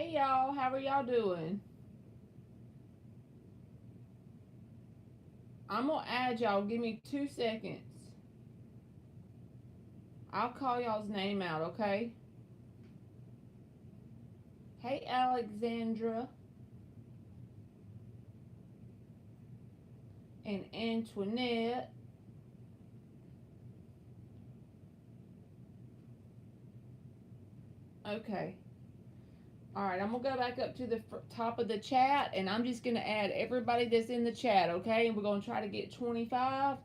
Hey y'all, how are y'all doing? I'm gonna add y'all. Give me 2 seconds. I'll call y'all's name out, okay? Hey Alexandra and Antoinette. Okay. All right, I'm gonna go back up to the top of the chat, and I'm just gonna add everybody that's in the chat, okay? And we're gonna try to get 25.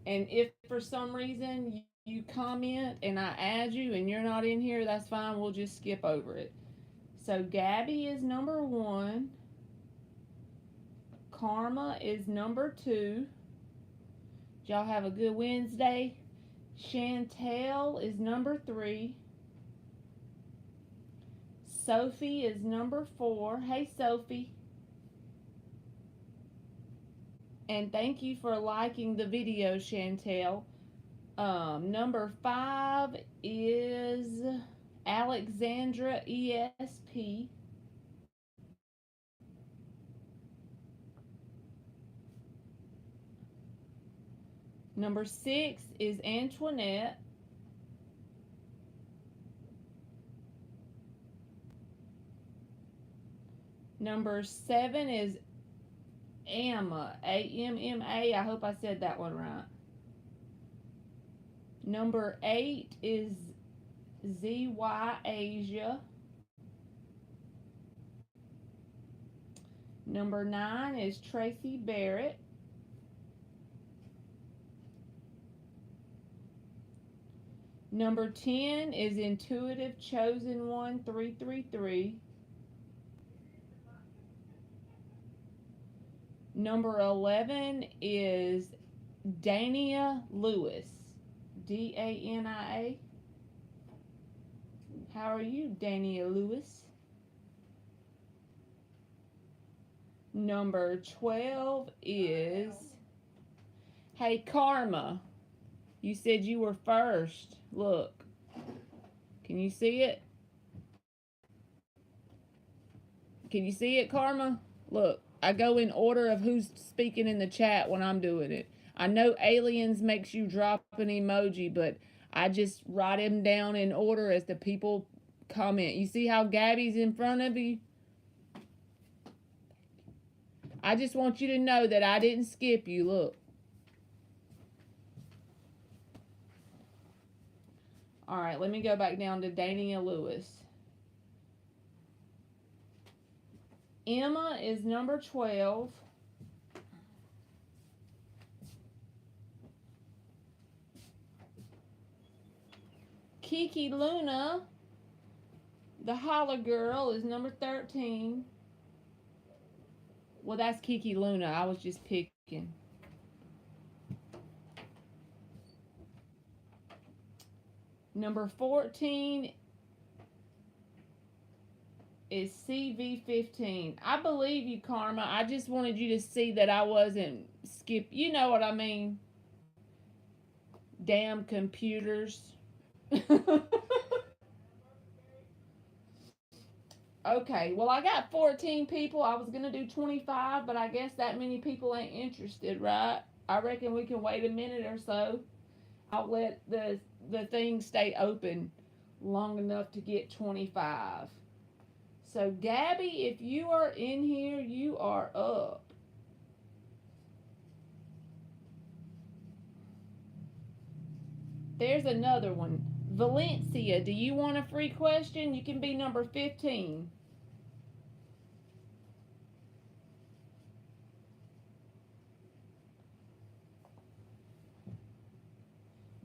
And if for some reason you comment and I add you and you're not in here, that's fine. We'll just skip over it. So Gabby is number 1. Karma is number 2. Y'all have a good Wednesday. Chantel is number 3. Sophie is number 4. Hey, Sophie. And thank you for liking the video, Chantel. Number 5 is Alexandra ESP. Number 6 is Antoinette. Number 7 is Amma, AMMA. I hope I said that one right. Number 8 is ZY Asia. Number 9 is Tracy Barrett. Number 10 is Intuitive Chosen One 333. Number 11 is Dania Lewis, DANIA. How are you, Dania Lewis? Number 12 is, hey, Karma. You said you were first. Look. Can you see it? Can you see it, Karma? Look. I go in order of who's speaking in the chat when I'm doing it. I know aliens makes you drop an emoji, but I just write them down in order as the people comment. You see how Gabby's in front of you? I just want you to know that I didn't skip you. Look. All right, let me go back down to Dania Lewis. Emma is number 12. Kiki Luna, the holler girl, is number 13. Well, that's Kiki Luna. I was just picking. Number 14 is CV15. I believe you, Karma. I just wanted you to see that I wasn't skip. You know what I mean? Damn computers. Okay, well, I got 14 people. I was going to do 25, but I guess that many people ain't interested, right? I reckon we can wait a minute or so. I'll let the thing stay open long enough to get 25. So, Gabby, if you are in here, you are up. There's another one. Valencia, do you want a free question? You can be number 15.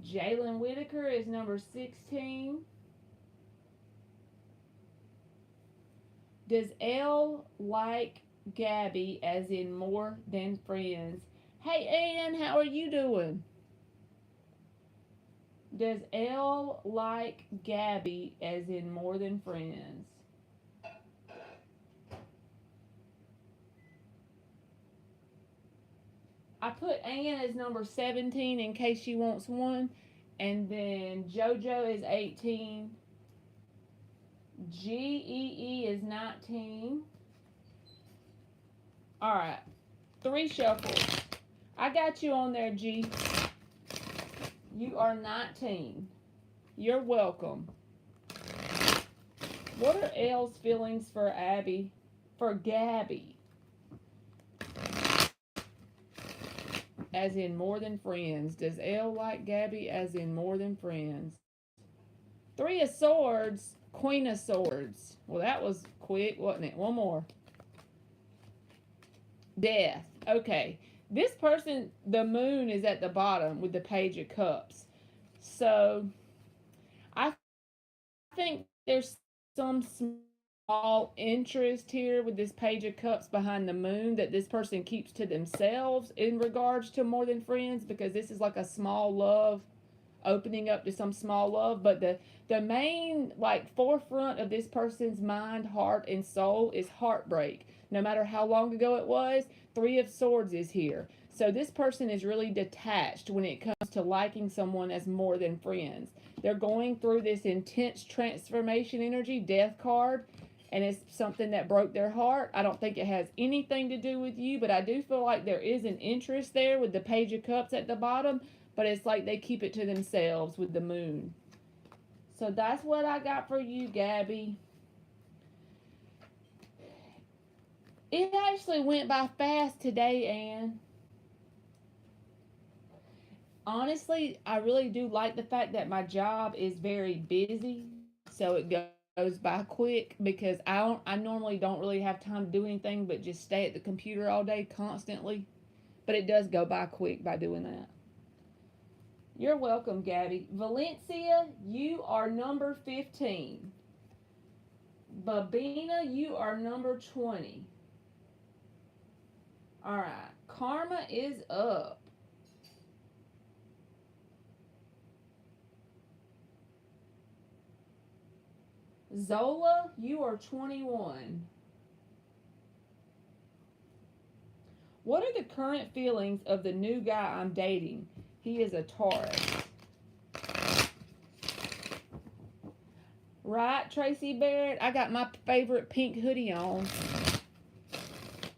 Jalen Whitaker is number 16. Does L like Gabby as in more than friends? Hey, Ann, how are you doing? Does L like Gabby as in more than friends? I put Ann as number 17 in case she wants one. And then JoJo is 18. GEE is 19. All right. 3 shuffles. I got you on there, G. You are 19. You're welcome. What are L's feelings for Abby? For Gabby? As in more than friends. Does L like Gabby as in more than friends? 3 of Swords, Queen of Swords. Well, that was quick, wasn't it? One more. Death. Okay. This person, the moon is at the bottom with the Page of Cups. So, I think there's some small interest here with this Page of Cups behind the moon that this person keeps to themselves in regards to more than friends, because this is like a small love opening up to some small love. But the main like forefront of this person's mind, heart, and soul is heartbreak. No matter how long ago it was, 3 of Swords is here. So this person is really detached when it comes to liking someone as more than friends. They're going through this intense transformation energy, Death card, and it's something that broke their heart. I don't think it has anything to do with you, but I do feel like there is an interest there with the Page of Cups at the bottom, but it's like they keep it to themselves with the moon. So that's what I got for you, Gabby. It actually went by fast today, Anne. Honestly, I really do like the fact that my job is very busy, so it goes by quick, because I normally don't really have time to do anything but just stay at the computer all day constantly. But it does go by quick by doing that. You're welcome, Gabby. Valencia, you are number 15. Babina, you are number 20. All right, Karma is up. Zola, you are 21. What are the current feelings of the new guy I'm dating? He is a Taurus. Right, Tracy Barrett? I got my favorite pink hoodie on.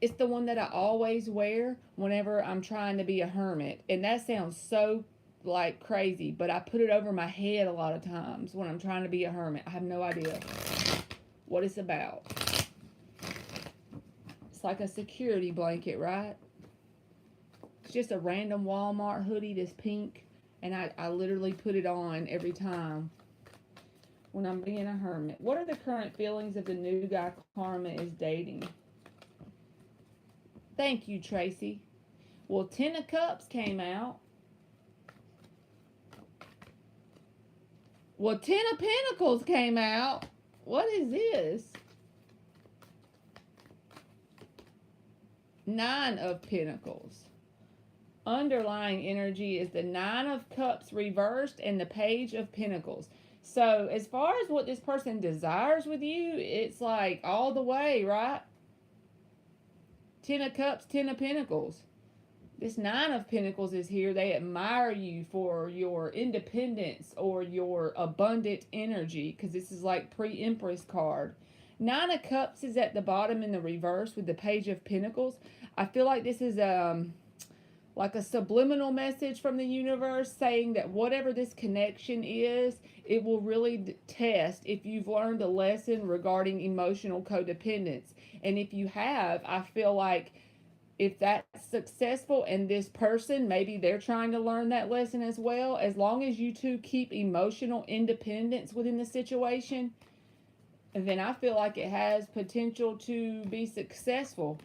It's the one that I always wear whenever I'm trying to be a hermit. And that sounds so like crazy, but I put it over my head a lot of times when I'm trying to be a hermit. I have no idea what it's about. It's like a security blanket, right? It's just a random Walmart hoodie that's pink, and I literally put it on every time when I'm being a hermit. What are the current feelings of the new guy Karma is dating? Thank you, Tracy. Well, 10 of Cups came out. Well, 10 of Pentacles came out. What is this? 9 of Pentacles. Underlying energy is the 9 of Cups reversed and the Page of Pentacles. So as far as what this person desires with you, it's like all the way, right? 10 of Cups, 10 of Pentacles. This 9 of Pentacles is here. They admire you for your independence or your abundant energy, because this is like pre-Empress card. 9 of Cups is at the bottom in the reverse with the Page of Pentacles. I feel like this is like a subliminal message from the universe saying that whatever this connection is, it will really test if you've learned a lesson regarding emotional codependence. And if you have, I feel like if that's successful and this person, maybe they're trying to learn that lesson as well, as long as you two keep emotional independence within the situation, then I feel like it has potential to be successful.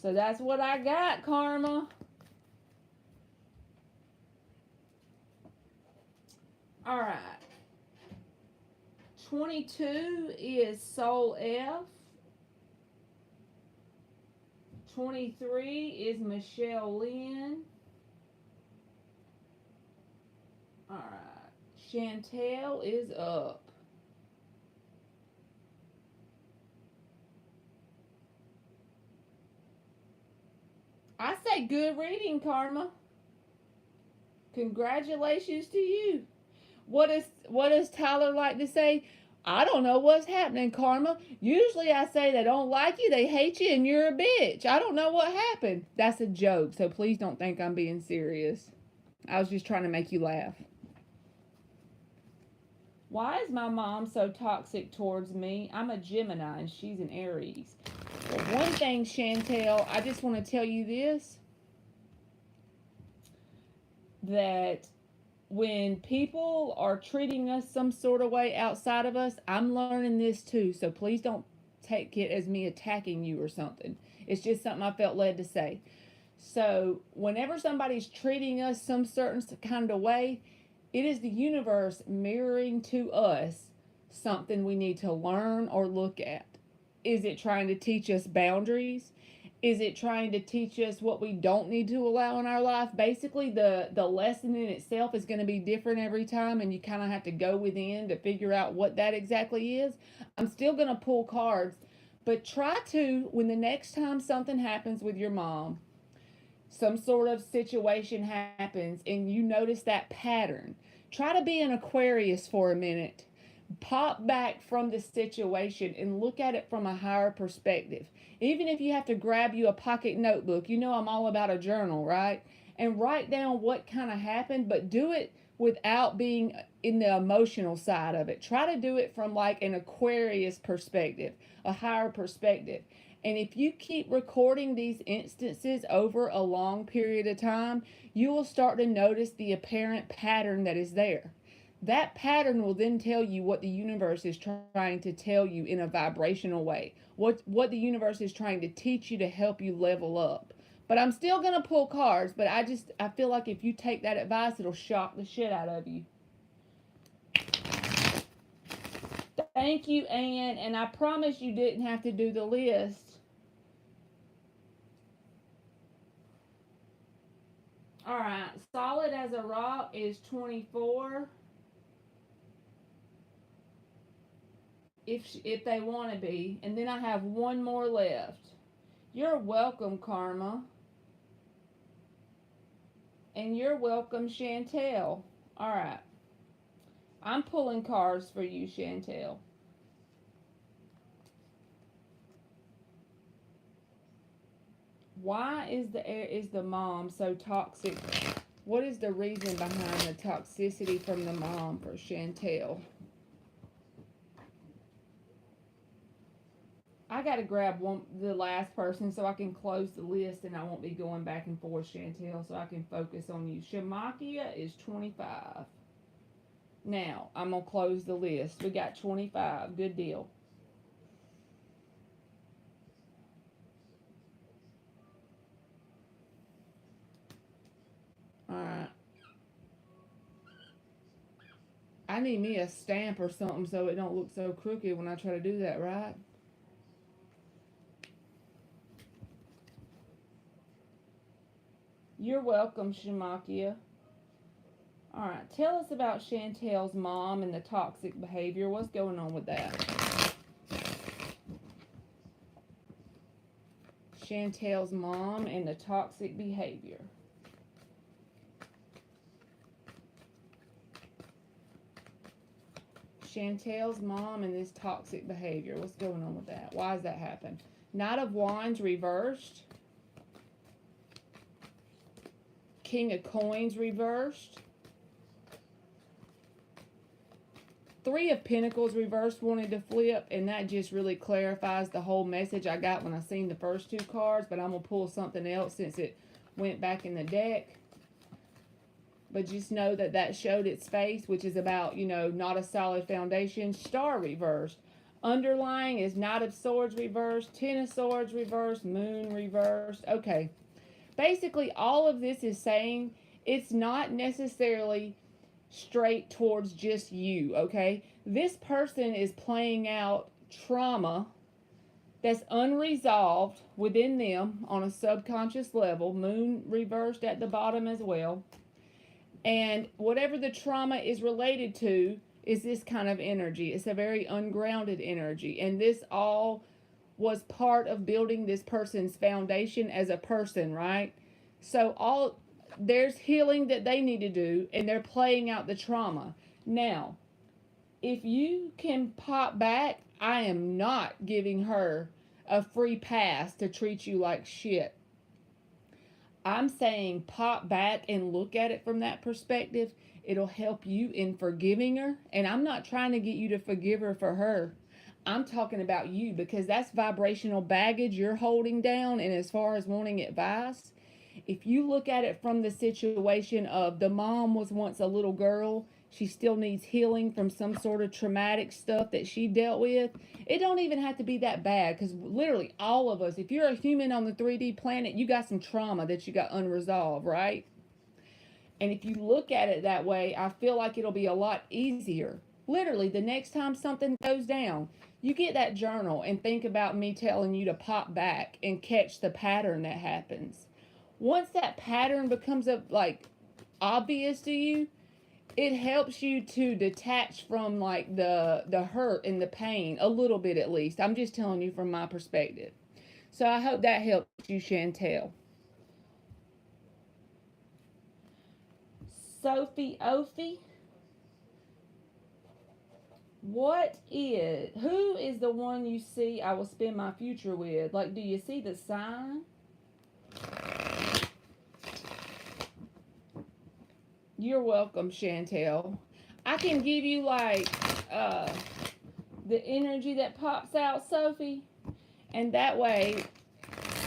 So that's what I got, Karma. All right. 22 is Soul F. 23 is Michelle Lynn. All right. Chantel is up. I say good reading, Karma. Congratulations to you. What does Tyler like to say? I don't know what's happening, Karma. Usually I say they don't like you, they hate you, and you're a bitch. I don't know what happened. That's a joke, so please don't think I'm being serious. I was just trying to make you laugh. Why is my mom so toxic towards me? I'm a Gemini and she's an Aries. Well, one thing, Chantel, I just want to tell you this, that when people are treating us some sort of way outside of us, I'm learning this too. So please don't take it as me attacking you or something. It's just something I felt led to say. So whenever somebody's treating us some certain kind of way, it is the universe mirroring to us something we need to learn or look at. Is it trying to teach us boundaries? Is it trying to teach us what we don't need to allow in our life? Basically, the lesson in itself is going to be different every time, and you kind of have to go within to figure out what that exactly is. I'm still going to pull cards, but try to, when the next time something happens with your mom, some sort of situation happens, and you notice that pattern, try to be an Aquarius for a minute. Pop back from the situation and look at it from a higher perspective. Even if you have to grab you a pocket notebook, you know I'm all about a journal, right? And write down what kind of happened, but do it without being in the emotional side of it. Try to do it from like an Aquarius perspective, a higher perspective. And if you keep recording these instances over a long period of time, you will start to notice the apparent pattern that is there. That pattern will then tell you what the universe is trying to tell you in a vibrational way. What the universe is trying to teach you to help you level up. But I'm still going to pull cards, but I feel like if you take that advice, it'll shock the shit out of you. Thank you, Anne, and I promise you didn't have to do the list. All right, solid as a rock is 24. If they want to be, and then I have one more left. You're welcome, Karma, and you're welcome, Chantel. All right, I'm pulling cards for you, Chantel. Why is the mom so toxic? What is the reason behind the toxicity from the mom for Chantel? I gotta grab the last person so I can close the list and I won't be going back and forth, Chantel, so I can focus on you. Shamakia is 25. Now, I'm gonna close the list. We got 25. Good deal. Alright. I need me a stamp or something so it don't look so crooked when I try to do that, right? You're welcome, Shamakia. Alright, tell us about Chantel's mom and the toxic behavior. What's going on with that? Chantel's mom and the toxic behavior. Chantel's mom and this toxic behavior. What's going on with that? Why does that happen? Knight of Wands reversed. King of Coins reversed. Three of Pentacles reversed wanted to flip, and that just really clarifies the whole message I got when I seen the first two cards, but I'm going to pull something else since it went back in the deck. But just know that that showed its face, which is about, not a solid foundation. Star reversed. Underlying is Knight of Swords reversed, Ten of Swords reversed, Moon reversed. Okay. Basically, all of this is saying it's not necessarily straight towards just you, okay? This person is playing out trauma that's unresolved within them on a subconscious level. Moon reversed at the bottom as well. And whatever the trauma is related to is this kind of energy. It's a very ungrounded energy. And this all was part of building this person's foundation as a person, right? So there's healing that they need to do, and they're playing out the trauma. Now, if you can pop back, I am not giving her a free pass to treat you like shit. I'm saying pop back and look at it from that perspective. It'll help you in forgiving her. And I'm not trying to get you to forgive her for her. I'm talking about you, because that's vibrational baggage you're holding down. And as far as wanting advice, if you look at it from the situation of the mom was once a little girl, she still needs healing from some sort of traumatic stuff that she dealt with. It don't even have to be that bad, because literally all of us, if you're a human on the 3D planet, you got some trauma that you got unresolved, right? And if you look at it that way, I feel like it'll be a lot easier. Literally, the next time something goes down, you get that journal and think about me telling you to pop back and catch the pattern that happens. Once that pattern becomes obvious to you, it helps you to detach from like the hurt and the pain a little bit, at least. I'm just telling you from my perspective. So I hope that helps you, Chantel. Sophie Ophi, who is the one you see I will spend my future with? Like, do you see the sign? You're welcome, Chantel. I can give you the energy that pops out, Sophie. And that way,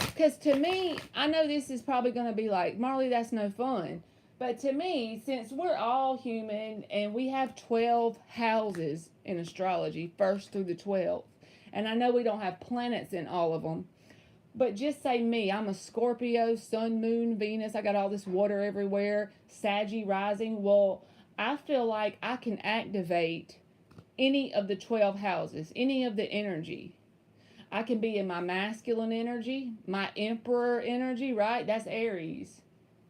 because to me, I know this is probably going to be like, Marley, that's no fun. But to me, since we're all human and we have 12 houses in astrology, first through the 12th, and I know we don't have planets in all of them, but just say me, I'm a Scorpio, Sun, Moon, Venus. I got all this water everywhere, Saggy rising. Well, I feel like I can activate any of the 12 houses, any of the energy. I can be in my masculine energy, my emperor energy, right? That's Aries,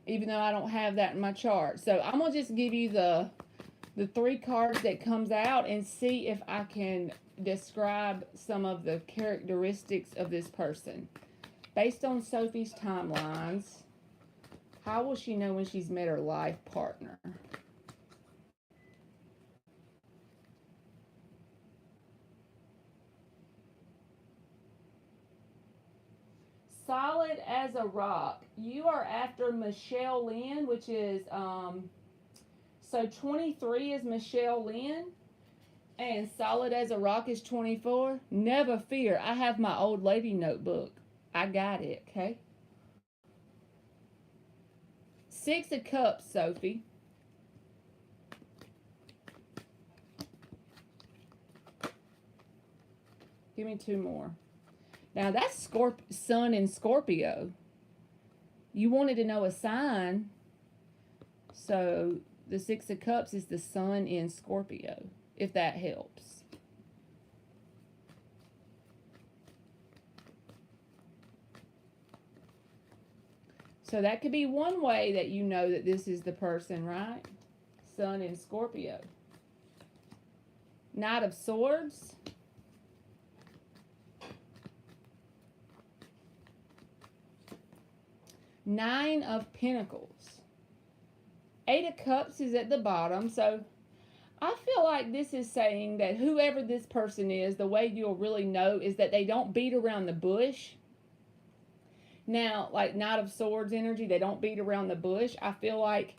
even though I don't have that in my chart. So I'm going to just give you the 3 cards that comes out and see if I can describe some of the characteristics of this person. Based on Sophie's timelines, how will she know when she's met her life partner? Solid as a rock. You are after Michelle Lynn, which is, so 23 is Michelle Lynn, and solid as a rock is 24. Never fear. I have my old lady notebook. I got it, okay? 6 of Cups, Sophie. Give me 2 more. Now that's Sun in Scorpio. You wanted to know a sign, so the 6 of Cups is the Sun in Scorpio, if that helps. So that could be one way that you know that this is the person, right? Sun in Scorpio. Knight of Swords. Nine of Pentacles. 8 of Cups is at the bottom. So I feel like this is saying that whoever this person is, the way you'll really know is that they don't beat around the bush. Now, like Knight of Swords energy, they don't beat around the bush. I feel like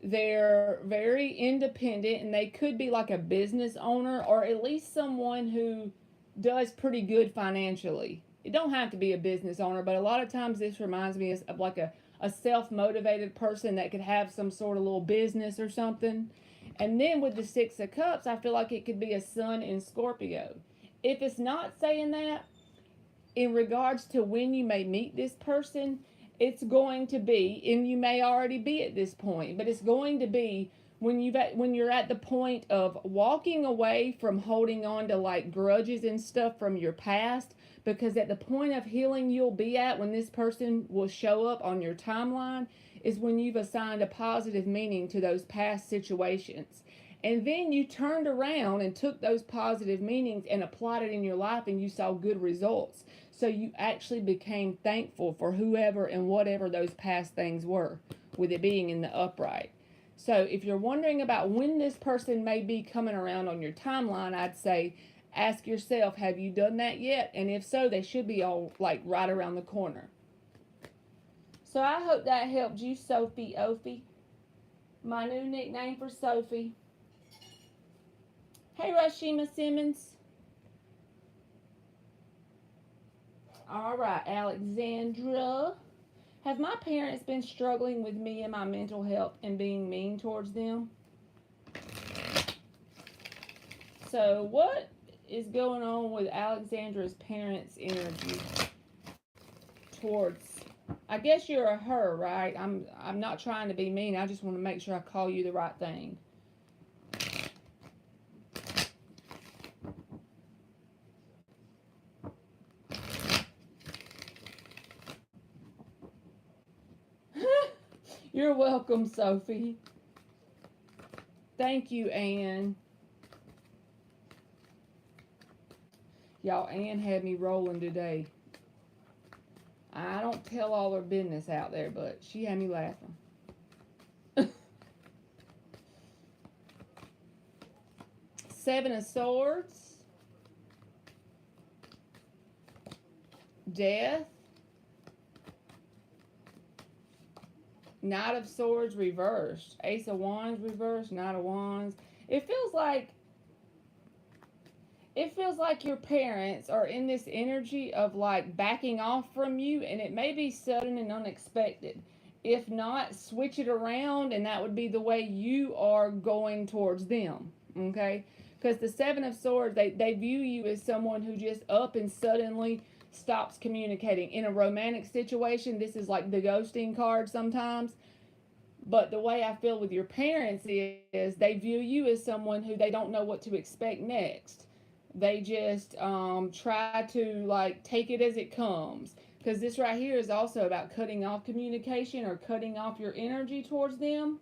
they're very independent, and they could be like a business owner, or at least someone who does pretty good financially. It don't have to be a business owner, but a lot of times this reminds me of like a self-motivated person that could have some sort of little business or something. And then with the 6 of Cups, I feel like it could be a Sun in Scorpio. If it's not saying that, in regards to when you may meet this person, it's going to be, and you may already be at this point, but it's going to be when you're at the point of walking away from holding on to like grudges and stuff from your past, because at the point of healing you'll be at when this person will show up on your timeline is when you've assigned a positive meaning to those past situations. And then you turned around and took those positive meanings and applied it in your life, and you saw good results. So you actually became thankful for whoever and whatever those past things were, with it being in the upright. So if you're wondering about when this person may be coming around on your timeline, I'd say ask yourself, have you done that yet? And if so, they should be all like right around the corner. So I hope that helped you, Sophie Ophi. My new nickname for Sophie. Hey, Rashima Simmons. All right, Alexandra. Have my parents been struggling with me and my mental health and being mean towards them? So, what is going on with Alexandra's parents' energy towards? I guess you're a her, right? I'm not trying to be mean. I just want to make sure I call you the right thing. You're welcome, Sophie. Thank you, Anne. Y'all, Ann had me rolling today. I don't tell all her business out there, but she had me laughing. Seven of Swords. Death. Knight of Swords reversed. Ace of Wands reversed. Knight of Wands. It feels like your parents are in this energy of like backing off from you, and it may be sudden and unexpected. If not, switch it around, and that would be the way you are going towards them. Okay? Because the Seven of Swords, they view you as someone who just up and suddenly stops communicating. In a romantic situation, this is like the ghosting card sometimes. But the way I feel with your parents is they view you as someone who they don't know what to expect next. They just try to like take it as it comes. Because this right here is also about cutting off communication or cutting off your energy towards them.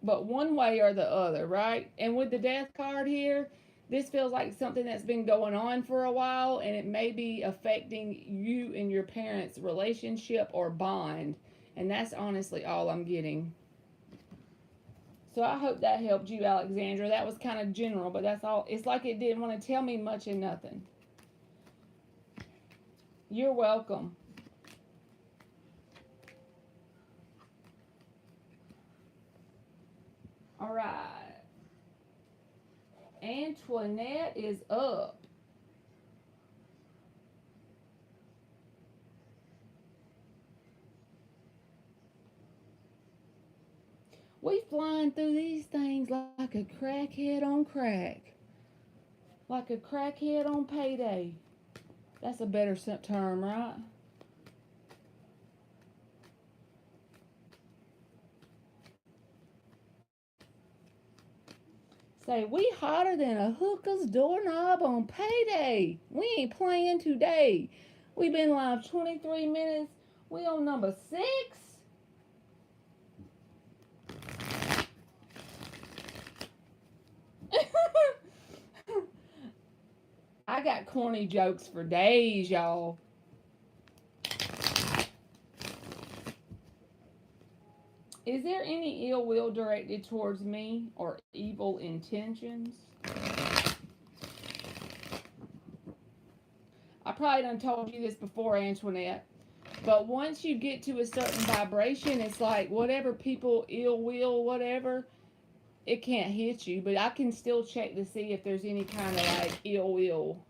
But one way or the other, right? And with the Death card here, this feels like something that's been going on for a while, and it may be affecting you and your parents' relationship or bond. And that's honestly all I'm getting. So I hope that helped you, Alexandra. That was kind of general, but that's all. It's like it didn't want to tell me much and nothing. You're welcome. All right. Antoinette is up. We flying through these things like a crackhead on crack. Like a crackhead on payday. That's a better term, right? Say, we hotter than a hooker's doorknob on payday. We ain't playing today. We been live 23 minutes. We on number 6. I got corny jokes for days, y'all. Is there any ill will directed towards me or evil intentions? I probably done told you this before, Antoinette. But once you get to a certain vibration, it's like whatever people ill will, whatever, it can't hit you. But I can still check to see if there's any kind of like ill will.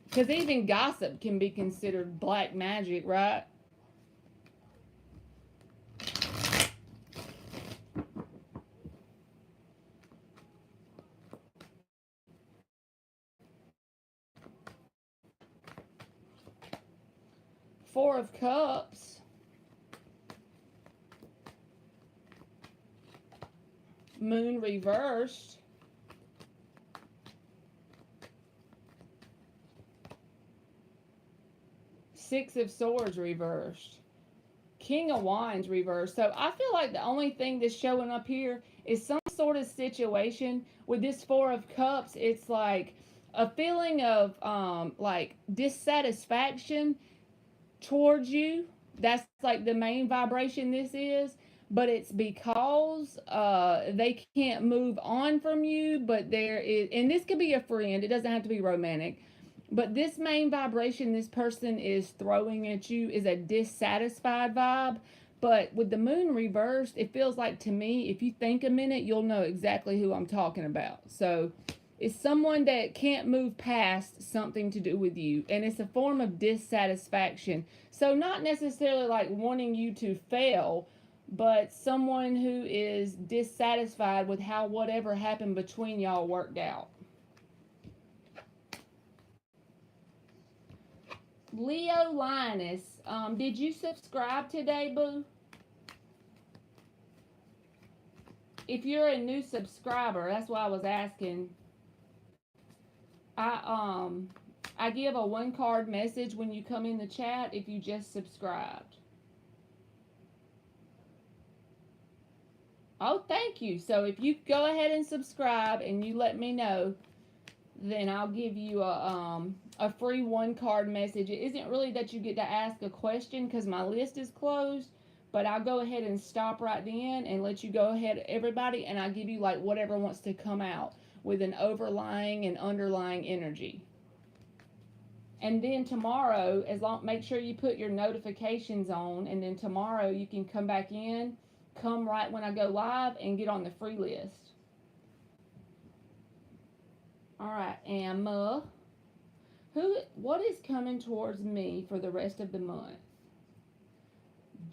Because even gossip can be considered black magic, right? Four of Cups. Moon reversed. Six of Swords reversed. King of Wands reversed. So I feel like the only thing that's showing up here is some sort of situation with this Four of Cups. It's like a feeling of like dissatisfaction towards you, That's like the main vibration this is, but it's because they can't move on from you, but there is, and this could be a friend, it doesn't have to be romantic, but this main vibration this person is throwing at you is a dissatisfied vibe. But with the moon reversed, it feels like to me, if you think a minute, you'll know exactly who I'm talking about. So it's someone that can't move past something to do with you, and it's a form of dissatisfaction. So not necessarily like wanting you to fail, but someone who is dissatisfied with how whatever happened between y'all worked out. Leo Linus, did you subscribe today, boo? If you're a new subscriber, that's why I was asking. I give a one card message when you come in the chat if you just subscribed. Oh, thank you. So if you go ahead and subscribe and you let me know, then I'll give you a free one card message. It isn't really that you get to ask a question because my list is closed, but I'll go ahead and stop right then and let you go ahead, everybody, and I'll give you like whatever wants to come out with an overlying and underlying energy. And then tomorrow, make sure you put your notifications on, and then tomorrow you can come back in, come right when I go live, and get on the free list. All right, Emma. What is coming towards me for the rest of the month?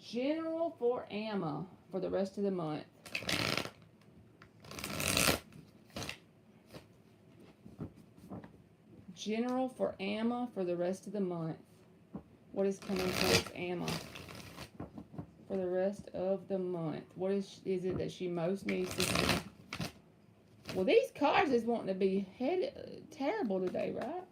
General for Emma for the rest of the month. General for Emma for the rest of the month. What is coming towards Emma for the rest of the month? What is it that she most needs to see? Well, these cards is wanting to be terrible today, right?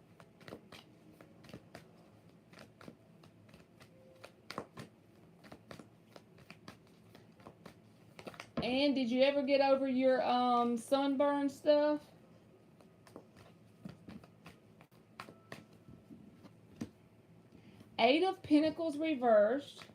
And did you ever get over your sunburn stuff? Eight of Pentacles reversed.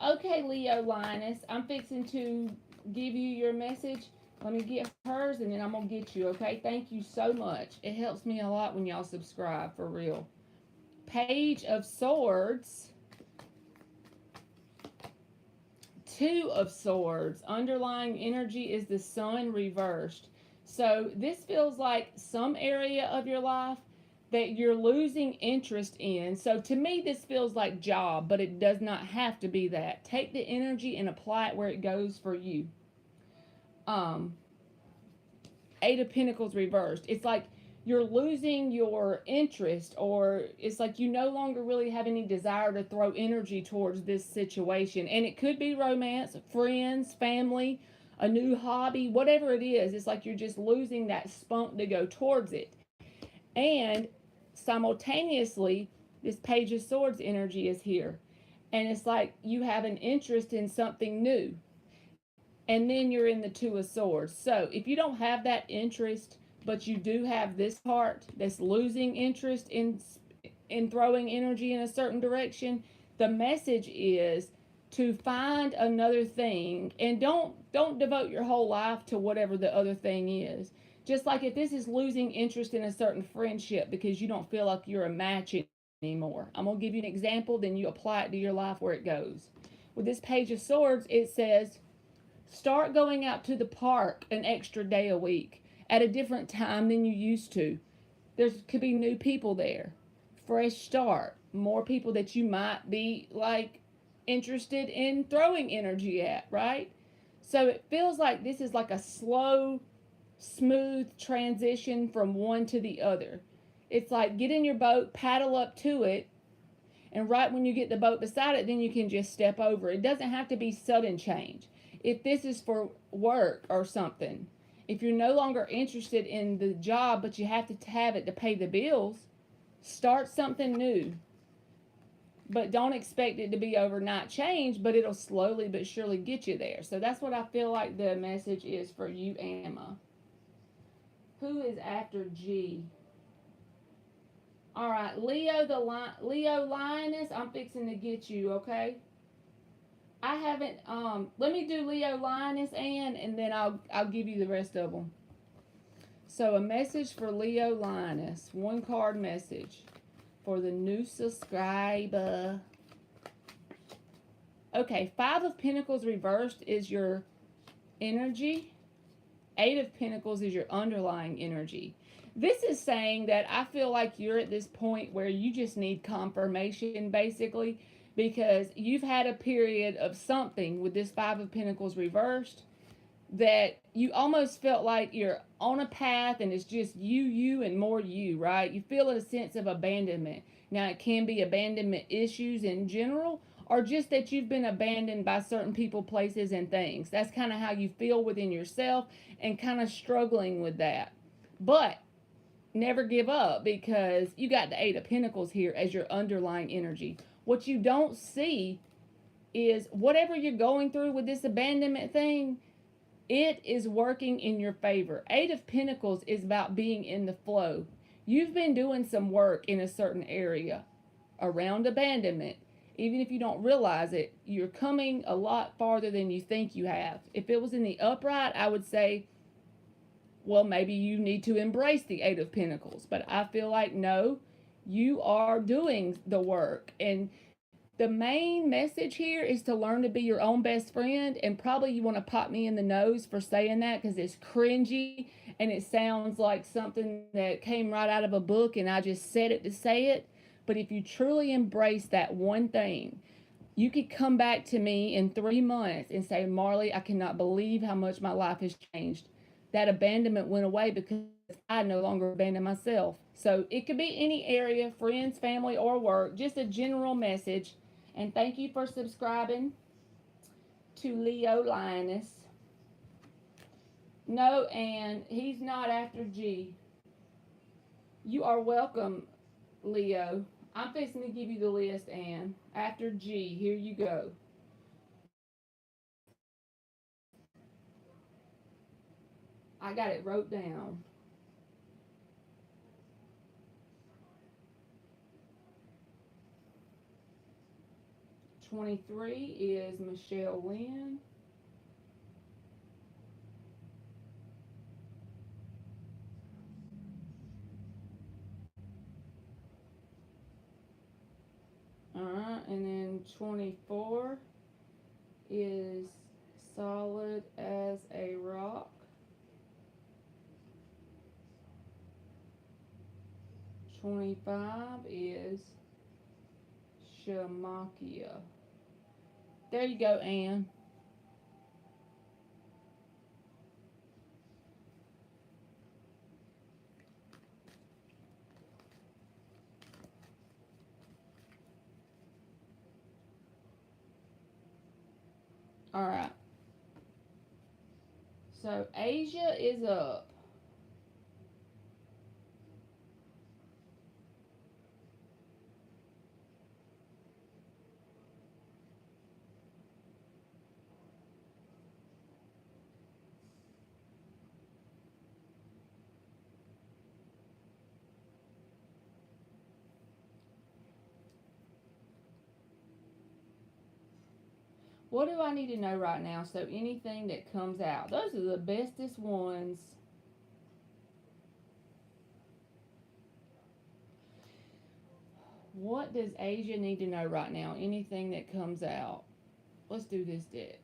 Okay, Leo Linus, I'm fixing to give you your message. Let me get hers, and then I'm going to get you, okay? Thank you so much. It helps me a lot when y'all subscribe, for real. Page of Swords. Two of Swords. Underlying energy is the Sun reversed. So this feels like some area of your life that you're losing interest in. So to me, this feels like job, but it does not have to be that. Take the energy and apply it where it goes for you. Eight of Pentacles reversed. It's like you're losing your interest, or it's like you no longer really have any desire to throw energy towards this situation. And it could be romance, friends, family, a new hobby, whatever it is. It's like you're just losing that spunk to go towards it. And simultaneously, this Page of Swords energy is here. And it's like you have an interest in something new. And then you're in the Two of Swords. So if you don't have that interest, but you do have this part that's losing interest in throwing energy in a certain direction, the message is to find another thing, and don't devote your whole life to whatever the other thing is. Just like if this is losing interest in a certain friendship because you don't feel like you're a match anymore. I'm going to give you an example, then you apply it to your life where it goes. With this Page of Swords, it says, start going out to the park an extra day a week at a different time than you used to. There could be new people there. Fresh start. More people that you might be like interested in throwing energy at, right? So it feels like this is like a slow, smooth transition from one to the other. It's like get in your boat, paddle up to it, and right when you get the boat beside it, then you can just step over. It doesn't have to be sudden change. If this is for work or something, if you're no longer interested in the job, but you have to have it to pay the bills, start something new. But don't expect it to be overnight change, but it'll slowly but surely get you there. So that's what I feel like the message is for you, Emma. Who is after G? All right, Leo Lioness, I'm fixing to get you, okay? I haven't let me do Leo Lioness and then I'll give you the rest of them. So a message for Leo Lioness, one card message for the new subscriber. Okay, 5 of Pentacles reversed is your energy. 8 of Pentacles is your underlying energy. This is saying that I feel like you're at this point where you just need confirmation, basically, because you've had a period of something with this 5 of Pentacles reversed that you almost felt like you're on a path and it's just you, and more you, right? You feel a sense of abandonment. Now, it can be abandonment issues in general, or just that you've been abandoned by certain people, places, and things. That's kind of how you feel within yourself and kind of struggling with that. But never give up, because you got the 8 of Pentacles here as your underlying energy. What you don't see is whatever you're going through with this abandonment thing, it is working in your favor. 8 of Pentacles is about being in the flow. You've been doing some work in a certain area around abandonment. Even if you don't realize it, you're coming a lot farther than you think you have. If it was in the upright, I would say, well, maybe you need to embrace the 8 of Pentacles. But I feel like, no, you are doing the work. And the main message here is to learn to be your own best friend. And probably you want to pop me in the nose for saying that, because it's cringy and it sounds like something that came right out of a book and I just said it to say it. But if you truly embrace that one thing, you could come back to me in 3 months and say, Marley, I cannot believe how much my life has changed. That abandonment went away because I no longer abandon myself. So it could be any area, friends, family, or work, just a general message. And thank you for subscribing to Leo Linus. No, and he's not after G. You are welcome, Leo. I'm fixing to give you the list, Anne. After G, here you go. I got it wrote down. '23 is Michelle Lynn. Alright, and then 24 is Solid as a Rock. 25 is Shamakia. There you go, Anne. Alright. So Asia is up. What do I need to know right now? So anything that comes out. Those are the bestest ones. What does Asia need to know right now? Anything that comes out. Let's do this deck.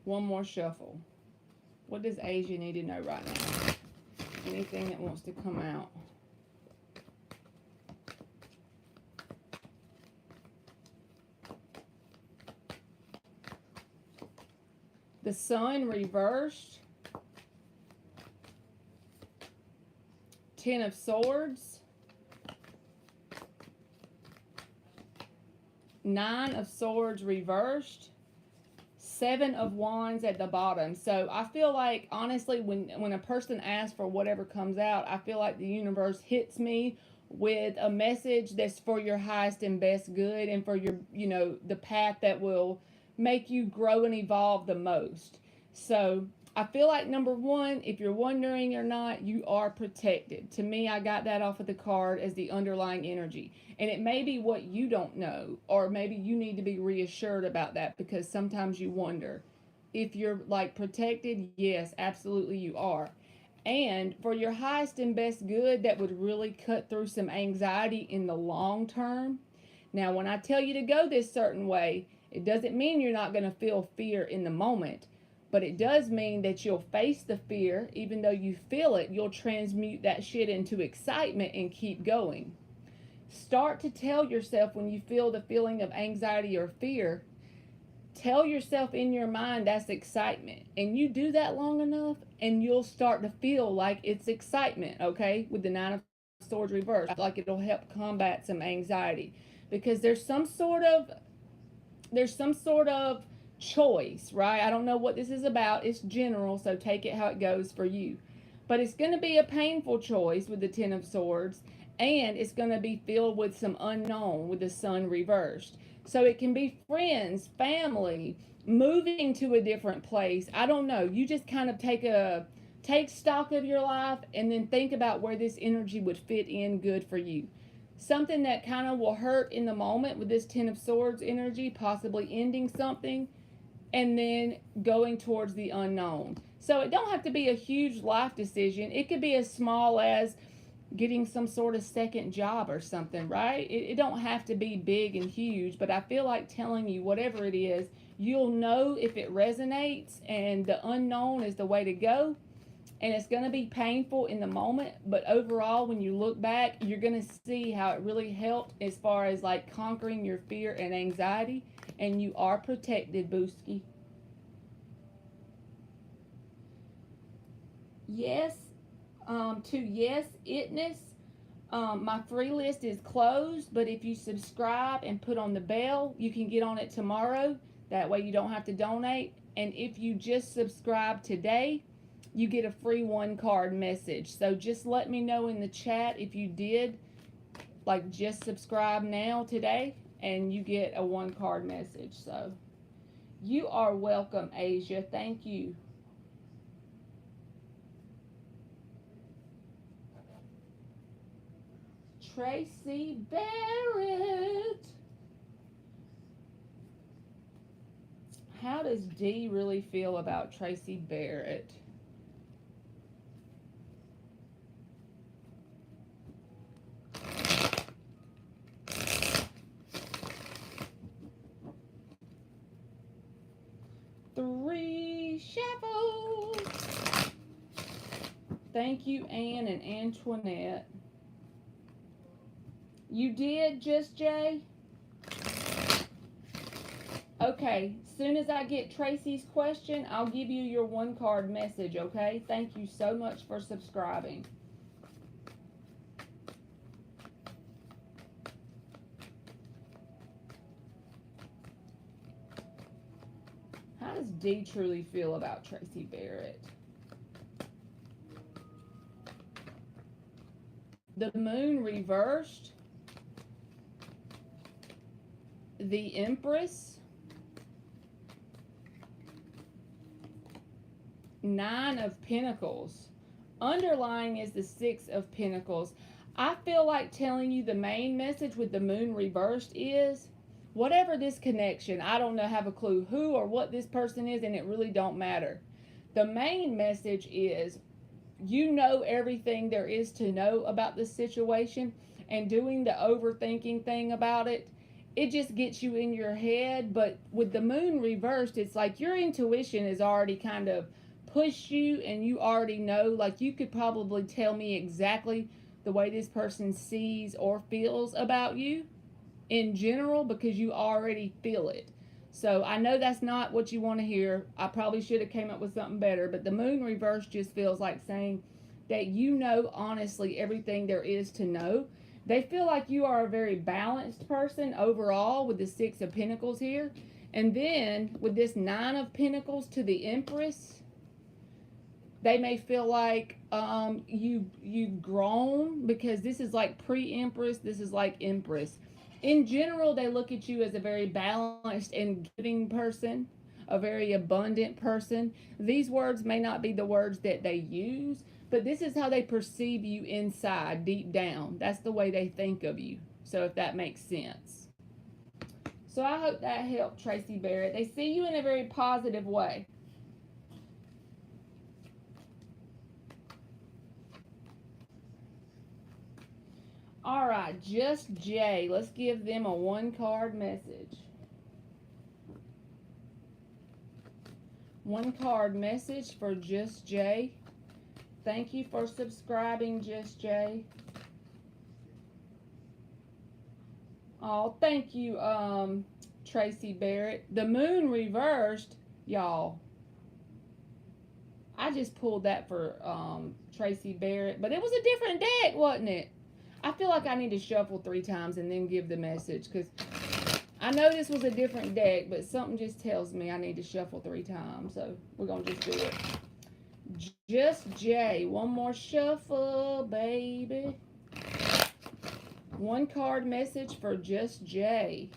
One more shuffle. What does Asia need to know right now? Anything that wants to come out. The Sun reversed. 10 of Swords. 9 of Swords reversed. Seven of Wands at the bottom. So I feel like, honestly, when a person asks for whatever comes out, I feel like the universe hits me with a message that's for your highest and best good, and for your, the path that will make you grow and evolve the most. So I feel like, number one, if you're wondering or not, you are protected. To me, I got that off of the card as the underlying energy. And it may be what you don't know, or maybe you need to be reassured about that, because sometimes you wonder if you're like protected. Yes, absolutely you are. And for your highest and best good, that would really cut through some anxiety in the long term. Now, when I tell you to go this certain way, it doesn't mean you're not going to feel fear in the moment, but it does mean that you'll face the fear. Even though you feel it, you'll transmute that shit into excitement and keep going. Start to tell yourself, when you feel the feeling of anxiety or fear, tell yourself in your mind that's excitement. And you do that long enough, and you'll start to feel like it's excitement, okay? With the Nine of Swords reversed, like it'll help combat some anxiety. Because there's some sort of choice, right? I don't know what this is about. It's general, so take it how it goes for you. But it's going to be a painful choice with the Ten of Swords, and it's going to be filled with some unknown with the Sun reversed. So it can be friends, family, moving to a different place. I don't know. You just kind of take stock of your life, and then think about where this energy would fit in good for you. Something that kind of will hurt in the moment with this Ten of Swords energy, possibly ending something, and then going towards the unknown. So it don't have to be a huge life decision. It could be as small as getting some sort of second job or something, right? It don't have to be big and huge, but I feel like telling you, whatever it is, you'll know if it resonates, and the unknown is the way to go. And it's going to be painful in the moment, but overall, when you look back, you're going to see how it really helped as far as like conquering your fear and anxiety. And you are protected, Booski. Yes, to yes, itness. My free list is closed, but if you subscribe and put on the bell, you can get on it tomorrow. That way you don't have to donate. And if you just subscribe today, you get a free 1-card message. So just let me know in the chat if you did, like, just subscribe now today, and you get a 1-card message. So you are welcome, Asia. Thank you. Tracy Barrett. How does D really feel about Tracy Barrett? Three shuffles. Thank you, Anne and Antoinette. You did, Just Jay? Okay, soon as I get Tracy's question, I'll give you your 1-card message, okay? Thank you so much for subscribing. How does D truly feel about Tracy Barrett? The Moon reversed. The Empress. 9 of Pentacles. Underlying is the 6 of Pentacles. I feel like telling you the main message with the Moon reversed is, whatever this connection, I don't know, have a clue who or what this person is, and it really don't matter. The main message is, you know everything there is to know about this situation, and doing the overthinking thing about it, it just gets you in your head. But with the Moon reversed, it's like your intuition is already kind of pushed you, and you already know, like, you could probably tell me exactly the way this person sees or feels about you in general, because you already feel it. So I know that's not what you want to hear. I probably should have came up with something better, but the Moon reverse just feels like saying that you know honestly everything there is to know. They feel like you are a very balanced person overall with the 6 of Pentacles here. And then with this Nine of Pentacles to the Empress, they may feel like you've grown, because this is like pre-Empress, this is like Empress. In general, they look at you as a very balanced and giving person, a very abundant person. These words may not be the words that they use, but this is how they perceive you inside, deep down. That's the way they think of you. So if that makes sense. So I hope that helped, Tracy Barrett. They see you in a very positive way. All right, Just Jay. Let's give them a one-card message. One-card message for Just Jay. Thank you for subscribing, Just Jay. Oh, thank you, Tracy Barrett. The moon reversed, y'all. I just pulled that for Tracy Barrett, but it was a different deck, wasn't it? I feel like I need to shuffle 3 times and then give the message, because I know this was a different deck, but something just tells me I need to shuffle 3 times, so we're going to just do it. Just Jay. One more shuffle, baby. One card message for Just Jay.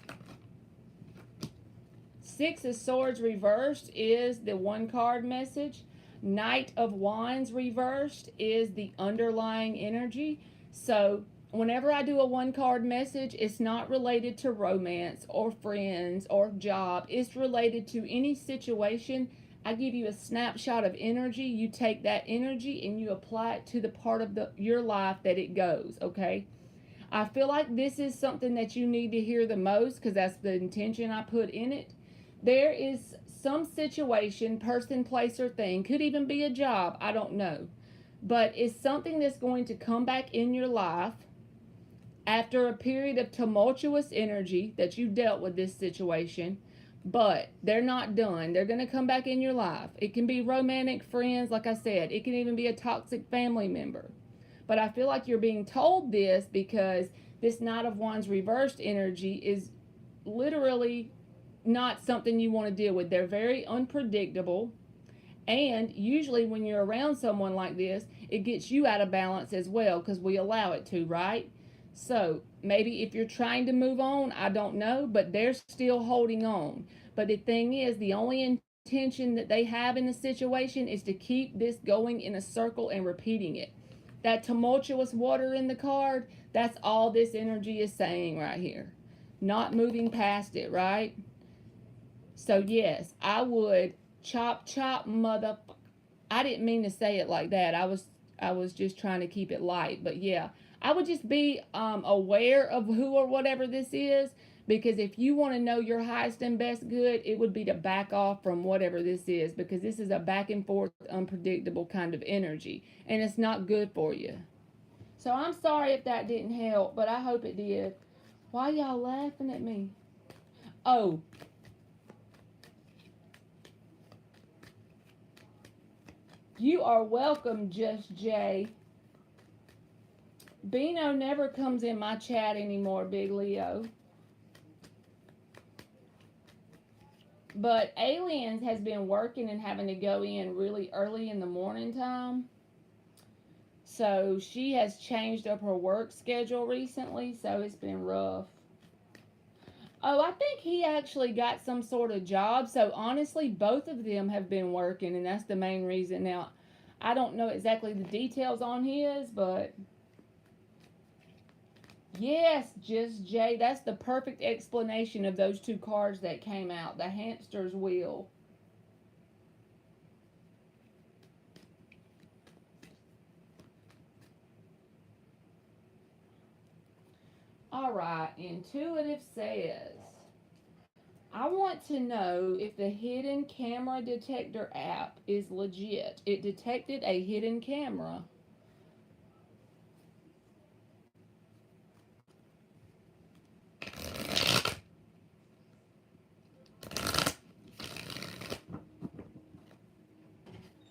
6 of Swords reversed is the one card message. Knight of Wands reversed is the underlying energy. So whenever I do a one card message, it's not related to romance or friends or job. It's related to any situation. I give you a snapshot of energy. You take that energy and you apply it to the part of your life that it goes, okay? I feel like this is something that you need to hear the most, because that's the intention I put in it. There is some situation, person, place, or thing, could even be a job, I don't know, but it's something that's going to come back in your life after a period of tumultuous energy that you dealt with this situation, but they're not done. They're going to come back in your life. It can be romantic, friends, like I said. It can even be a toxic family member. But I feel like you're being told this because this Knight of Wands reversed energy is literally not something you want to deal with. They're very unpredictable. And usually when you're around someone like this, it gets you out of balance as well, because we allow it to, right? So maybe if you're trying to move on, I don't know, but they're still holding on. But the thing is, the only intention that they have in the situation is to keep this going in a circle and repeating it. That tumultuous water in the card, that's all this energy is saying right here. Not moving past it, right? So yes, I would chop, mother. I didn't mean to say it like that. I was just trying to keep it light. But yeah, I would just be aware of who or whatever this is, because if you want to know your highest and best good, it would be to back off from whatever this is, because this is a back and forth, unpredictable kind of energy, and it's not good for you. So I'm sorry if that didn't help, but I hope it did. Why y'all laughing at me? Oh. You are welcome, Just Jay. Bino never comes in my chat anymore, Big Leo. But Aliens has been working and having to go in really early in the morning time. So she has changed up her work schedule recently, so it's been rough. Oh, I think he actually got some sort of job. So honestly, both of them have been working, and that's the main reason. Now, I don't know exactly the details on his, but yes, Just Jay, that's the perfect explanation of those 2 cards that came out. The hamster's wheel. All right, Intuitive says, I want to know if the hidden camera detector app is legit. It detected a hidden camera.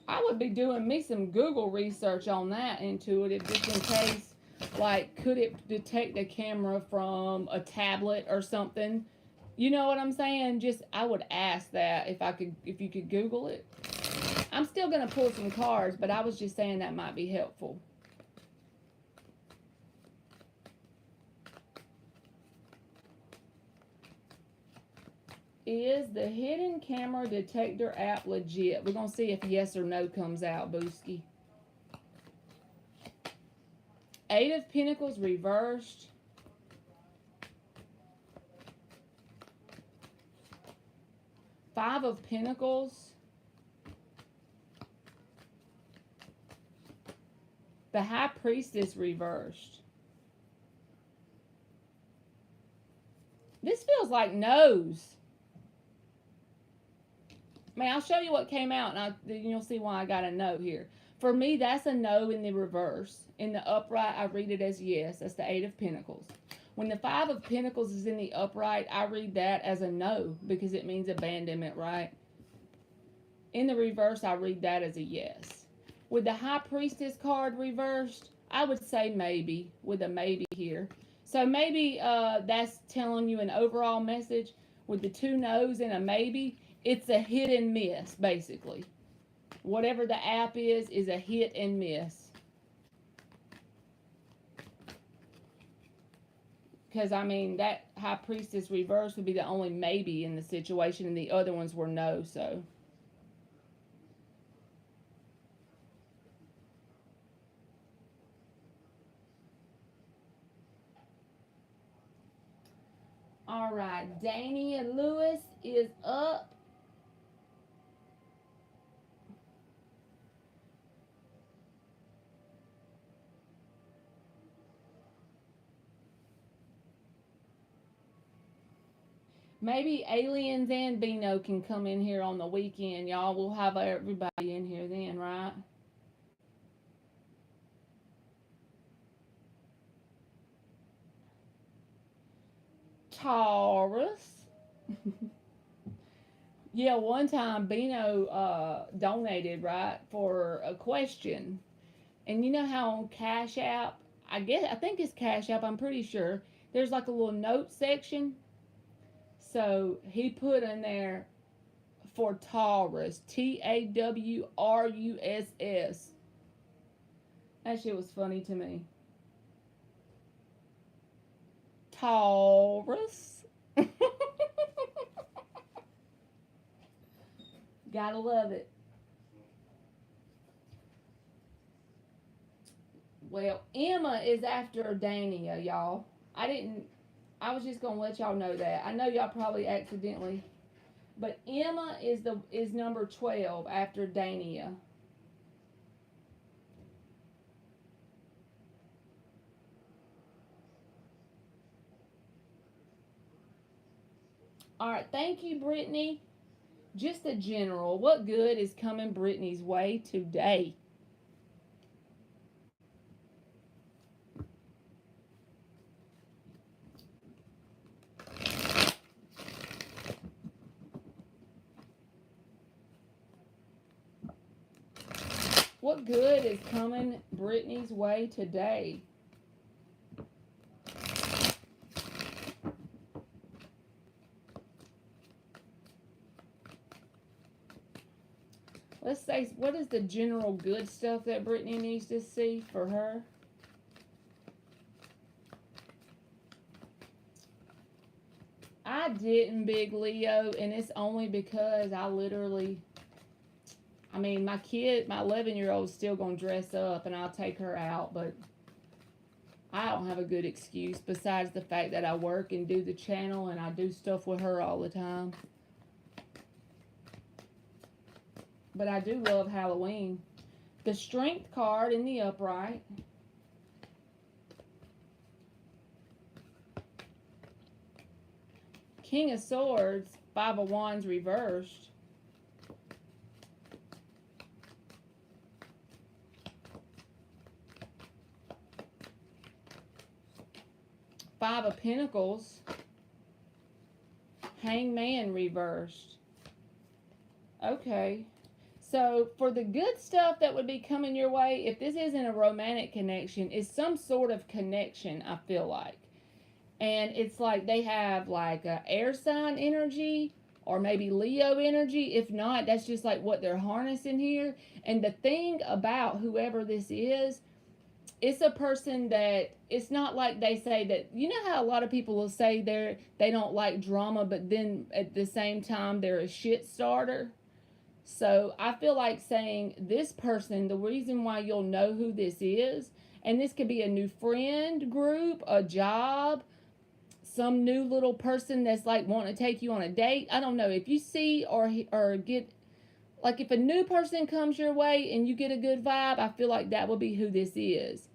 I would be doing me some Google research on that, Intuitive, just in case, like, could it detect a camera from a tablet or something? You know what I'm saying? Just I would ask that if you could Google it. I'm still gonna pull some cards, but I was just saying that might be helpful. Is the hidden camera detector app legit? We're gonna see if yes or no comes out, Booski. Eight of Pentacles reversed. Five of Pentacles. The High Priestess reversed. This feels like no's. I mean, I'll show you what came out, and you'll see why I got a no here. For me, that's a no in the reverse. In the upright, I read it as yes. That's the Eight of Pentacles. When the Five of Pentacles is in the upright, I read that as a no because it means abandonment, right? In the reverse, I read that as a yes. With the High Priestess card reversed, I would say maybe, with a maybe here. So maybe that's telling you an overall message. With the two no's and a maybe, it's a hit and miss, basically. Whatever the app is a hit and miss. Because, I mean, that High Priestess reverse would be the only maybe in the situation, and the other ones were no, so. All right, Dania Lewis is up. Maybe Aliens and Beano can come in here on the weekend, y'all. We'll have everybody in here then, right? Taurus. Yeah, one time Beano donated, right, for a question. And you know how on Cash App, I think it's Cash App, I'm pretty sure, there's like a little note section. So he put in there for Taurus, Tawruss. That shit was funny to me. Taurus. Gotta love it. Well, Emma is after Dania, y'all. I was just gonna let y'all know that. I know y'all probably accidentally, but Emma is number 12 after Dania. All right, thank you, Brittany. Just a general, what good is coming Brittany's way today? What good is coming Brittany's way today? Let's say, what is the general good stuff that Brittany needs to see for her? I didn't, Big Leo, and it's only because I mean, my 11-year-old is still going to dress up, and I'll take her out, but I don't have a good excuse besides the fact that I work and do the channel, and I do stuff with her all the time. But I do love Halloween. The Strength card in the upright. King of Swords, Five of Wands reversed. Five of Pentacles. Hangman reversed. Okay. So, for the good stuff that would be coming your way, if this isn't a romantic connection, it's some sort of connection, I feel like. And it's like they have like a air sign energy or maybe Leo energy. If not, that's just like what they're harnessing here. And the thing about whoever this is, it's a person that it's not like they say that, you know how a lot of people will say they don't like drama, but then at the same time they're a shit starter. So I feel like saying this person, the reason why you'll know who this is, and this could be a new friend group, a job, some new little person that's like wanting to take you on a date. I don't know if you see or get like if a new person comes your way and you get a good vibe, I feel like that will be who this is.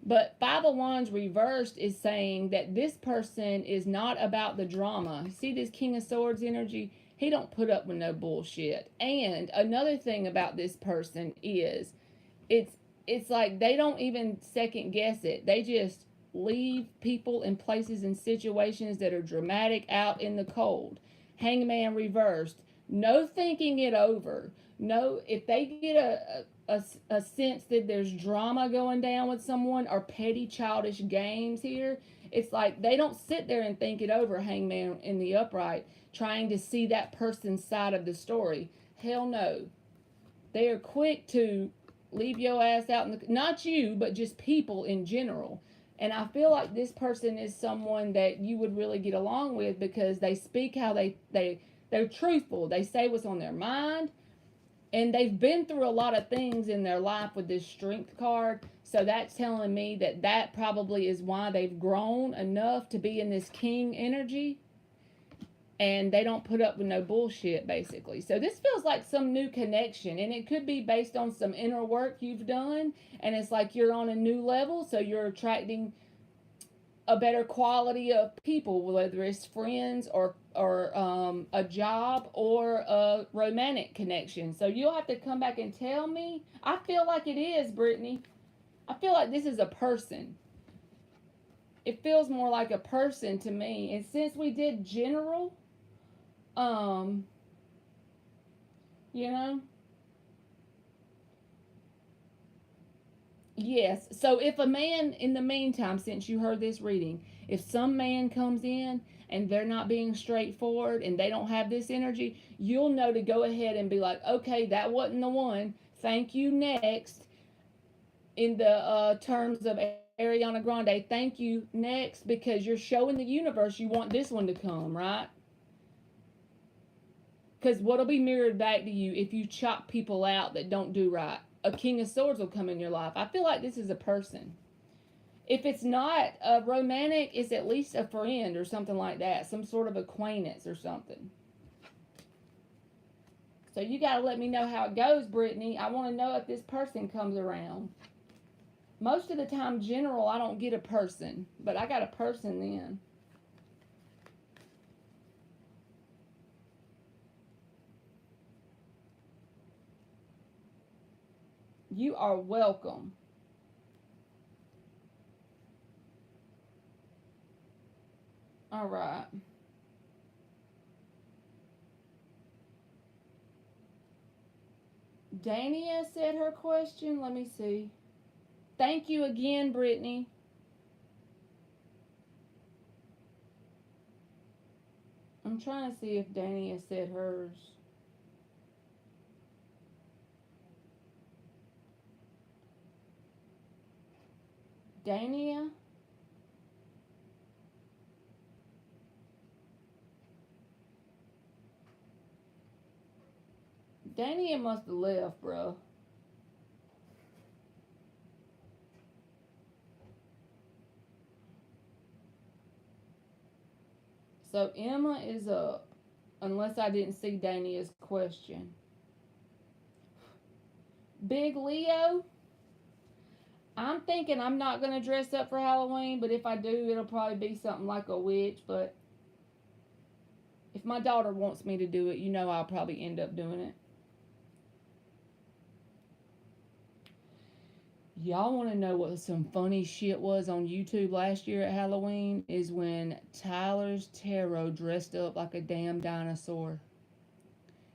But Five of Wands reversed is saying that this person is not about the drama. See this King of Swords energy? He don't put up with no bullshit. And another thing about this person is it's it's like they don't even second guess it. They just leave people in places and situations that are dramatic out in the cold. Hangman reversed. No thinking it over. No, if they get a sense that there's drama going down with someone or petty childish games here, it's like they don't sit there and think it over, Hangman in the upright, trying to see that person's side of the story. Hell no. They are quick to leave your ass out in the, not you, but just people in general. And I feel like this person is someone that you would really get along with because they speak how they're truthful. They say what's on their mind, and they've been through a lot of things in their life with this strength card. So that's telling me that that probably is why they've grown enough to be in this king energy, and they don't put up with no bullshit basically. So this feels like some new connection, and it could be based on some inner work you've done, and it's like you're on a new level, so you're attracting a better quality of people, whether it's friends or a job or a romantic connection. So you'll have to come back and tell me. I feel like it is, Brittany. I feel like this is a person. It feels more like a person to me. And since we did general, um, you know, yes. So if a man, in the meantime, since you heard this reading, if some man comes in and they're not being straightforward and they don't have this energy, you'll know to go ahead and be like, okay, that wasn't the one. Thank you, next. In the terms of Ariana Grande, thank you, next, because you're showing the universe you want this one to come, right? Because what'll be mirrored back to you if you chop people out that don't do right? A King of Swords will come in your life. I feel like this is a person. If it's not a romantic, it's at least a friend or something like that, some sort of acquaintance or something. So you got to let me know how it goes, Brittany. I want to know if this person comes around. Most of the time, general, I don't get a person, but I got a person then. You are welcome. All right. Dania said her question. Let me see. Thank you again, Brittany. I'm trying to see if Dania said hers. Dania? Dania must have left, bro. So Emma is up. Unless I didn't see Dania's question. Big Leo? I'm thinking I'm not going to dress up for Halloween, but if I do, it'll probably be something like a witch. But if my daughter wants me to do it, you know I'll probably end up doing it. Y'all want to know what some funny shit was on YouTube last year at Halloween? Is when Tyler's Tarot dressed up like a damn dinosaur.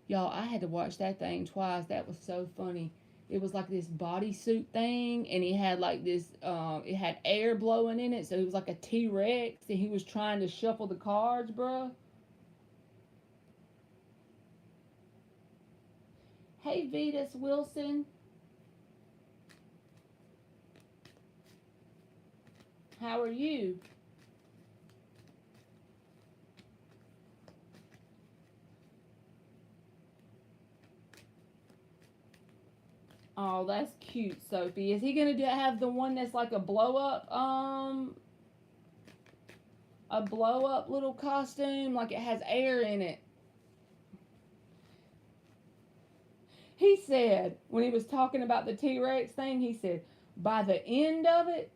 Y'all, I had to watch that thing twice. That was so funny. it was like this bodysuit thing, and he had like this, it had air blowing in it, so he was like a T-Rex, and he was trying to shuffle the cards, bruh. Hey, Vetus Wilson. How are you? Oh, that's cute, Sophie. Is he gonna have the one that's like a blow up little costume, like it has air in it? He said when he was talking about the T-Rex thing, he said, by the end of it,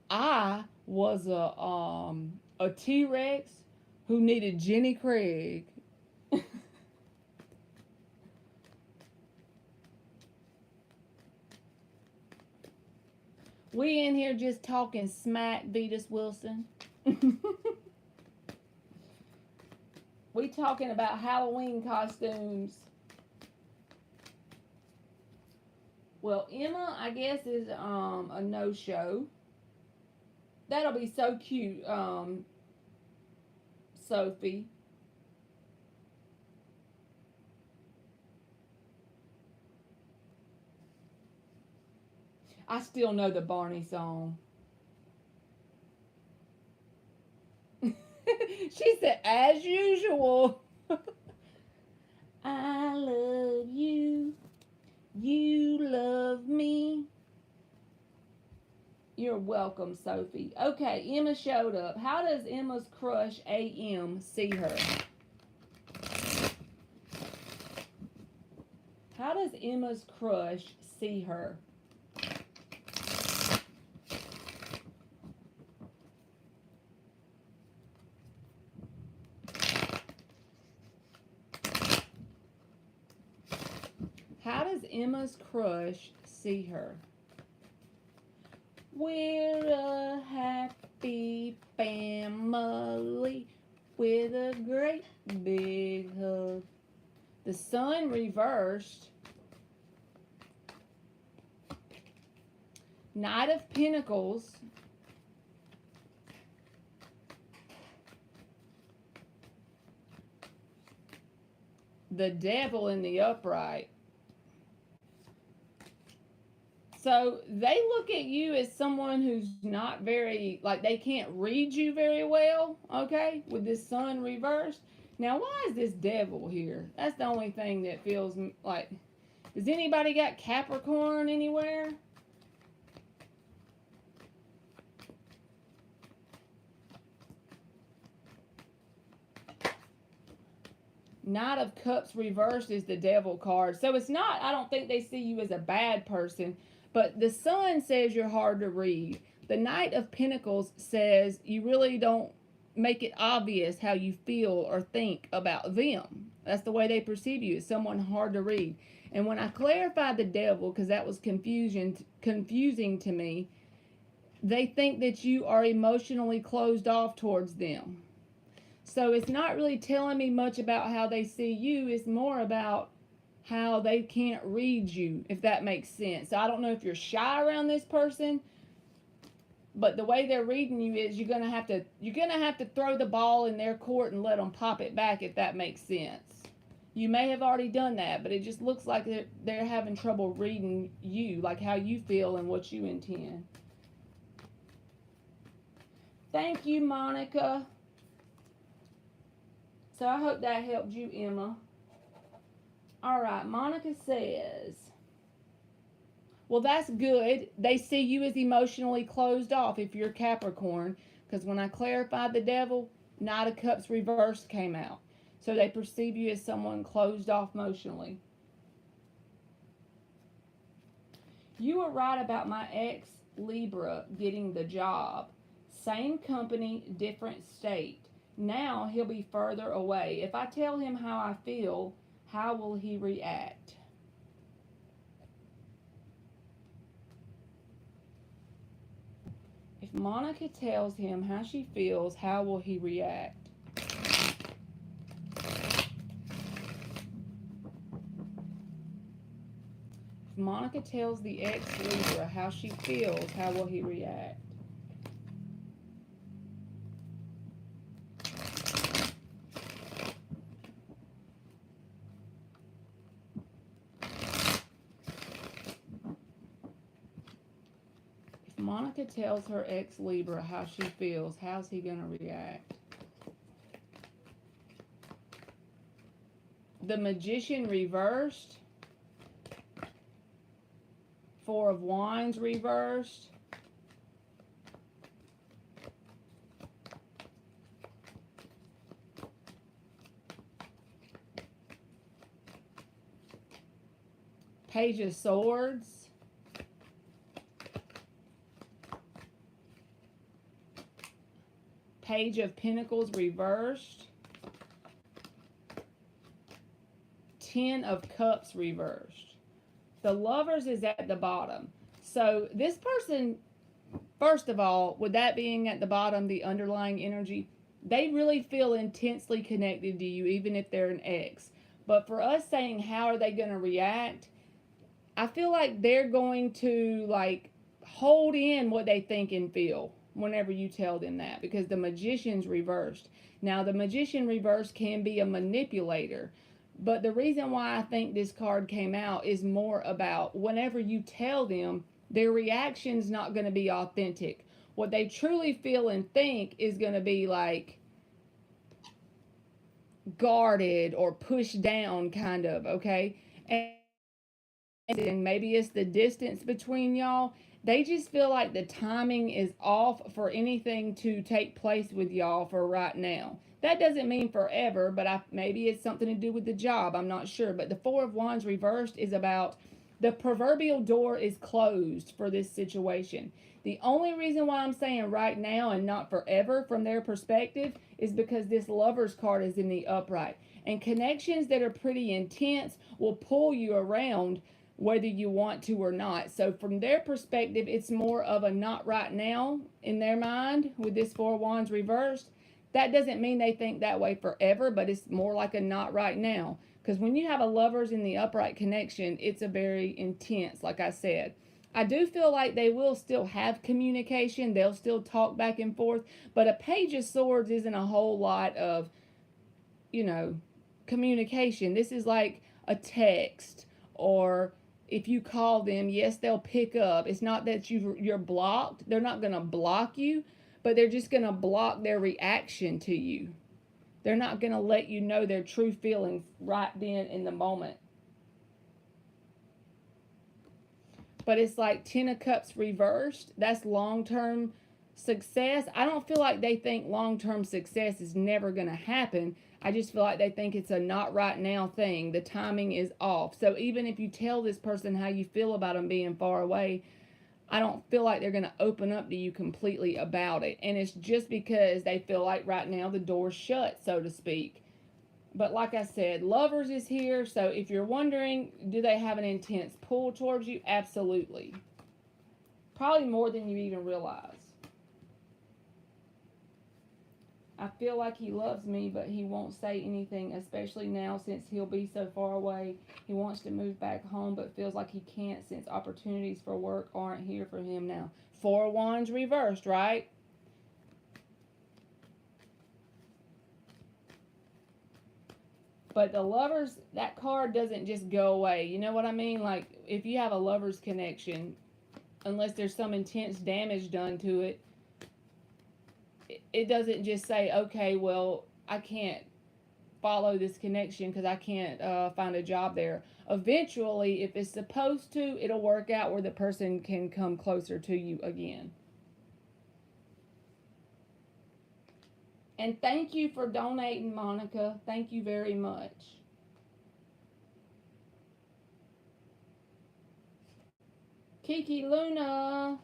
I was a T-Rex who needed Jenny Craig. We in here just talking smack, Vetus Wilson. We talking about Halloween costumes. Well, Emma, I guess, is a no-show. That'll be so cute, Sophie. I still know the Barney song. She said, as usual. I love you. You love me. You're welcome, Sophie. Okay, Emma showed up. How does Emma's crush, AM, see her? How does Emma's crush see her? How does Emma's crush see her? We're a happy family with a great big hug. The sun reversed. Knight of Pentacles. The Devil in the upright. So they look at you as someone who's not very, like, they can't read you very well, okay, with this sun reversed. Now, why is this devil here? That's the only thing that feels like, does anybody got Capricorn anywhere? Knight of Cups reversed is the devil card. So it's not, I don't think they see you as a bad person. But the sun says you're hard to read. The Knight of Pentacles says you really don't make it obvious how you feel or think about them. That's the way they perceive you, as someone hard to read. And when I clarified the devil, because that was confusing to me, they think that you are emotionally closed off towards them. So it's not really telling me much about how they see you. It's more about how they can't read you, if that makes sense. So I don't know if you're shy around this person, but the way they're reading you is you're gonna have to throw the ball in their court and let them pop it back, if that makes sense. You may have already done that, but it just looks like they're having trouble reading you, like how you feel and what you intend. Thank you, Monica. So I hope that helped you, Emma. All right, Monica says, well, that's good. They see you as emotionally closed off if you're Capricorn, because when I clarified the devil, Knight of Cups reversed came out. So they perceive you as someone closed off emotionally. You were right about my ex Libra getting the job. Same company, different state. Now he'll be further away. If I tell him how I feel, how will he react? If Monica tells him how she feels, how will he react? If Monica tells the ex-Libra how she feels, how will he react? If Monica tells her ex-Libra how she feels, how's he going to react? The Magician reversed. Four of Wands reversed. Page of Swords. Page of Pentacles reversed. Ten of Cups reversed. The Lovers is at the bottom. So this person, first of all, with that being at the bottom, the underlying energy, they really feel intensely connected to you, even if they're an ex. But for us saying how are they going to react, I feel like they're going to like hold in what they think and feel whenever you tell them that, because the Magician's reversed. Now the Magician reversed can be a manipulator. But the reason why I think this card came out is more about whenever you tell them, their reaction's not going to be authentic. What they truly feel and think is going to be like guarded or pushed down, kind of, okay? And maybe it's the distance between y'all. They just feel like the timing is off for anything to take place with y'all for right now. That doesn't mean forever, but maybe it's something to do with the job. I'm not sure. But the Four of Wands reversed is about the proverbial door is closed for this situation. The only reason why I'm saying right now and not forever from their perspective is because this Lover's card is in the upright. And connections that are pretty intense will pull you around whether you want to or not. So from their perspective, it's more of a not right now in their mind with this Four of Wands reversed. That doesn't mean they think that way forever, but it's more like a not right now. Because when you have a Lovers in the upright connection, it's a very intense, like I said. I do feel like they will still have communication. They'll still talk back and forth. But a Page of Swords isn't a whole lot of, you know, communication. This is like a text, or if you call them, yes, they'll pick up. It's not that you're blocked. They're not going to block you, but they're just going to block their reaction to you. They're not going to let you know their true feelings right then in the moment. But it's like Ten of Cups reversed. That's long-term success. I don't feel like they think long-term success is never going to happen. I just feel like they think it's a not right now thing. The timing is off. So even if you tell this person how you feel about them being far away, I don't feel like they're going to open up to you completely about it. And it's just because they feel like right now the door's shut, so to speak. But like I said, Lovers is here. So if you're wondering, do they have an intense pull towards you? Absolutely. Probably more than you even realize. I feel like he loves me, but he won't say anything, especially now since he'll be so far away. He wants to move back home, but feels like he can't since opportunities for work aren't here for him now. Four of Wands reversed, right? But the Lovers, that card doesn't just go away. You know what I mean? Like, if you have a Lovers connection, unless there's some intense damage done to it, it doesn't just say, okay, well, I can't follow this connection because I can't find a job there. Eventually, if it's supposed to, it'll work out where the person can come closer to you again. And thank you for donating, Monica. Thank you very much. Kiki Luna.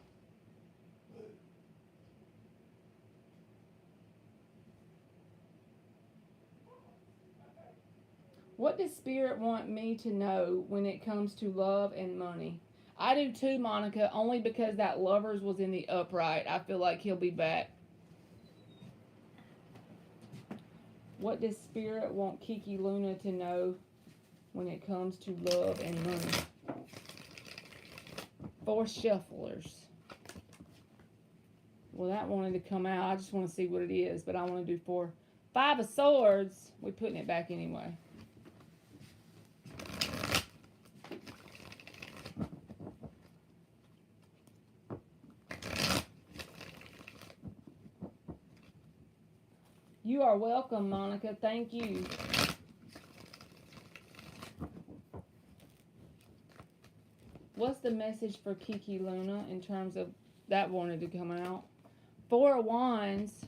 What does Spirit want me to know when it comes to love and money? I do too, Monica, only because that Lovers was in the upright. I feel like he'll be back. What does Spirit want Kiki Luna to know when it comes to love and money? 4 shufflers. Well, that wanted to come out. I just want to see what it is, but I want to do 4. 5 of Swords. We're putting it back anyway. You are welcome, Monica. Thank you. What's the message for Kiki Luna in terms of that wanted to come out? 4 of Wands.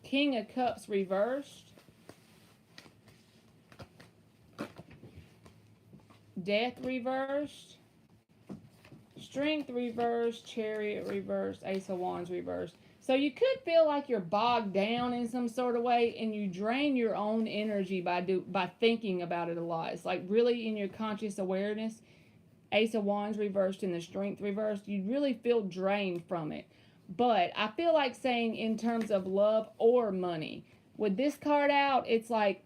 King of Cups reversed. Death reversed. Strength reversed. Chariot reversed. Ace of Wands reversed. So you could feel like you're bogged down in some sort of way, and you drain your own energy by thinking about it a lot. It's like really in your conscious awareness. Ace of Wands reversed and the Strength reversed. You really feel drained from it. But I feel like saying in terms of love or money. With this card out, it's like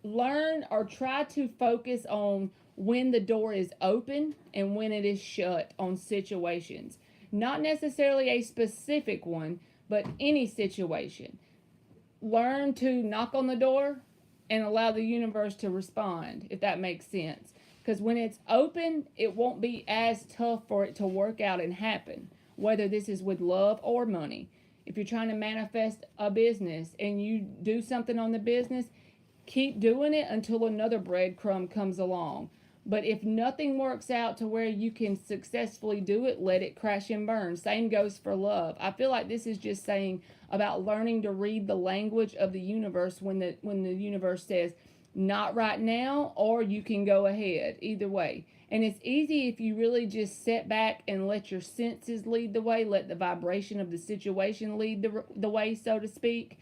learn or try to focus on when the door is open and when it is shut on situations. Not necessarily a specific one, but any situation. Learn to knock on the door and allow the universe to respond, if that makes sense. Because when it's open, it won't be as tough for it to work out and happen, whether this is with love or money. If you're trying to manifest a business and you do something on the business, keep doing it until another breadcrumb comes along. But if nothing works out to where you can successfully do it, let it crash and burn. Same goes for love. I feel like this is just saying about learning to read the language of the universe when the universe says, not right now, or you can go ahead. Either way. And it's easy if you really just sit back and let your senses lead the way, let the vibration of the situation lead the way, so to speak.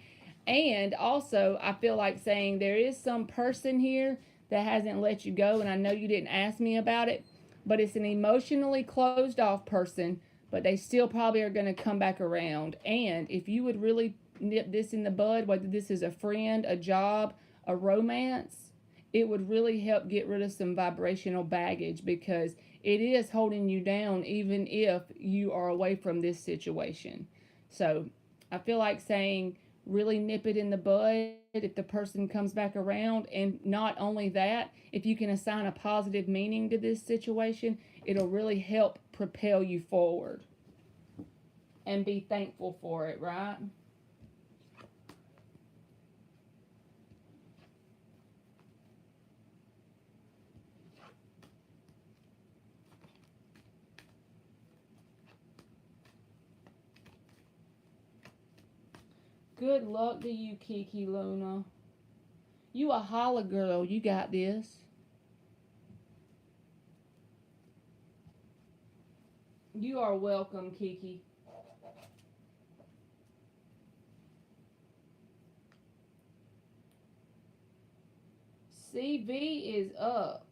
And also, I feel like saying there is some person here that hasn't let you go, and I know you didn't ask me about it, but it's an emotionally closed off person, but they still probably are going to come back around. And if you would really nip this in the bud, whether this is a friend, a job, a romance, it would really help get rid of some vibrational baggage, because it is holding you down even if you are away from this situation. So I feel like saying really nip it in the bud if the person comes back around. And not only that, if you can assign a positive meaning to this situation, it'll really help propel you forward. And be thankful for it, right? Good luck to you, Kiki Luna. You a holla girl. You got this. You are welcome, Kiki. CV is up.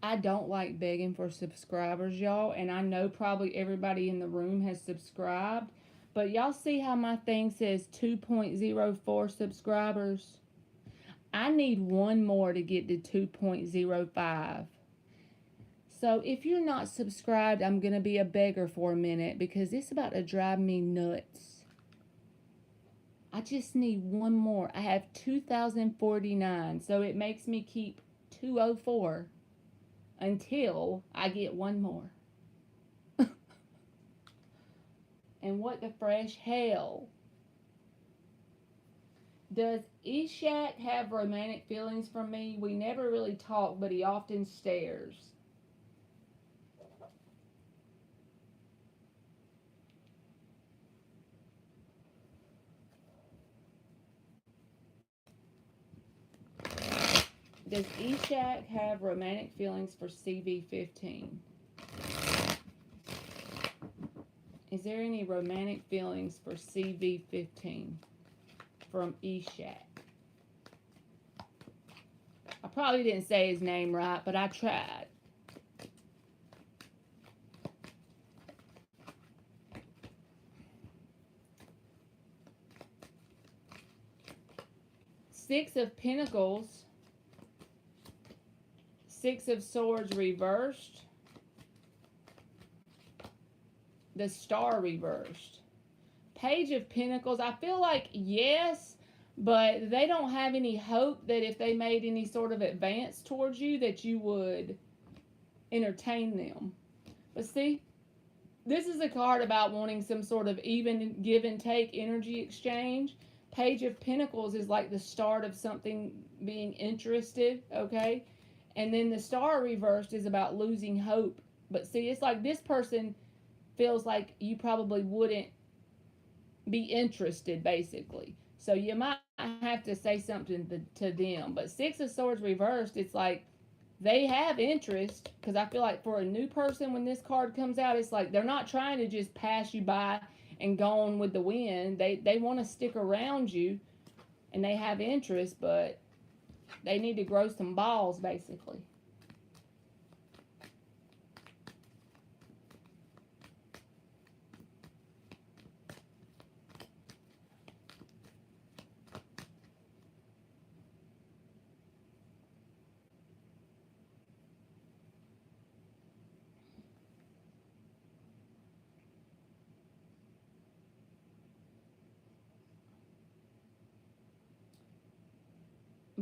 I don't like begging for subscribers, y'all, and I know probably everybody in the room has subscribed, but y'all see how my thing says 2.04 subscribers? I need one more to get to 2.05. So if you're not subscribed, I'm going to be a beggar for a minute, because it's about to drive me nuts. I just need one more. I have 2,049, so it makes me keep 204 until I get one more. And what the fresh hell? Does Ishak have romantic feelings for me? We never really talk, but he often stares. Does Eshak have romantic feelings for CV15? Is there any romantic feelings for CV15 from Eshak? I probably didn't say his name right, but I tried. Six of Pentacles, Six of Swords reversed, the Star reversed, Page of Pentacles. I feel like yes, but they don't have any hope that if they made any sort of advance towards you that you would entertain them. But see, this is a card about wanting some sort of even give and take energy exchange. Page of Pentacles is like the start of something being interested, okay? And then the Star reversed is about losing hope. But see, it's like this person feels like you probably wouldn't be interested, basically. So you might have to say something to them. But Six of Swords reversed, it's like they have interest, because I feel like for a new person, when this card comes out, it's like they're not trying to just pass you by and go on with the wind. They want to stick around you, and they have interest, but they need to grow some balls, basically.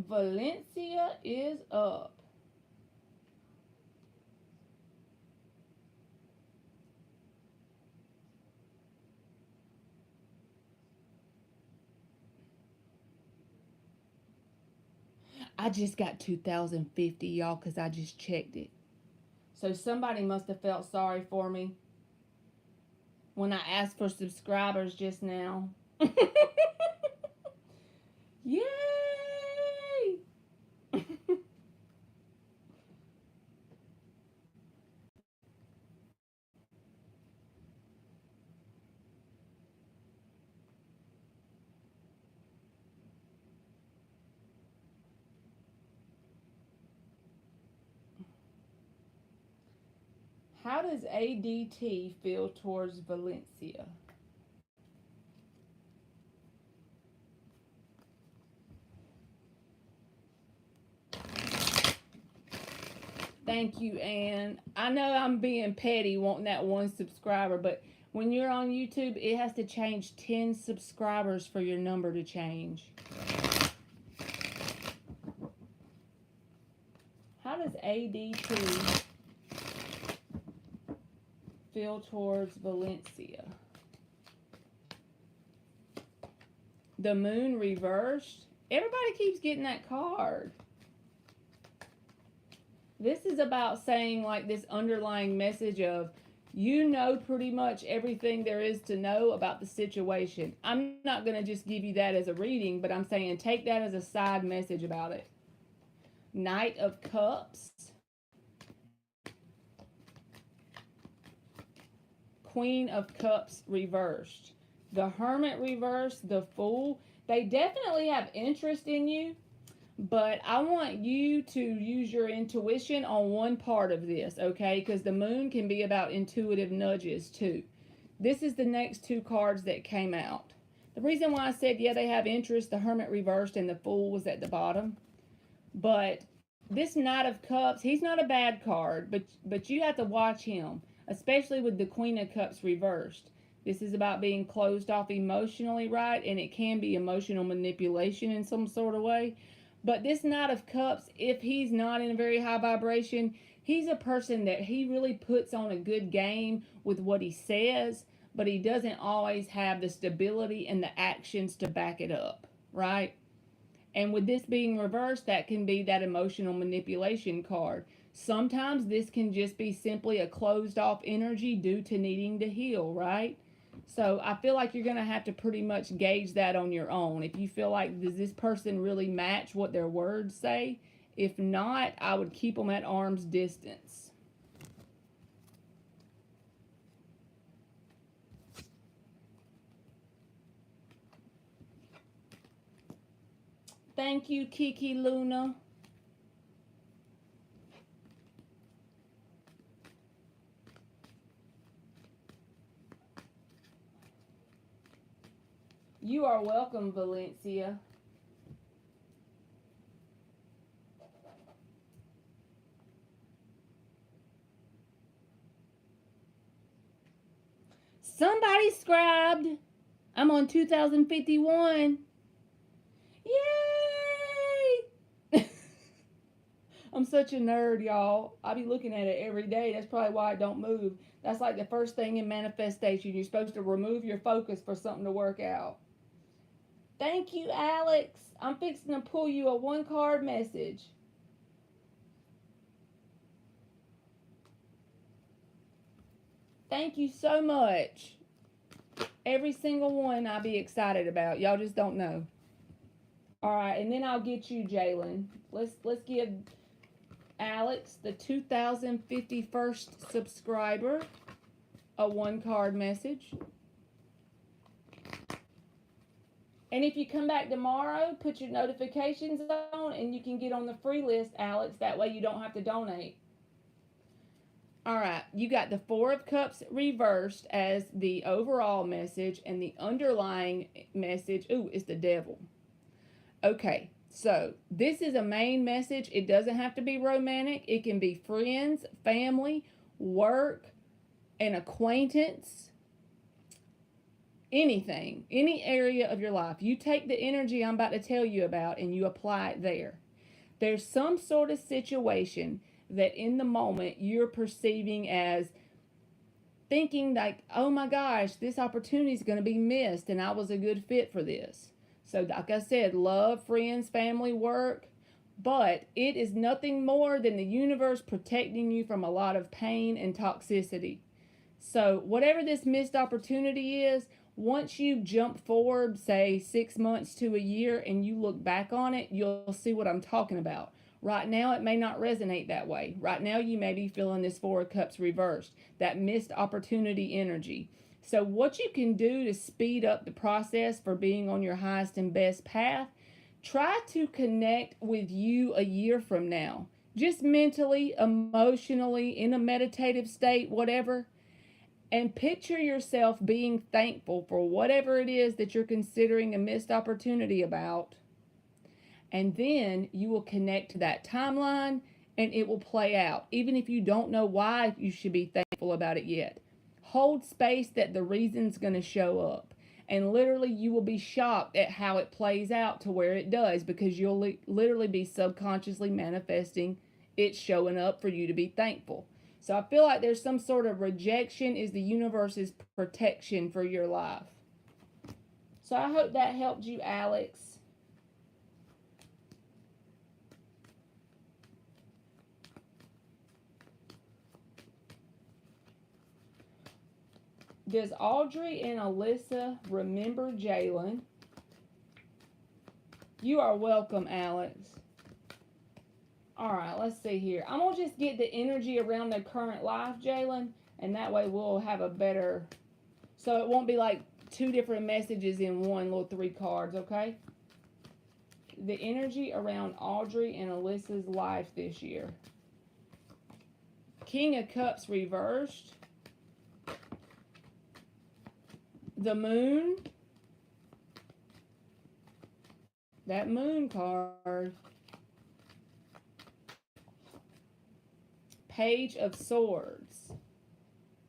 Valencia is up. I just got 2,050, y'all, because I just checked it. So somebody must have felt sorry for me when I asked for subscribers just now. Yay! How does ADT feel towards Valencia? Thank you, Ann. I know I'm being petty wanting that one subscriber, but when you're on YouTube, it has to change 10 subscribers for your number to change. How does ADT feel towards Valencia? The Moon reversed. Everybody keeps getting that card. This is about saying like this underlying message of you know pretty much everything there is to know about the situation. I'm not going to just give you that as a reading, but I'm saying take that as a side message about it. Knight of Cups. Queen of Cups reversed. The Hermit reversed. The Fool. They definitely have interest in you. But I want you to use your intuition on one part of this, okay? Because the Moon can be about intuitive nudges, too. This is the next two cards that came out. The reason why I said, yeah, they have interest, the Hermit reversed and the Fool was at the bottom. But this Knight of Cups, he's not a bad card, but you have to watch him, especially with the Queen of Cups reversed. This is about being closed off emotionally, right? And it can be emotional manipulation in some sort of way. But this Knight of Cups, if he's not in a very high vibration, he's a person that he really puts on a good game with what he says, but he doesn't always have the stability and the actions to back it up, right? And with this being reversed, that can be that emotional manipulation card. Sometimes this can just be simply a closed off energy due to needing to heal, right? So I feel like you're going to have to pretty much gauge that on your own. If you feel like, does this person really match what their words say? If not, I would keep them at arm's distance. Thank you, Kiki Luna. You are welcome, Valencia. Somebody scribed. I'm on 2051. Yay! I'm such a nerd, y'all. I be looking at it every day. That's probably why I don't move. That's like the first thing in manifestation. You're supposed to remove your focus for something to work out. Thank you, Alex. I'm fixing to pull you a 1-card message. Thank you so much. Every single one I be excited about. Y'all just don't know. All right, and then I'll get you, Jalen. Let's give Alex, the 2051st subscriber, a 1-card message. And if you come back tomorrow, put your notifications on and you can get on the free list, Alex. That way you don't have to donate. All right, you got the 4 of Cups reversed as the overall message, and the underlying message, is the Devil. Okay, so this is a main message. It doesn't have to be romantic. It can be friends, family, work, an acquaintance, anything, any area of your life. You take the energy I'm about to tell you about and you apply it there. There's some sort of situation that in the moment you're perceiving as thinking like, oh my gosh, this opportunity is going to be missed and I was a good fit for this. So like I said, love, friends, family, work, but it is nothing more than the universe protecting you from a lot of pain and toxicity. So whatever this missed opportunity is, once you jump forward, say 6 months to a year, and you look back on it, you'll see what I'm talking about. Right now, it may not resonate that way. Right now, you may be feeling this 4 of Cups reversed, that missed opportunity energy. So what you can do to speed up the process for being on your highest and best path, try to connect with you a year from now. Just mentally, emotionally, in a meditative state, whatever. And picture yourself being thankful for whatever it is that you're considering a missed opportunity about. And then you will connect to that timeline and it will play out. Even if you don't know why you should be thankful about it yet. Hold space that the reason's going to show up. And literally you will be shocked at how it plays out to where it does, because you'll literally be subconsciously manifesting it showing up for you to be thankful. So I feel like there's some sort of rejection is the universe's protection for your life. So I hope that helped you, Alex. Does Audrey and Alyssa remember Jalen? You are welcome, Alex. All right, let's see here. I'm going to just get the energy around their current life, Jalen, and that way we'll have a better... So it won't be like 2 different messages in one little 3 cards, okay? The energy around Audrey and Alyssa's life this year. King of Cups reversed. The Moon. That Moon card. Page of Swords.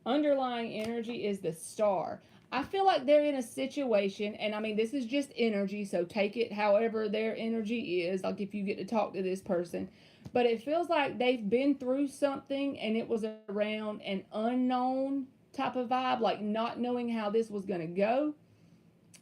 Underlying energy is the Star. I feel like they're in a situation, and I mean, this is just energy, so take it however their energy is, like if you get to talk to this person. But it feels like they've been through something, and it was around an unknown type of vibe, like not knowing how this was going to go.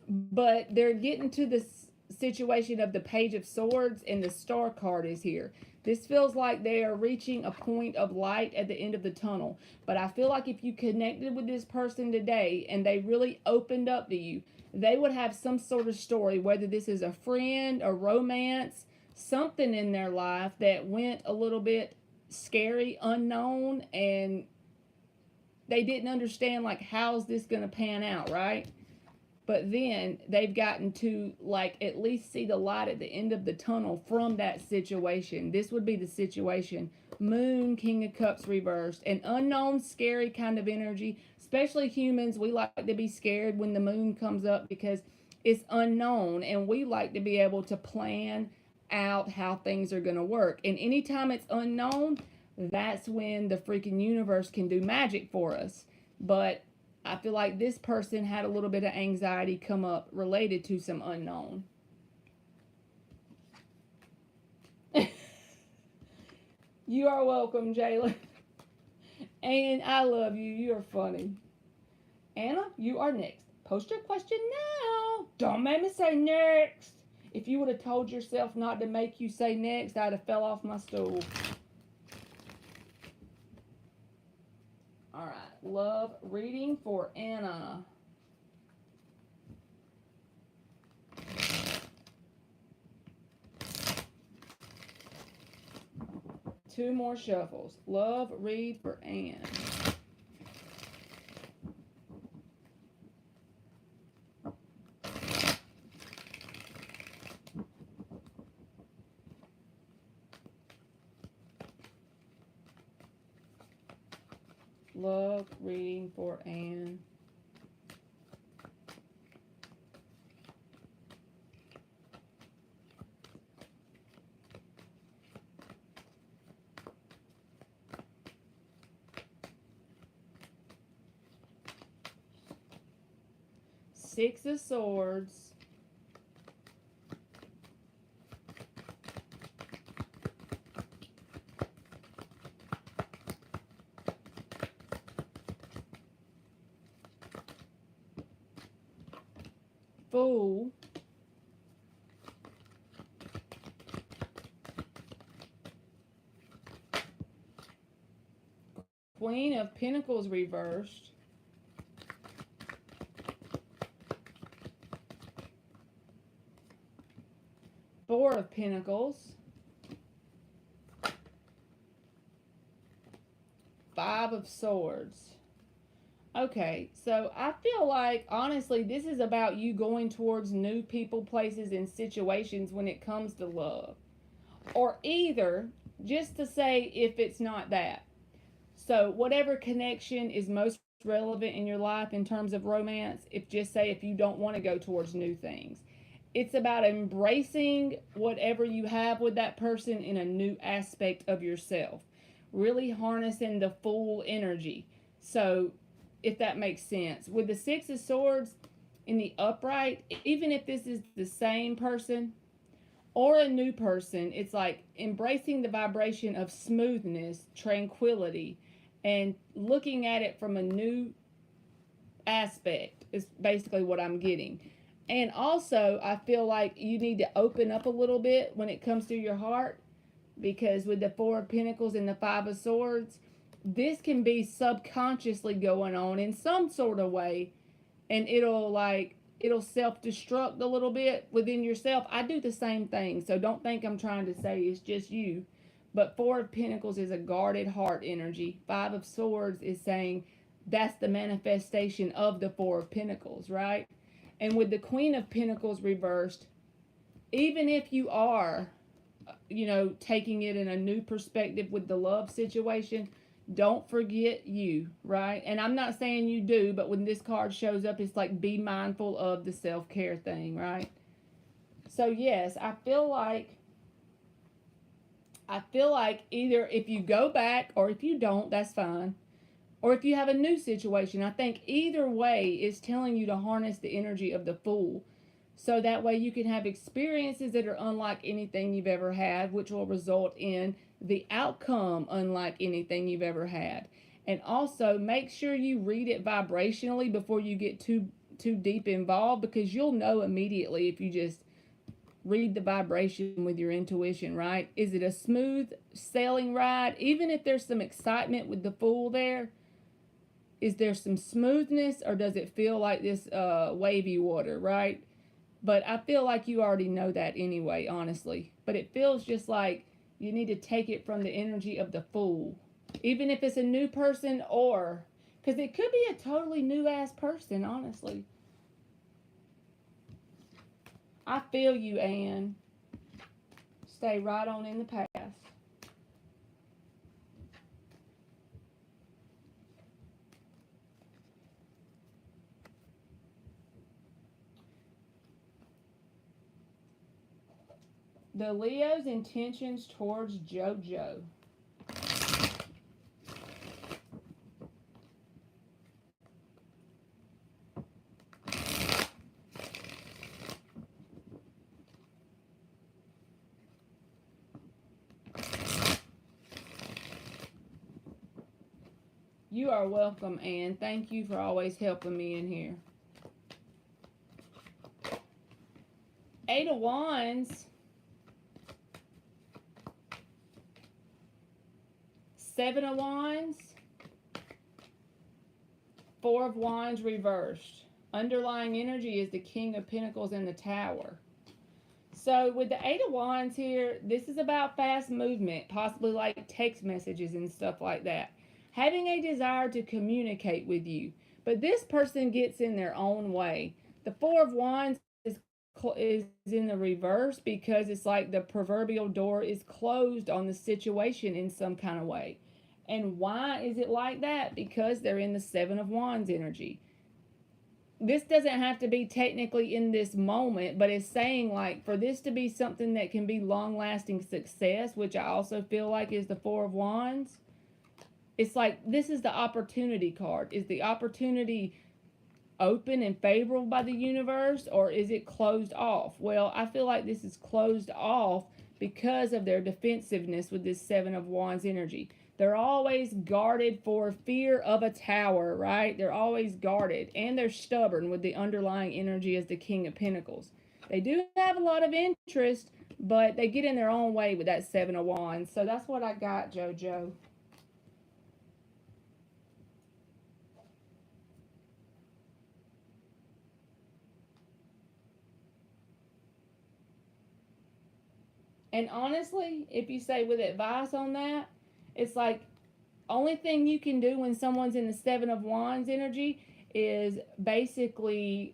But they're getting to this situation of the Page of Swords, and the Star card is here. This feels like they are reaching a point of light at the end of the tunnel. But I feel like if you connected with this person today and they really opened up to you, they would have some sort of story, whether this is a friend, a romance, something in their life that went a little bit scary, unknown, and they didn't understand, like, how's this going to pan out, right? But then they've gotten to, like, at least see the light at the end of the tunnel from that situation. This would be the situation. Moon, King of Cups reversed. An unknown, scary kind of energy. Especially humans, we like to be scared when the moon comes up because it's unknown. And we like to be able to plan out how things are going to work. And anytime it's unknown, that's when the freaking universe can do magic for us. But I feel like this person had a little bit of anxiety come up related to some unknown. You are welcome, Jayla. And I love you. You're funny. Anna, you are next. Post your question now. Don't make me say next. If you would have told yourself not to make you say next, I'd have fell off my stool. All right. Love reading for Anna. Two more shuffles. Love read for Anne. Love reading for Anne. Six of Swords. Fool. Queen of Pentacles reversed. Four of Pentacles. Five of Swords. Okay, so I feel like, honestly, this is about you going towards new people, places, and situations when it comes to love. Or either, just to say if it's not that. So whatever connection is most relevant in your life in terms of romance, if you don't want to go towards new things. It's about embracing whatever you have with that person in a new aspect of yourself. Really harnessing the full energy. So, if that makes sense. With the Six of Swords in the upright, even if this is the same person or a new person, it's like embracing the vibration of smoothness, tranquility, and looking at it from a new aspect is basically what I'm getting. And also, I feel like you need to open up a little bit when it comes to your heart, because with the Four of Pentacles and the Five of Swords, this can be subconsciously going on in some sort of way, and it'll self-destruct a little bit within yourself. I do the same thing, so don't think I'm trying to say it's just you. But Four of Pentacles is a guarded heart energy. Five of Swords is saying that's the manifestation of the Four of Pentacles, right? And with the Queen of Pentacles reversed, even if you are, taking it in a new perspective with the love situation, don't forget you, right? And I'm not saying you do, but when this card shows up, it's like be mindful of the self-care thing, right? So yes, I feel like either if you go back or if you don't, that's fine. Or if you have a new situation, I think either way is telling you to harness the energy of the Fool. So that way you can have experiences that are unlike anything you've ever had, which will result in the outcome unlike anything you've ever had. And also make sure you read it vibrationally before you get too deep involved, because you'll know immediately if you just read the vibration with your intuition, right? Is it a smooth sailing ride? Even if there's some excitement with the Fool there, is there some smoothness, or does it feel like this wavy water, right? But I feel like you already know that anyway, honestly. but it feels just like you need to take it from the energy of the Fool. Even if it's a new person, or because it could be a totally new ass person, honestly. I feel you, Anne. Stay right on in the past. The Leo's intentions towards JoJo. You are welcome, Anne. Thank you for always helping me in here. Eight of Wands. Seven of Wands. Four of Wands reversed. Underlying energy is the King of Pentacles and the Tower. So with the Eight of Wands here, this is about fast movement, possibly like text messages and stuff like that. Having a desire to communicate with you. But this person gets in their own way. The Four of Wands is in the reverse because it's like the proverbial door is closed on the situation in some kind of way. And why is it like that? Because they're in the Seven of Wands energy. This doesn't have to be technically in this moment, but it's saying like for this to be something that can be long-lasting success, which I also feel like is the Four of Wands. It's like this is the opportunity card. Is the opportunity open and favorable by the universe, or is it closed off? Well, I feel like this is closed off because of their defensiveness with this Seven of Wands energy. They're always guarded for fear of a tower, right? They're always guarded, and they're stubborn with the underlying energy as the King of Pentacles. They do have a lot of interest, but they get in their own way with that Seven of Wands. So that's what I got, JoJo. And honestly, if you say with advice on that, it's like only thing you can do when someone's in the Seven of Wands energy is basically,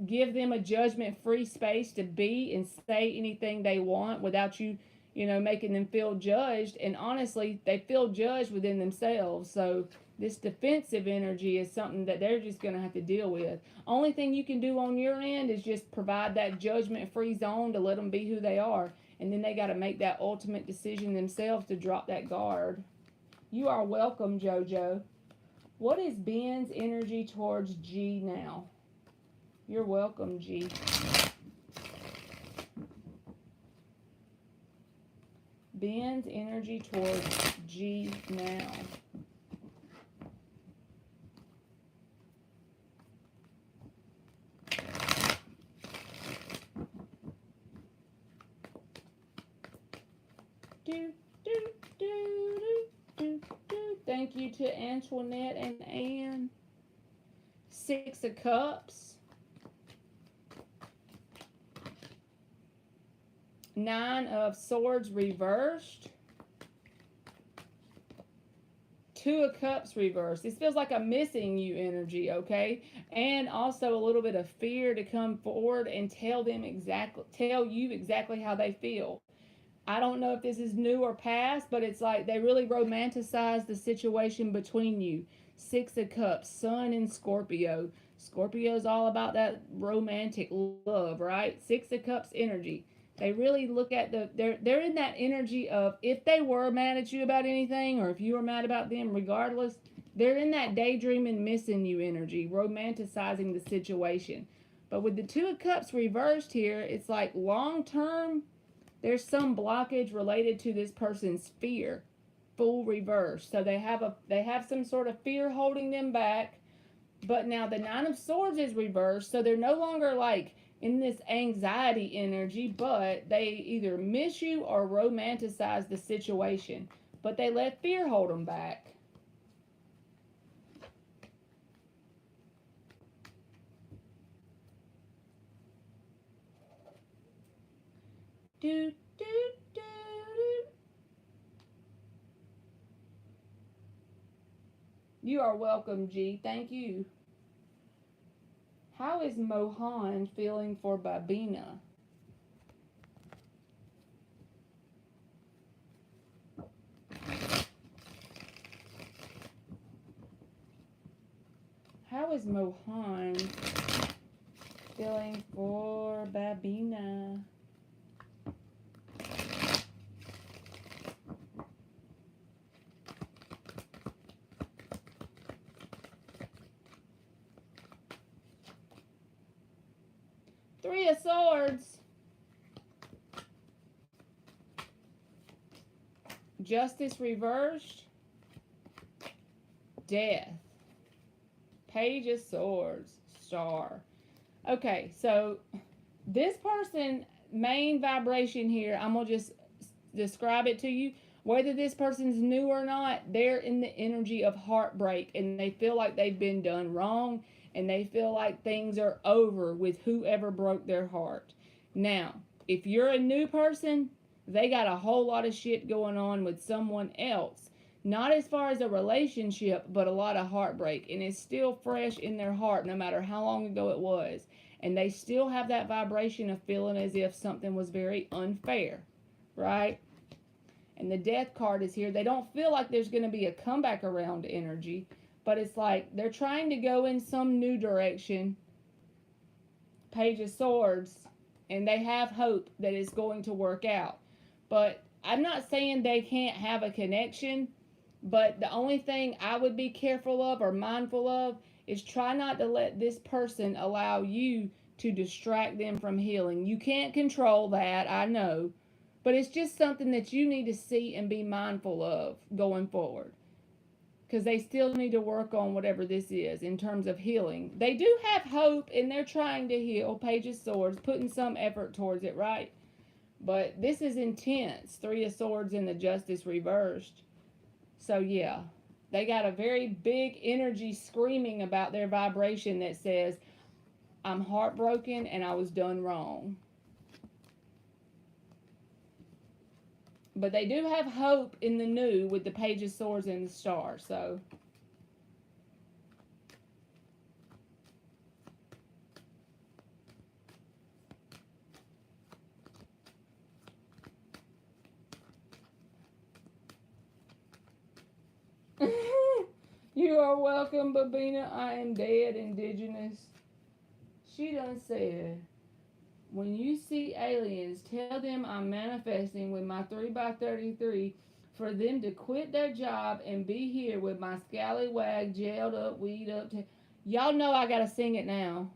give them a judgment-free space to be and say anything they want without you, making them feel judged. And honestly, they feel judged within themselves. So this defensive energy is something that they're just going to have to deal with. Only thing you can do on your end is just provide that judgment-free zone to let them be who they are. And then they got to make that ultimate decision themselves to drop that guard. You are welcome, JoJo. What is Ben's energy towards G now? You're welcome, G. Ben's energy towards G now. Do, do, do, do, do. Thank you to Antoinette and Anne. Six of Cups. Nine of Swords reversed. Two of Cups reversed. This feels like a missing you energy, okay? And also a little bit of fear to come forward and tell you exactly how they feel. I don't know if this is new or past, but it's like they really romanticize the situation between you. Six of Cups, Sun and Scorpio. Scorpio's all about that romantic love, right? Six of Cups energy. They really look at they're in that energy of if they were mad at you about anything or if you were mad about them, regardless, they're in that daydreaming, missing you energy, romanticizing the situation. But with the Two of Cups reversed here, it's like long term, there's some blockage related to this person's fear. Full reverse. So they have some sort of fear holding them back. But now the Nine of Swords is reversed, so they're no longer like in this anxiety energy, but they either miss you or romanticize the situation. But they let fear hold them back. Do, do, do, do. You are welcome, G. Thank you. How is Mohan feeling for Babina? How is Mohan feeling for Babina? Three of Swords. Justice reversed. Death. Page of Swords. Star. Okay, so this person, main vibration here, I'm going to just describe it to you. Whether this person's new or not, they're in the energy of heartbreak and they feel like they've been done wrong and they feel like things are over with whoever broke their heart. Now, if you're a new person, they got a whole lot of shit going on with someone else. Not as far as a relationship, but a lot of heartbreak. And it's still fresh in their heart no matter how long ago it was. And they still have that vibration of feeling as if something was very unfair, right? And the Death card is here. They don't feel like there's going to be a comeback around energy, but it's like they're trying to go in some new direction. Page of Swords, and they have hope that it's going to work out. But I'm not saying they can't have a connection, but the only thing I would be careful of or mindful of is try not to let this person allow you to distract them from healing. You can't control that, I know, but it's just something that you need to see and be mindful of going forward. Because they still need to work on whatever this is in terms of healing. They do have hope and they're trying to heal. Page of Swords, putting some effort towards it, right? But this is intense. Three of Swords and the Justice reversed. So yeah, they got a very big energy screaming about their vibration that says, I'm heartbroken and I was done wrong. But they do have hope in the new with the Page of Swords and the Star, so. You are welcome, Babina. I am dead, Indigenous. She done said, when you see aliens, tell them I'm manifesting with my 3x33 for them to quit their job and be here with my scallywag, jailed up, weed up. Y'all know I gotta sing it now.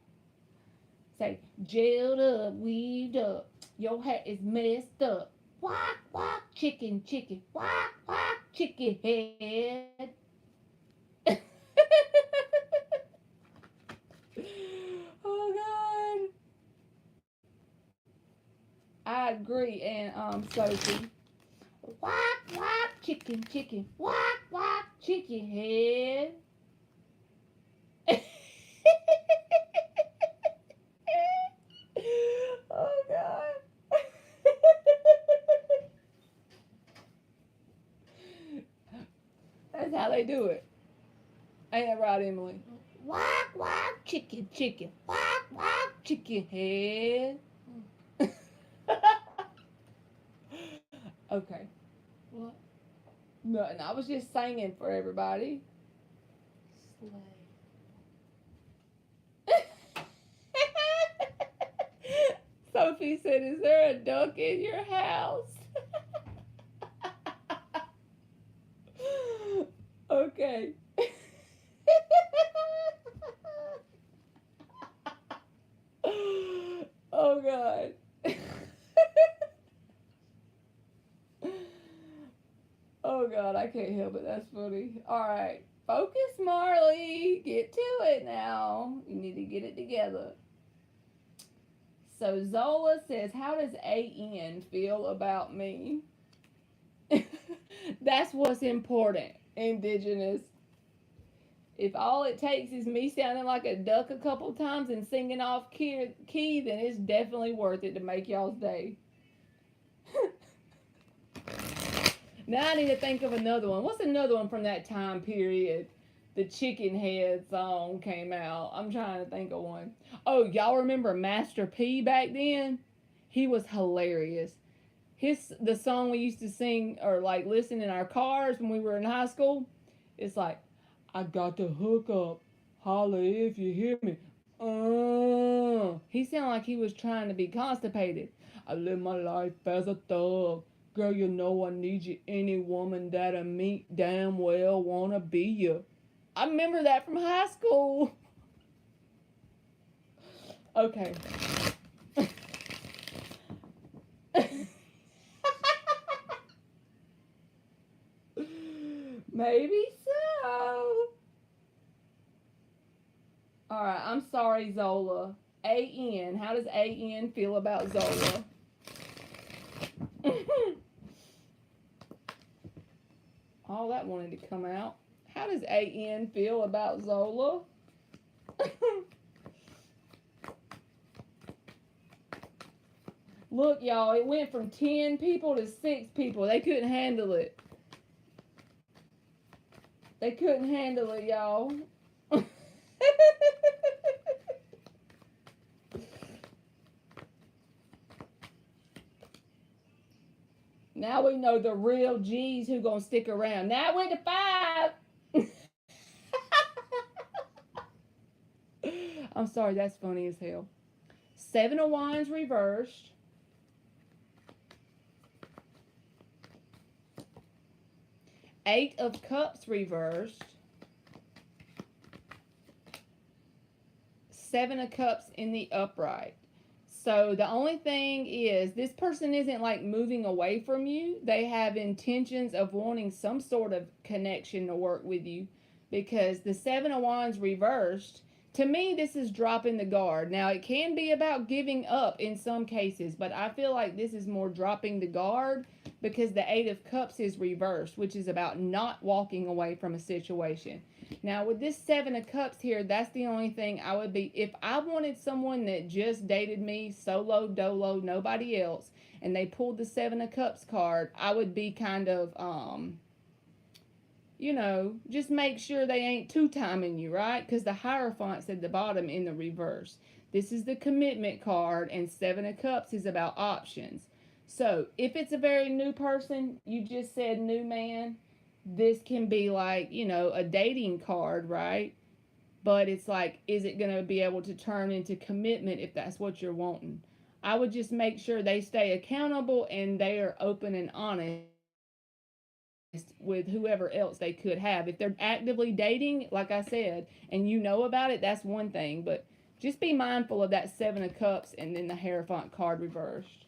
Say, jailed up, weed up. Your hat is messed up. Quack, quack, chicken, chicken. Quack, quack, chicken head. Oh, God. I agree, and Sophie. Quack, quack, chicken, chicken. Quack, quack, chicken head. Oh, God. That's how they do it. Ain't that right, Emily? Quack, quack, chicken, chicken. Quack, quack, chicken head. Okay. What? Nothing. I was just singing for everybody. Slay. Sophie said, is there a duck in your house? Okay. Oh, God. Oh, God, I can't help it. That's funny. All right. Focus, Marley. Get to it now. You need to get it together. So Zola says, how does AN feel about me? That's what's important, Indigenous. If all it takes is me sounding like a duck a couple times and singing off key, then it's definitely worth it to make y'all's day. Now I need to think of another one. What's another one from that time period? The Chicken Head song came out. I'm trying to think of one. Oh, y'all remember Master P back then? He was hilarious. The song we used to sing or like listen in our cars when we were in high school. It's like, I got to hook up. Holla if you hear me. He sounded like he was trying to be constipated. I live my life as a thug. Girl, you know I need you. Any woman that I meet damn well wanna be you. I remember that from high school. Okay. Maybe so. Alright, I'm sorry, Zola. A.N. How does A.N. feel about Zola? All that wanted to come out. How does A.N. feel about Zola? Look, y'all, it went from 10 people to 6 people. They couldn't handle it. They couldn't handle it, y'all. Now we know the real G's who gonna stick around. Now it went to 5. I'm sorry, that's funny as hell. 7 of Wands reversed. Eight of Cups reversed. 7 of Cups in the upright. So the only thing is, this person isn't like moving away from you. They have intentions of wanting some sort of connection to work with you, because the 7 of Wands reversed, to me, this is dropping the guard. Now, it can be about giving up in some cases, but I feel like this is more dropping the guard, because the 8 of Cups is reversed, which is about not walking away from a situation. Now, with this 7 of Cups here, that's the only thing I would be, if I wanted someone that just dated me, solo, dolo, nobody else, and they pulled the 7 of Cups card, I would be kind of, you know, just make sure they ain't two-timing you, right? Because the Hierophant's at the bottom in the reverse. This is the commitment card, and 7 of Cups is about options. So, if it's a very new person, you just said new man, this can be like, you know, a dating card, right? But it's like, is it going to be able to turn into commitment if that's what you're wanting? I would just make sure they stay accountable and they are open and honest with whoever else they could have. If they're actively dating, like I said, and you know about it, that's one thing. But just be mindful of that 7 of Cups and then the Hierophant card reversed.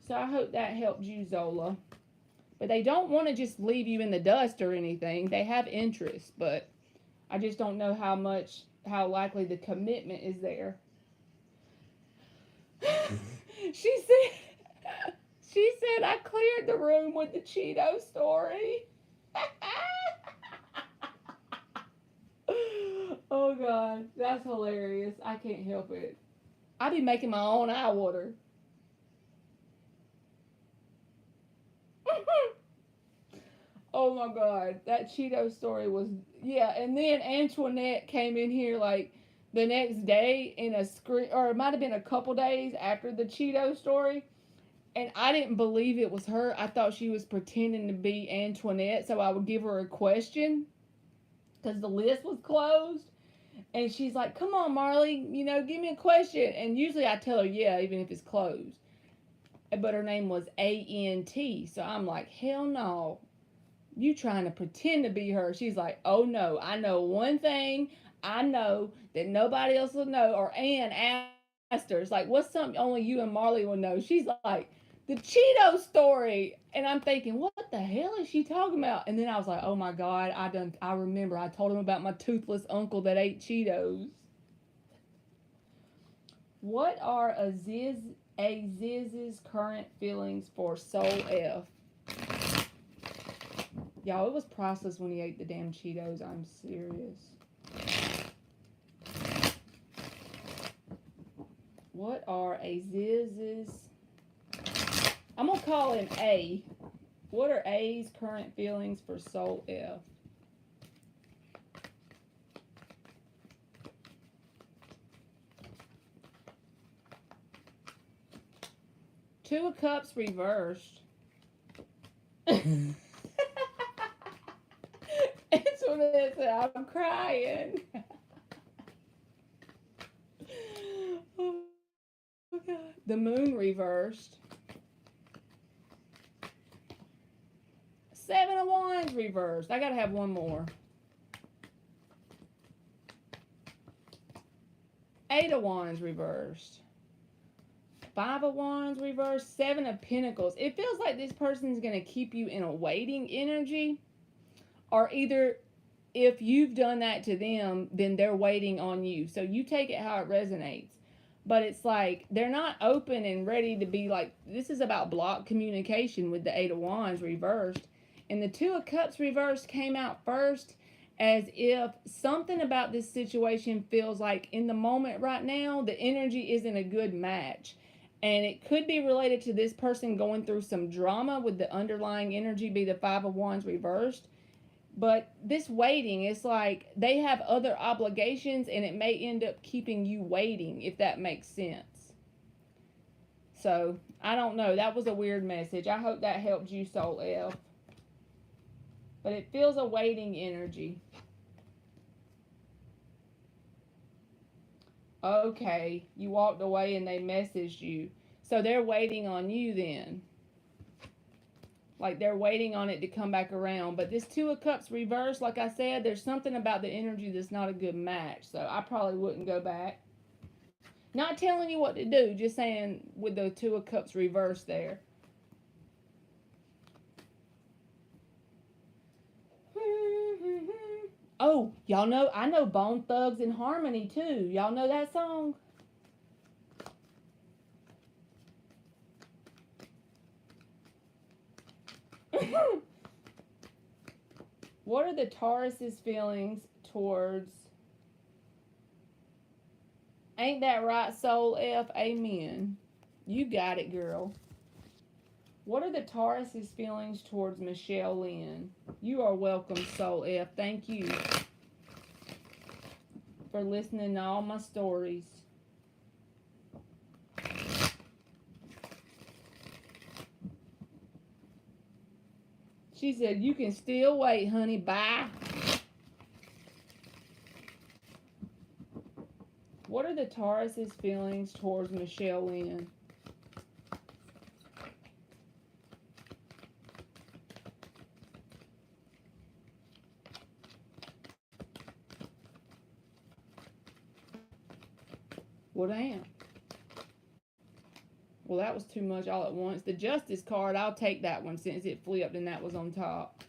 So I hope that helped you, Zola. But they don't want to just leave you in the dust or anything. They have interest, but I just don't know how likely the commitment is there. She said I cleared the room with the Cheeto story. Oh God, that's hilarious. I can't help it. I be making my own eye water. Oh my God, that Cheeto story was, yeah. And then Antoinette came in here like the next day in a screen, or it might have been a couple days after the Cheeto story. And I didn't believe it was her. I thought she was pretending to be Antoinette so I would give her a question because the list was closed. And she's like, come on, Marley, you know, give me a question. And usually I tell her, yeah, even if it's closed. But her name was A-N-T. So I'm like, hell no. You trying to pretend to be her. She's like, oh no, I know one thing. I know that nobody else will know. Or Ann asked her, it's like, what's something only you and Marley will know? She's like, the Cheeto story. And I'm thinking, what the hell is she talking about? And then I was like, oh my God, I remember I told him about my toothless uncle that ate Cheetos. What are Aziz's current feelings for Soul F? Y'all, it was priceless when he ate the damn Cheetos. I'm serious. What are Aziz's... I'm going to call him A. What are A's current feelings for Soul F? Two of Cups reversed. It's what it is. I'm crying. Oh, God. The Moon reversed. Seven of Wands reversed. I gotta have one more. Eight of Wands reversed. Five of Wands reversed. Seven of Pentacles. It feels like this person's going to keep you in a waiting energy. Or either if you've done that to them, then they're waiting on you. So you take it how it resonates. But it's like they're not open and ready to be like, this is about block communication with the Eight of Wands reversed. And the Two of Cups reversed came out first, as if something about this situation feels like in the moment right now, the energy isn't a good match. And it could be related to this person going through some drama with the underlying energy be the Five of Wands reversed. But this waiting, it's like they have other obligations and it may end up keeping you waiting, if that makes sense. So, I don't know. That was a weird message. I hope that helped you, Soul F. But it feels a waiting energy. Okay, you walked away and they messaged you. So they're waiting on you then. Like they're waiting on it to come back around. But this Two of Cups reversed, like I said, there's something about the energy that's not a good match. So I probably wouldn't go back. Not telling you what to do, just saying with the Two of Cups reversed there. Oh, y'all know, I know Bone Thugs and Harmony too. Y'all know that song? What are the Taurus's feelings towards... Ain't that right, Soul F? Amen. You got it, girl. What are the Taurus's feelings towards Michelle Lynn? You are welcome, Soul F. Thank you for listening to all my stories. She said, you can still wait, honey. Bye. What are the Taurus's feelings towards Michelle Lynn? Well, damn. Well, that was too much all at once. The Justice card, I'll take that one since it flipped and that was on top.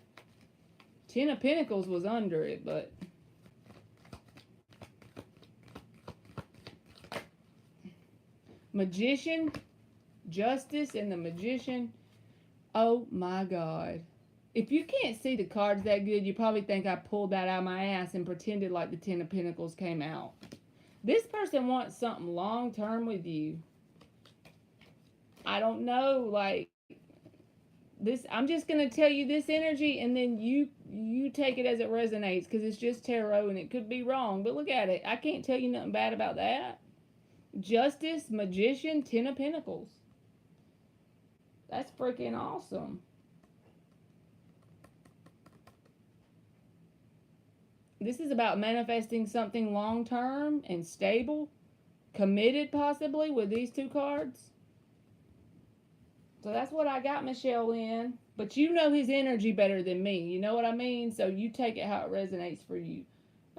Ten of Pentacles was under it, but... Magician, Justice, and the Magician. Oh, my God. If you can't see the cards that good, you probably think I pulled that out of my ass and pretended like the Ten of Pentacles came out. This person wants something long-term with you. I don't know, like, this, I'm just going to tell you this energy, and then you take it as it resonates, because it's just tarot, and it could be wrong, but look at it. I can't tell you nothing bad about that. Justice, Magician, Ten of Pentacles. That's freaking awesome. This is about manifesting something long-term and stable, committed possibly with these two cards. So that's what I got, Michelle Lynn. But you know his energy better than me. You know what I mean? So you take it how it resonates for you.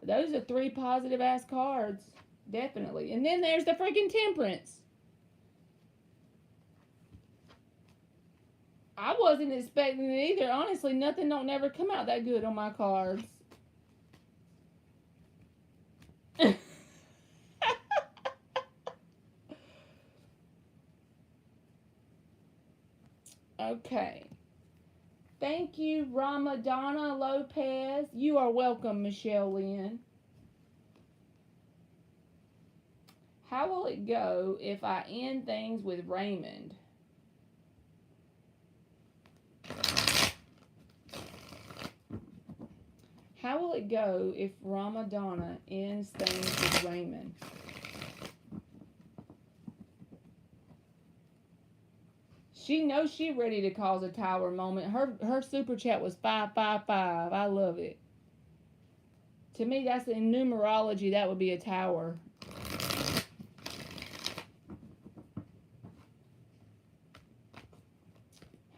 Those are three positive-ass cards. Definitely. And then there's the freaking Temperance. I wasn't expecting it either. Honestly, nothing don't never come out that good on my cards. Okay. Thank you, Ramadana Lopez. You are welcome, Michelle Lynn. How will it go if I end things with Raymond? How will it go if Ramadana ends things with Raymond? She knows she's ready to cause a tower moment. Her super chat was 555. I love it. To me, that's in numerology. That would be a tower.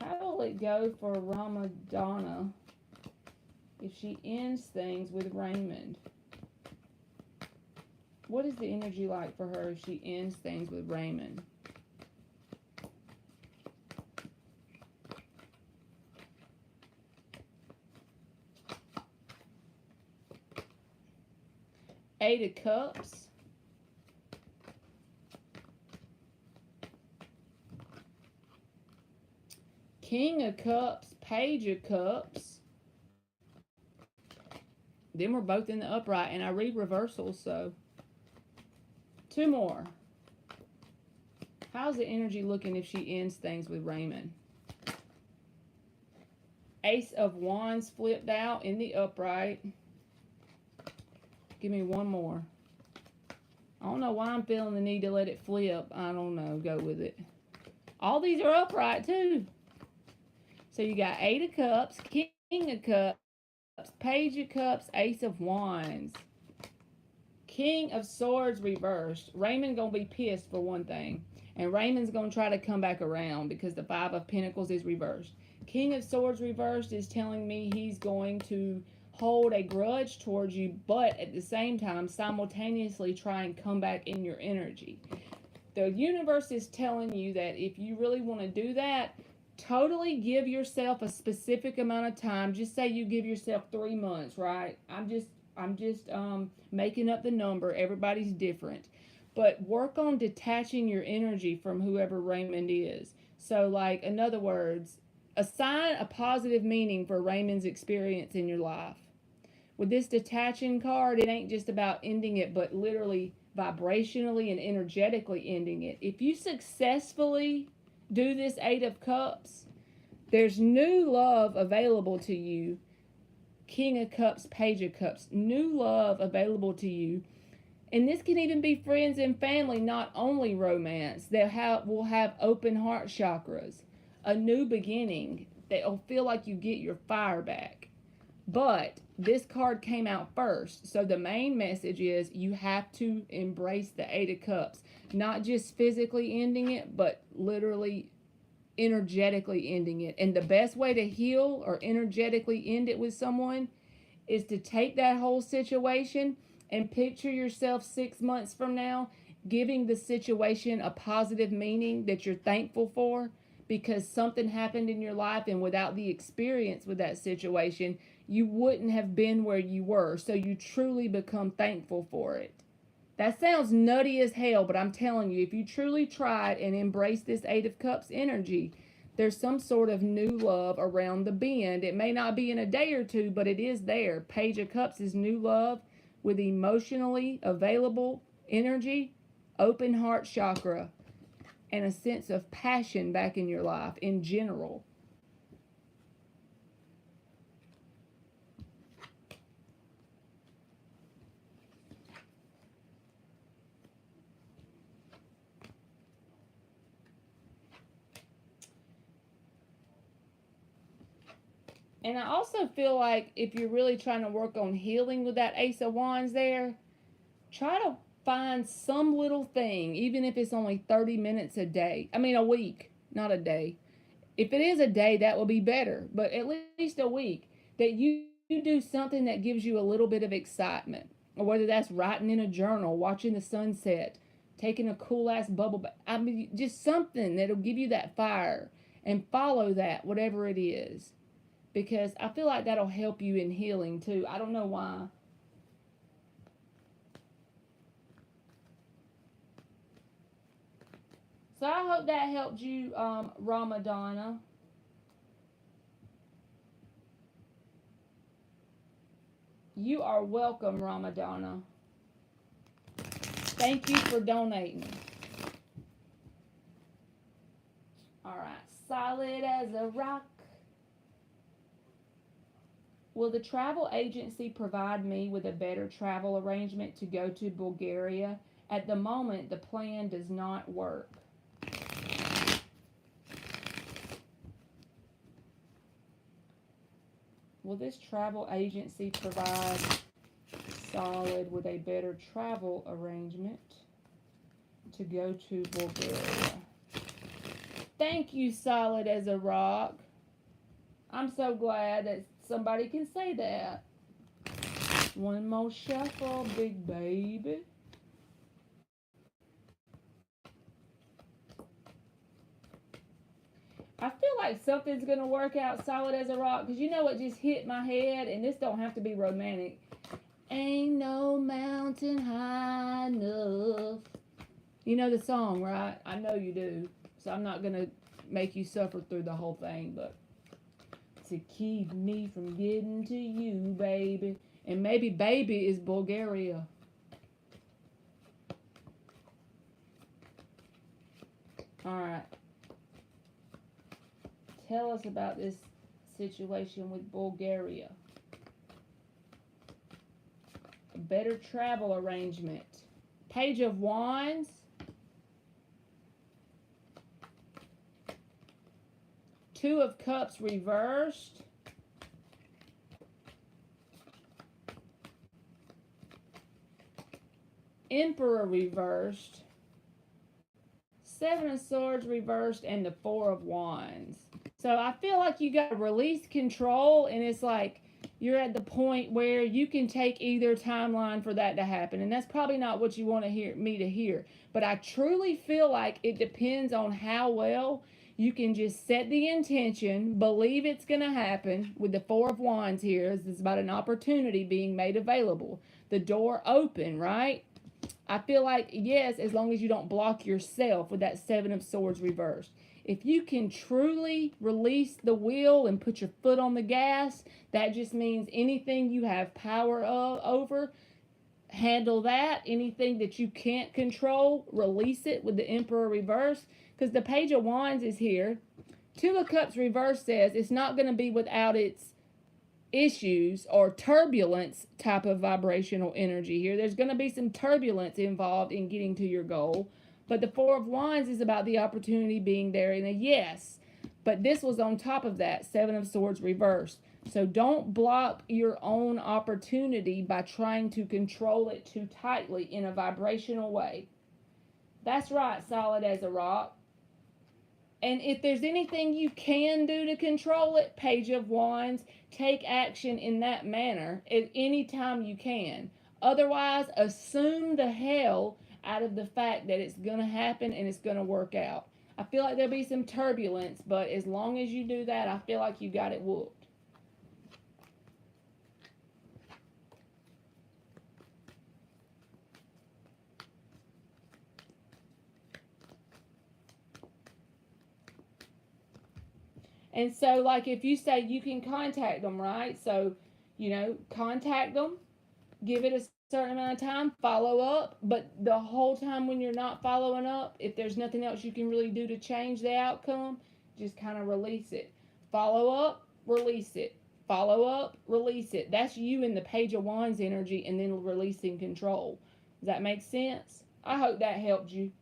How will it go for Ramadana if she ends things with Raymond? What is the energy like for her if she ends things with Raymond? Eight of Cups. King of Cups, Page of Cups. Then we're both in the upright, and I read reversals, so. Two more. How's the energy looking if she ends things with Raymond? Ace of Wands flipped out in the upright. Give me one more. I don't know why I'm feeling the need to let it flip. I don't know. Go with it. All these are upright, too. So you got Eight of Cups, King of Cups, Page of Cups, Ace of Wands. King of Swords reversed. Raymond going to be pissed for one thing. And Raymond's going to try to come back around because the Five of Pentacles is reversed. King of Swords reversed is telling me he's going to hold a grudge towards you, but at the same time, simultaneously try and come back in your energy. The universe is telling you that if you really want to do that, totally give yourself a specific amount of time. Just say you give yourself 3 months, right? I'm just making up the number. Everybody's different. But work on detaching your energy from whoever Raymond is. So, like, in other words, assign a positive meaning for Raymond's experience in your life. With this detaching card, it ain't just about ending it, but literally vibrationally and energetically ending it. If you successfully do this Eight of Cups, there's new love available to you. King of Cups, Page of Cups, new love available to you. And this can even be friends and family, not only romance. Will have open heart chakras, a new beginning that'll feel like you get your fire back. But this card came out first. So the main message is you have to embrace the Eight of Cups. Not just physically ending it, but literally energetically ending it. And the best way to heal or energetically end it with someone is to take that whole situation and picture yourself 6 months from now giving the situation a positive meaning that you're thankful for because something happened in your life, and without the experience with that situation, you wouldn't have been where you were. So you truly become thankful for it. That sounds nutty as hell, but I'm telling you, if you truly try it and embrace this Eight of Cups energy, there's some sort of new love around the bend. It may not be in a day or two, but it is there. Page of Cups is new love with emotionally available energy, open heart chakra, and a sense of passion back in your life in general. And I also feel like if you're really trying to work on healing with that Ace of Wands there, try to find some little thing, even if it's only 30 minutes a day. I mean, a week, not a day. If it is a day, that will be better. But at least a week that you do something that gives you a little bit of excitement. Or whether that's writing in a journal, watching the sunset, taking a cool-ass bubble bath. I mean, just something that'll give you that fire. And follow that, whatever it is. Because I feel like that'll help you in healing too. I don't know why. So I hope that helped you, Ramadana. You are welcome, Ramadana. Thank you for donating. All right, solid as a rock. Will the travel agency provide me with a better travel arrangement to go to Bulgaria? At the moment, the plan does not work. Will this travel agency provide Solid with a better travel arrangement to go to Bulgaria? Thank you, Solid as a rock. I'm so glad that somebody can say that. One more shuffle, big baby. I feel like something's gonna work out, Solid as a rock, because you know what just hit my head, and this don't have to be romantic. Ain't no mountain high enough. You know the song, right? I know you do. So I'm not gonna make you suffer through the whole thing, but to keep me from getting to you, baby. And maybe baby is Bulgaria. Alright. Tell us about this situation with Bulgaria. A better travel arrangement. Page of Wands. Two of Cups reversed. Emperor reversed. Seven of Swords reversed, and the Four of Wands. So I feel like you got to release control, and it's like you're at the point where you can take either timeline for that to happen. And that's probably not what you want to hear me to hear. But I truly feel like it depends on how well you can just set the intention, believe it's going to happen. With the Four of Wands here, this is about an opportunity being made available. The door open, right? I feel like, yes, as long as you don't block yourself with that Seven of Swords reversed. If you can truly release the wheel and put your foot on the gas, that just means anything you have power over, handle that. Anything that you can't control, release it with the Emperor reverse. Because the Page of Wands is here. Two of Cups reverse says it's not going to be without its issues or turbulence type of vibrational energy here. There's going to be some turbulence involved in getting to your goal. But the Four of Wands is about the opportunity being there and a yes. But this was on top of that, Seven of Swords reversed. So don't block your own opportunity by trying to control it too tightly in a vibrational way. That's right, Solid as a rock. And if there's anything you can do to control it, Page of Wands, take action in that manner at any time you can. Otherwise, assume the hell out of the fact that it's going to happen and it's going to work out. I feel like there'll be some turbulence, but as long as you do that, I feel like you got it whooped. And so, like, if you say you can contact them, right? So, contact them, give it a certain amount of time, follow up. But the whole time when you're not following up, if there's nothing else you can really do to change the outcome, just kind of release it. Follow up, release it. Follow up, release it. That's you in the Page of Wands energy, and then releasing control. Does that make sense? I hope that helped you.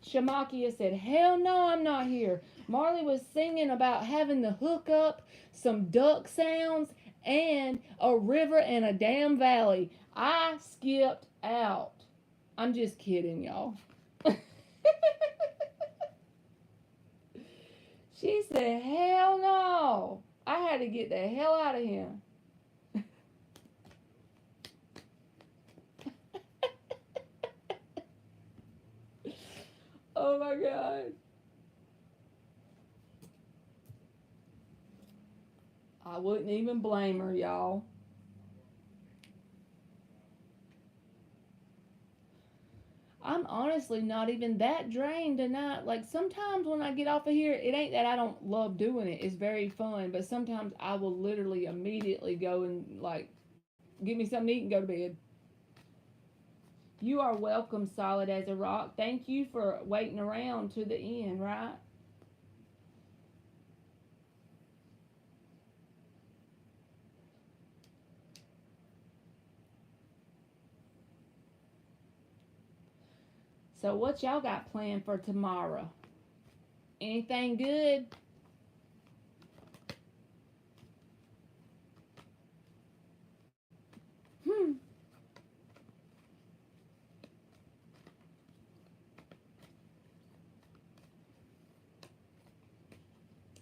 Shamakia said, hell no, I'm not here. Marley was singing about having the hookup, some duck sounds, and a river and a damn valley. I skipped out. I'm just kidding, y'all. She said, hell no. I had to get the hell out of here. Oh my God. I wouldn't even blame her, y'all. I'm honestly not even that drained tonight. Like, sometimes when I get off of here, it ain't that I don't love doing it. It's very fun. But sometimes I will literally immediately go and, like, give me something to eat and go to bed. You are welcome, Solid as a rock. Thank you for waiting around to the end, right? So what y'all got planned for tomorrow? Anything good? Hmm.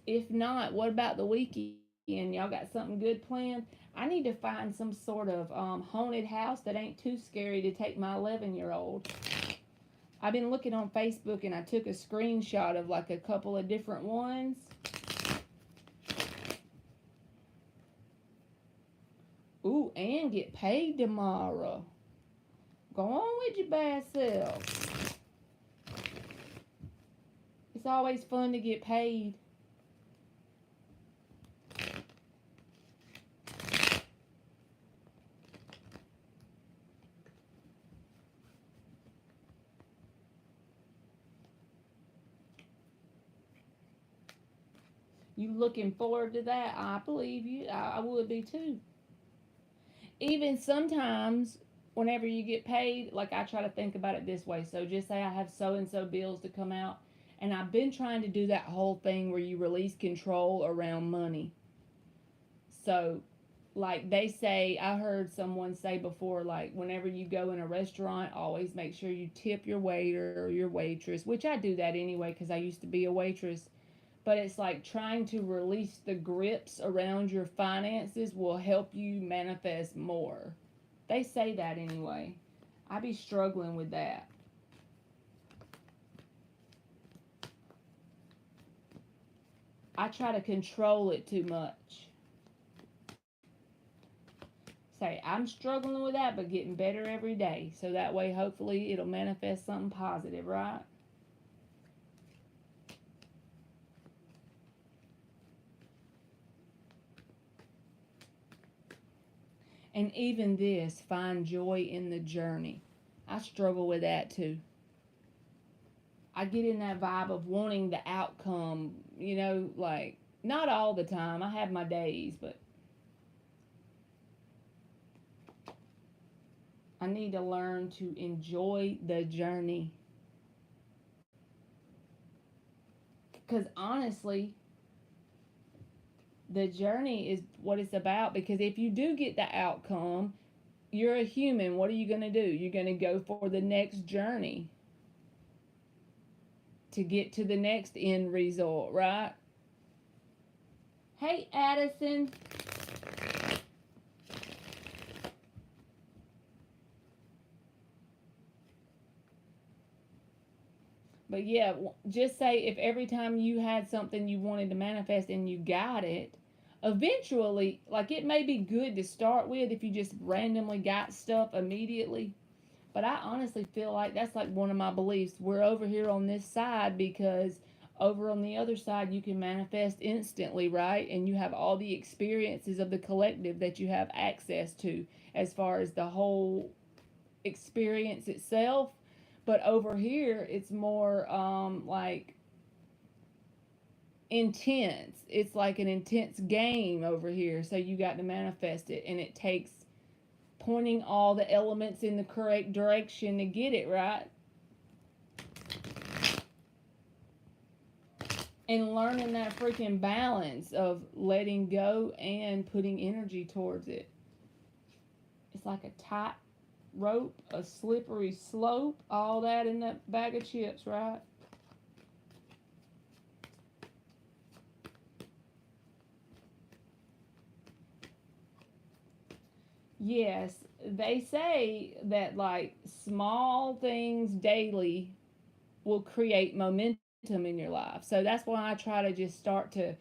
If not, what about the weekend? Y'all got something good planned? I need to find some sort of haunted house that ain't too scary to take my 11-year-old. I've been looking on Facebook and I took a screenshot of like a couple of different ones. Ooh, and get paid tomorrow. Go on with your bad self. It's always fun to get paid. You looking forward to that? I believe you. I would be too. Even sometimes, whenever you get paid, like I try to think about it this way. So just say I have so and so bills to come out, and I've been trying to do that whole thing where you release control around money. So, like they say, I heard someone say before, like whenever you go in a restaurant, always make sure you tip your waiter or your waitress, which I do that anyway because I used to be a waitress. But it's like trying to release the grips around your finances will help you manifest more. They say that anyway. I be struggling with that. I try to control it too much. Say, I'm struggling with that, but getting better every day. So that way, hopefully, it'll manifest something positive, right? And even this, find joy in the journey. I struggle with that too. I get in that vibe of wanting the outcome, like not all the time. I have my days, but I need to learn to enjoy the journey. Because honestly, the journey is what it's about. Because if you do get the outcome, you're a human. What are you going to do? You're going to go for the next journey to get to the next end result, right? Hey, Addison. But yeah, just say if every time you had something you wanted to manifest and you got it, eventually, like it may be good to start with if you just randomly got stuff immediately. But I honestly feel like that's like one of my beliefs. We're over here on this side because over on the other side you can manifest instantly, right? And you have all the experiences of the collective that you have access to as far as the whole experience itself. But over here it's more like intense. It's like an intense game over here. So you got to manifest it, and it takes pointing all the elements in the correct direction to get it right, and learning that freaking balance of letting go and putting energy towards it. It's like a tight rope, a slippery slope, all that in that bag of chips, right? Yes, they say that like small things daily will create momentum in your life. So that's why I try to just start to.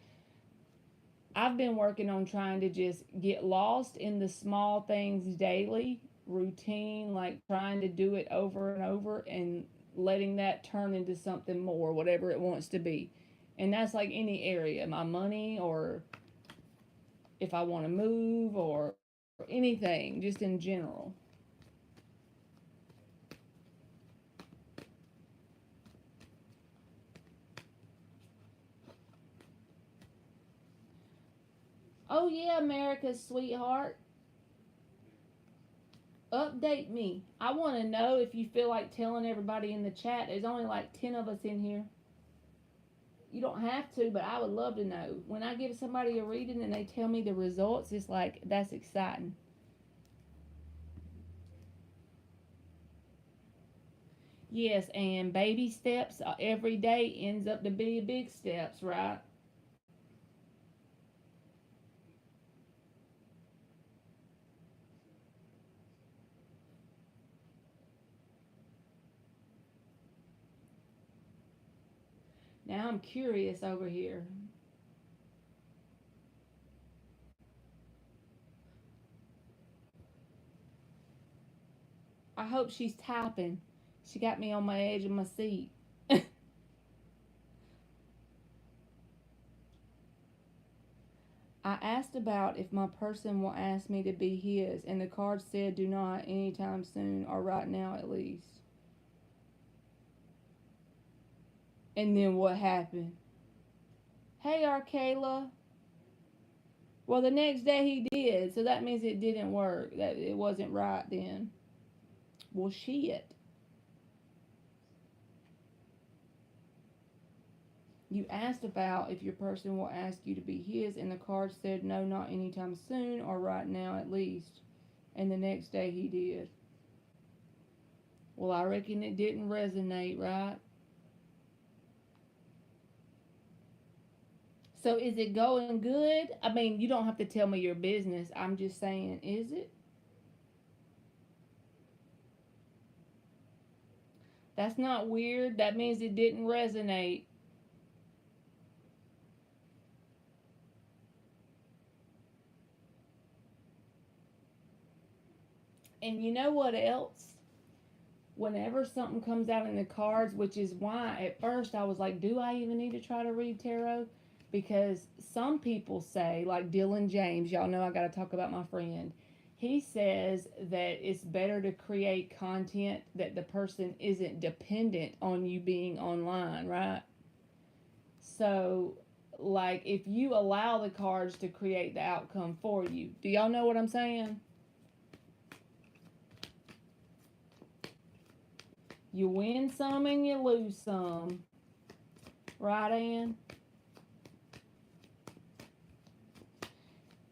I've been working on trying to just get lost in the small things daily, routine, like trying to do it over and over and letting that turn into something more, whatever it wants to be. And that's like any area, my money, or if I want to move, or anything, just in general. Oh, yeah, America's sweetheart. Update me. I want to know if you feel like telling everybody in the chat. There's only like 10 of us in here. You don't have to, but I would love to know. When I give somebody a reading and they tell me the results, it's like, that's exciting. Yes, and baby steps every day ends up to be big steps, right? Now I'm curious over here. I hope she's typing. She got me on my edge of my seat. I asked about if my person will ask me to be his, and the card said do not anytime soon or right now at least. And then what happened? Hey, Arcala. Well, the next day he did, so that means it didn't work. That it wasn't right then. Well, shit. You asked about if your person will ask you to be his, and the card said no, not anytime soon or right now at least. And the next day he did. Well, I reckon it didn't resonate, right? So is it going good? I mean, you don't have to tell me your business. I'm just saying, is it? That's not weird. That means it didn't resonate. And you know what else? Whenever something comes out in the cards, which is why at first I was like, do I even need to try to read tarot? Because some people say, like Dylan James, y'all know I got to talk about my friend. He says that it's better to create content that the person isn't dependent on you being online, right? So, like, if you allow the cards to create the outcome for you, do y'all know what I'm saying? You win some and you lose some. Right, Ann?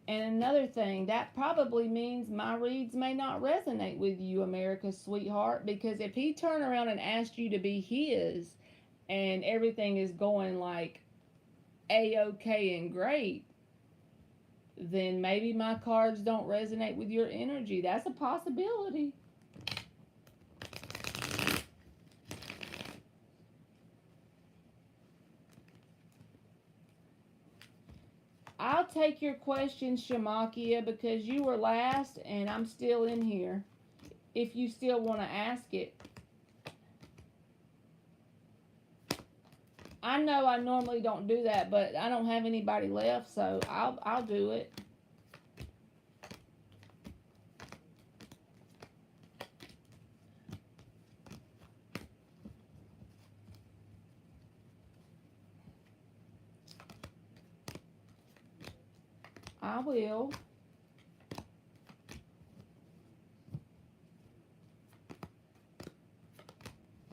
And another thing, that probably means my reads may not resonate with you, America's sweetheart, because if he turned around and asked you to be his and everything is going like A-OK and great, then maybe my cards don't resonate with your energy. That's a possibility. I'll take your question, Shamakia, because you were last and I'm still in here. If you still want to ask it. I know I normally don't do that, but I don't have anybody left, so I'll do it. I will.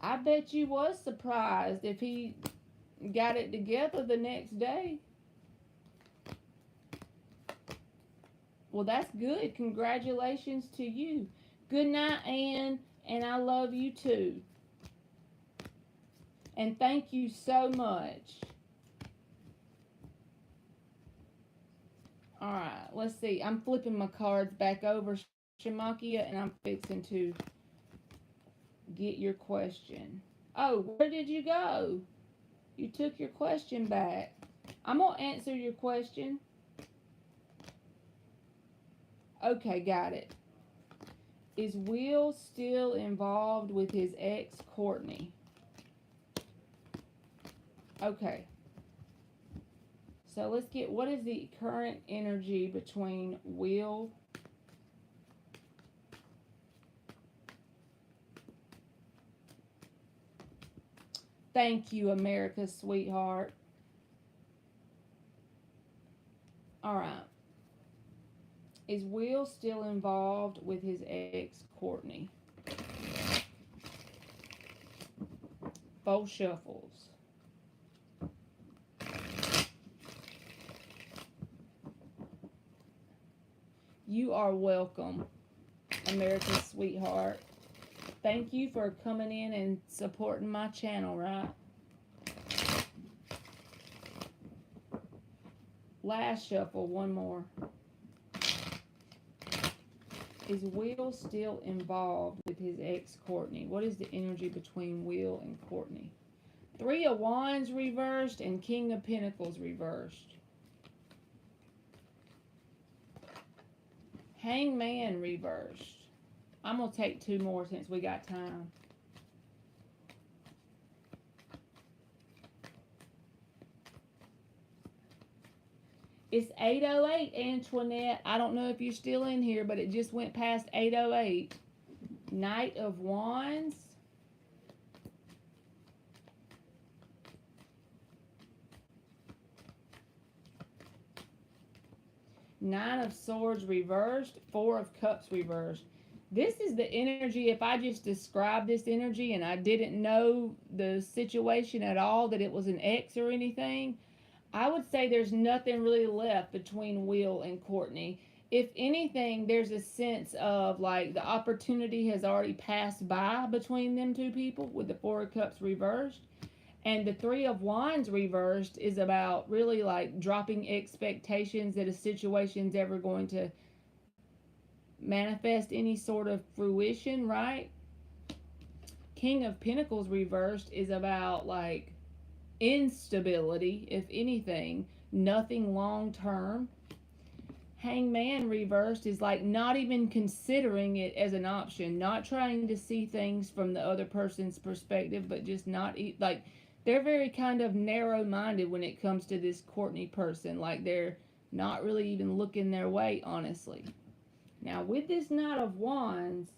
I bet you was surprised if he got it together the next day. Well, that's good. Congratulations to you. Good night, Ann, and I love you too. And thank you so much. All right, let's see. I'm flipping my cards back over, Shamakia, and I'm fixing to get your question. Oh, where did you go? You took your question back. I'm going to answer your question. Okay, got it. Is Will still involved with his ex, Courtney? Okay. So let's get, what is the current energy between Will Thank you, America's sweetheart. All right. Is Will still involved with his ex, Courtney? Both shuffles. You are welcome, America's sweetheart. Thank you for coming in and supporting my channel, right? Last shuffle, one more. Is Will still involved with his ex, Courtney? What is the energy between Will and Courtney? Three of Wands reversed and King of Pentacles reversed. Hangman reversed. I'm going to take two more since we got time. It's 8:08, Antoinette. I don't know if you're still in here, but it just went past 8:08. Knight of Wands. Nine of Swords reversed. Four of Cups reversed. This is the energy, if I just describe this energy and I didn't know the situation at all, that it was an ex or anything, I would say there's nothing really left between Will and Courtney. If anything, there's a sense of like the opportunity has already passed by between them two people with the Four of Cups reversed. And the Three of Wands reversed is about really like dropping expectations that a situation's ever going to manifest any sort of fruition, right? King of Pentacles reversed is about like instability, if anything, nothing long term. Hangman reversed is like not even considering it as an option, not trying to see things from the other person's perspective, but just not like they're very kind of narrow-minded when it comes to this Courtney person. Like they're not really even looking their way, honestly. Now with this Knight of Wands,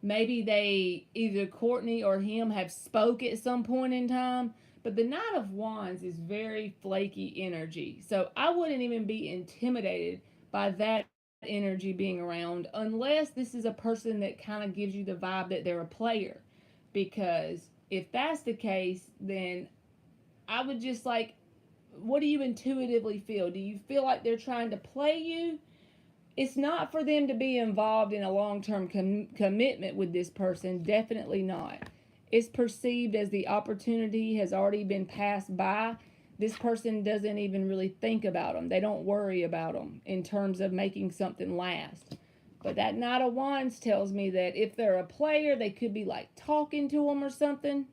maybe they, either Courtney or him, have spoke at some point in time. But the Knight of Wands is very flaky energy. So I wouldn't even be intimidated by that energy being around unless this is a person that kind of gives you the vibe that they're a player. Because if that's the case, then I would just like, what do you intuitively feel? Do you feel like they're trying to play you? It's not for them to be involved in a long-term commitment with this person. Definitely not. It's perceived as the opportunity has already been passed by. This person doesn't even really think about them. They don't worry about them in terms of making something last. But that Knight of Wands tells me that if they're a player, they could be like talking to them or something.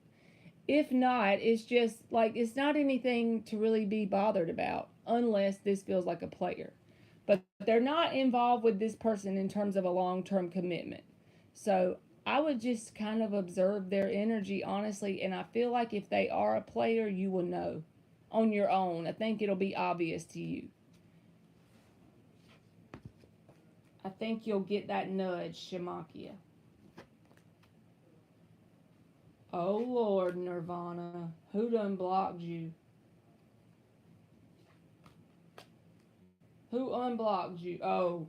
If not, it's just like, it's not anything to really be bothered about unless this feels like a player. But they're not involved with this person in terms of a long-term commitment. So I would just kind of observe their energy, honestly, and I feel like if they are a player, you will know on your own. I think it'll be obvious to you. I think you'll get that nudge, Shamakia. Oh, Lord, Nirvana. Who done blocked you? Who unblocked you? Oh.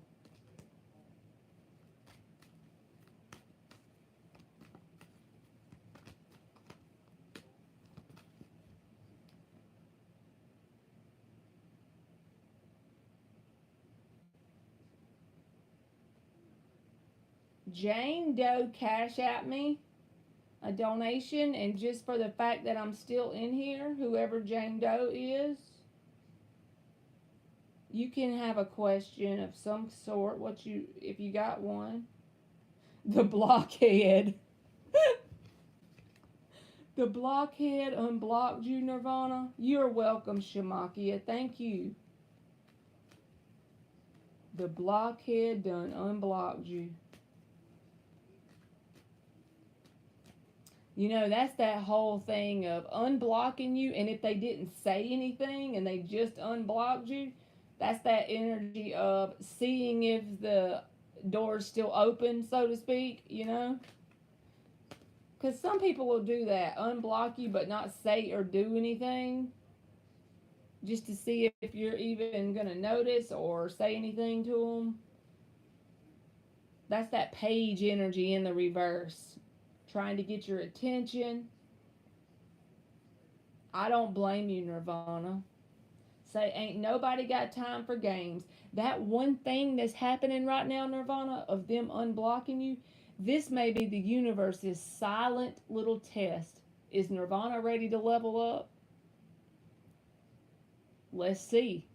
Jane Doe cash at me a donation, and just for the fact that I'm still in here, whoever Jane Doe is, you can have a question of some sort. If you got one. The blockhead. The blockhead unblocked you, Nirvana. You're welcome, Shamakia. Thank you. The blockhead done unblocked you. You know, that's that whole thing of unblocking you, and if they didn't say anything and they just unblocked you, that's that energy of seeing if the door's still open, so to speak, you know? Because some people will do that, unblock you but not say or do anything. just to see if you're even going to notice or say anything to them. That's that page energy in the reverse, trying to get your attention. I don't blame you, Nirvana. Say, ain't nobody got time for games. That one thing that's happening right now, Nirvana, of them unblocking you, this may be the universe's silent little test. Is Nirvana ready to level up? Let's see.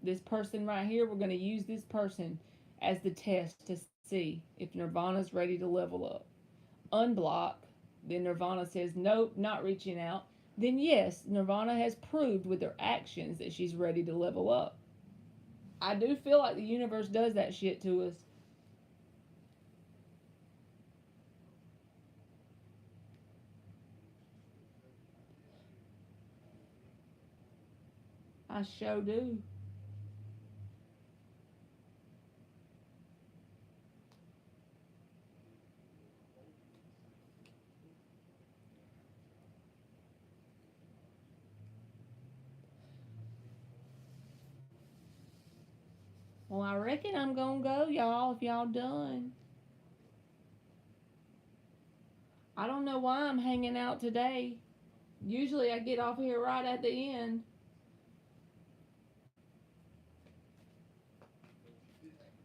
This person right here, we're going to use this person as the test to see if Nirvana's ready to level up. Unblock. Then Nirvana says, nope, not reaching out. Then yes, Nirvana has proved with her actions that she's ready to level up. I do feel like the universe does that shit to us. I sure do. Well, I reckon I'm gonna go, y'all, if y'all done. I don't know why I'm hanging out today. Usually I get off here right at the end.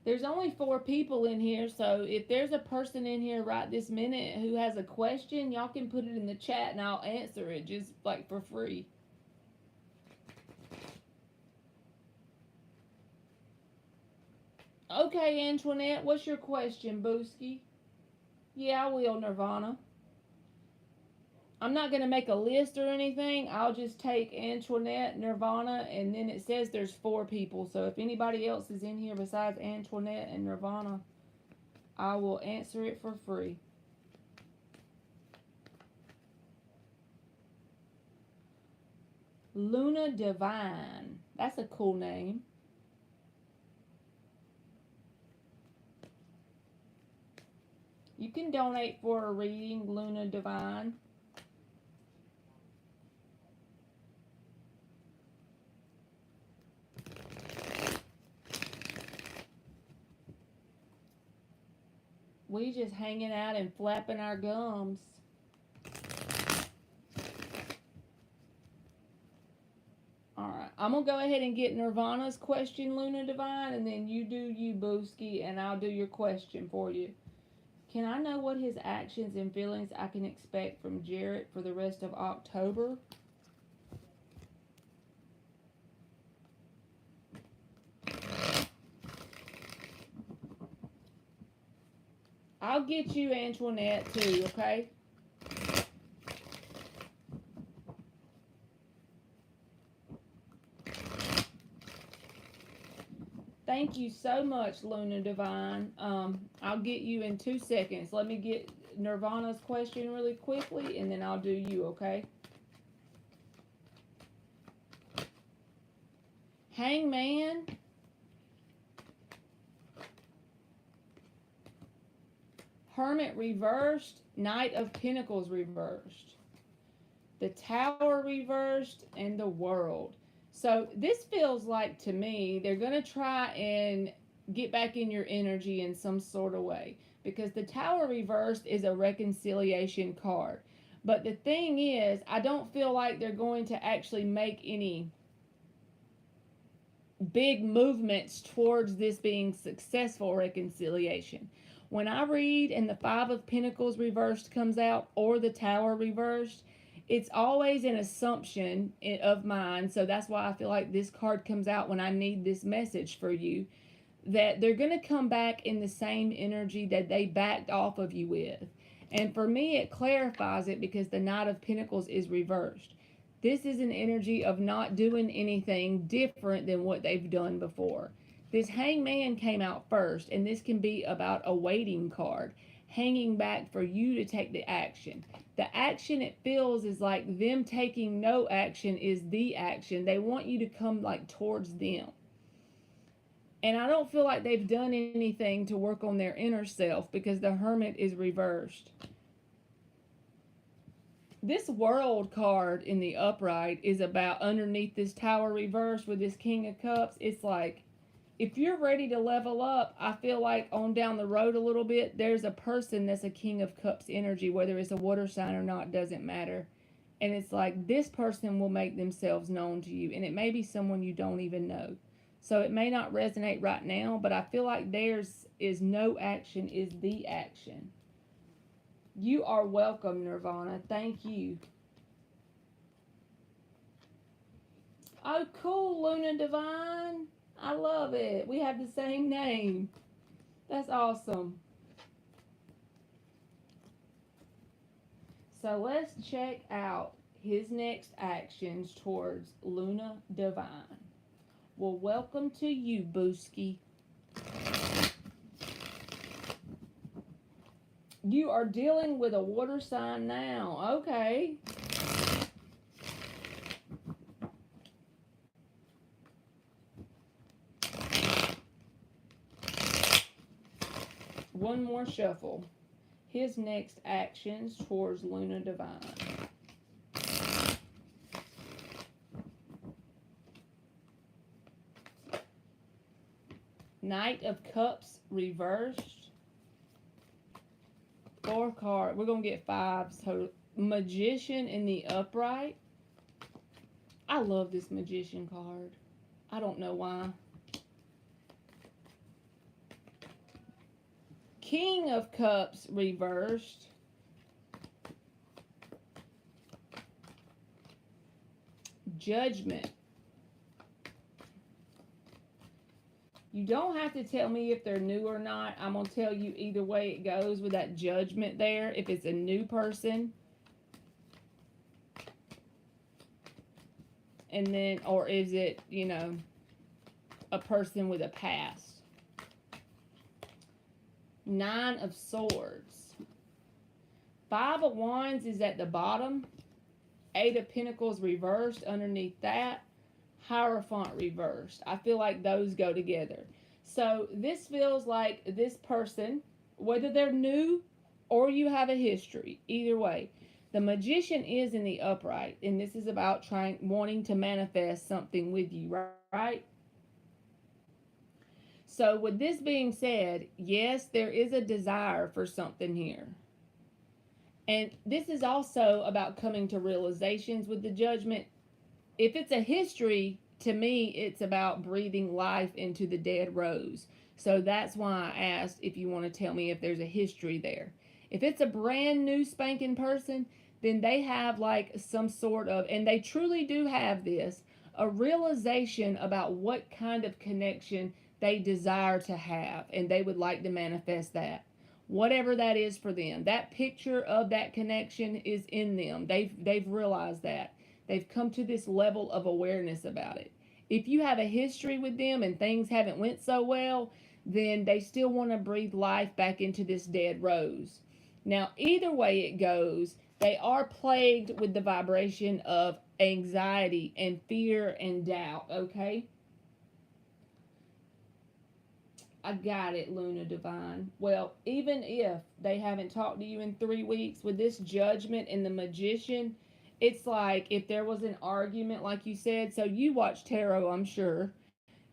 There's only 4 people in here, so if there's a person in here right this minute who has a question, y'all can put it in the chat and I'll answer it just like for free. Okay, Antoinette, what's your question, Booski? Yeah, I will, Nirvana. I'm not going to make a list or anything. I'll just take Antoinette, Nirvana, and then it says there's 4 people. So if anybody else is in here besides Antoinette and Nirvana, I will answer it for free. Luna Divine. That's a cool name. You can donate for a reading, Luna Divine. We just hanging out and flapping our gums. Alright, I'm gonna go ahead and get Nirvana's question, Luna Divine, and then you do you, Booski, and I'll do your question for you. Can I know what his actions and feelings I can expect from Jarrett for the rest of October? I'll get you Antoinette too, okay? Thank you so much, Luna Divine. I'll get you in 2 seconds. Let me get Nirvana's question really quickly, and then I'll do you, okay? Hangman. Hermit reversed. Knight of Pentacles reversed. The Tower reversed, and the World. So this feels like, to me, they're going to try and get back in your energy in some sort of way, because the Tower reversed is a reconciliation card. But the thing is, I don't feel like they're going to actually make any big movements towards this being successful reconciliation. When I read and the Five of Pentacles reversed comes out, or the Tower reversed, it's always an assumption of mine. So that's why I feel like this card comes out when I need this message for you, that they're going to come back in the same energy that they backed off of you with. And for me, it clarifies it because the Knight of Pentacles is reversed. This is an energy of not doing anything different than what they've done before. This Hangman came out first, and this can be about a waiting card, hanging back for you to take the action. The action, it feels, is like them taking no action is the action. They want you to come like towards them. And I don't feel like they've done anything to work on their inner self because the Hermit is reversed. This World card in the upright is about underneath this Tower reverse with this King of Cups. It's like, if you're ready to level up, I feel like on down the road a little bit, there's a person that's a King of Cups energy, whether it's a water sign or not, doesn't matter. And it's like this person will make themselves known to you, and it may be someone you don't even know. So it may not resonate right now, but I feel like theirs is no action is the action. You are welcome, Nirvana. Thank you. Oh, cool, Luna Divine. I love it. We have the same name. That's awesome. So let's check out his next actions towards Luna Divine. Well, welcome to you, Booski. You are dealing with a water sign now. Okay. One more shuffle. His next actions towards Luna Divine. Knight of Cups reversed. 4 card. We're going to get 5. So Magician in the upright. I love this Magician card. I don't know why. King of Cups reversed. Judgment. You don't have to tell me if they're new or not. I'm going to tell you either way it goes with that judgment there. If it's a new person. And then, or is it, you know, a person with a past. 9 of Swords. 5 of Wands is at the bottom. 8 of Pentacles reversed underneath that. Hierophant reversed. I feel like those go together. So this feels like this person, whether they're new or you have a history, either way, the Magician is in the upright, and this is about wanting to manifest something with you, right? So with this being said, yes, there is a desire for something here. And this is also about coming to realizations with the Judgment. If it's a history, to me, it's about breathing life into the dead rose. So that's why I asked if you want to tell me if there's a history there. If it's a brand new spanking person, then they have like some sort of, and they truly do have this, a realization about what kind of connection they desire to have, and they would like to manifest that. Whatever that is for them. That picture of that connection is in them. They've realized that. They've come to this level of awareness about it. If you have a history with them and things haven't went so well, then they still want to breathe life back into this dead rose. Now, either way it goes, they are plagued with the vibration of anxiety and fear and doubt, okay? I got it, Luna Divine. Well, even if they haven't talked to you in 3 weeks, with this Judgment and the Magician, it's like if there was an argument, like you said. So you watch tarot, I'm sure.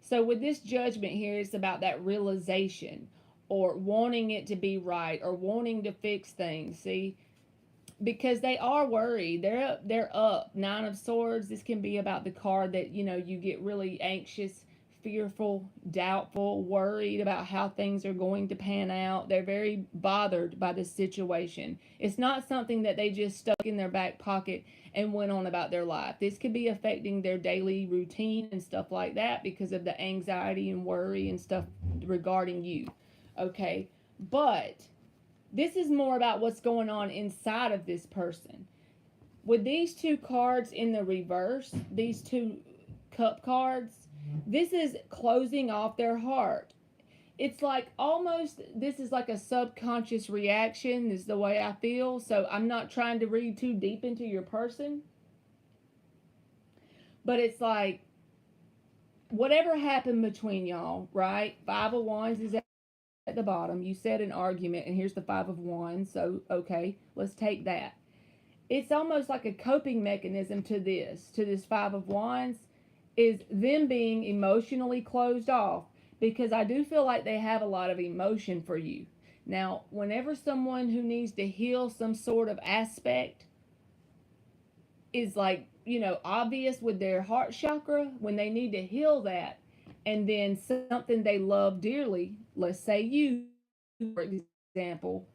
So with this Judgment here, it's about that realization or wanting it to be right or wanting to fix things. See, because they are worried. They're up. 9 of Swords. This can be about the card that, you know, you get really anxious, fearful, doubtful, worried about how things are going to pan out. They're very bothered by this situation. It's not something that they just stuck in their back pocket and went on about their life. This could be affecting their daily routine and stuff like that because of the anxiety and worry and stuff regarding you. Okay, but this is more about what's going on inside of this person. With these 2 cards in the reverse, these 2 cup cards, this is closing off their heart. It's like almost, this is like a subconscious reaction, is the way I feel. So I'm not trying to read too deep into your person. But it's like, whatever happened between y'all, right? 5 of Wands is at the bottom. You said an argument, and here's the 5 of Wands. So, okay, let's take that. it's almost like a coping mechanism to this Five of Wands, is them being emotionally closed off, because I do feel like they have a lot of emotion for you. Now, whenever someone who needs to heal some sort of aspect is like, obvious with their heart chakra, when they need to heal that, and then something they love dearly, let's say you, for example,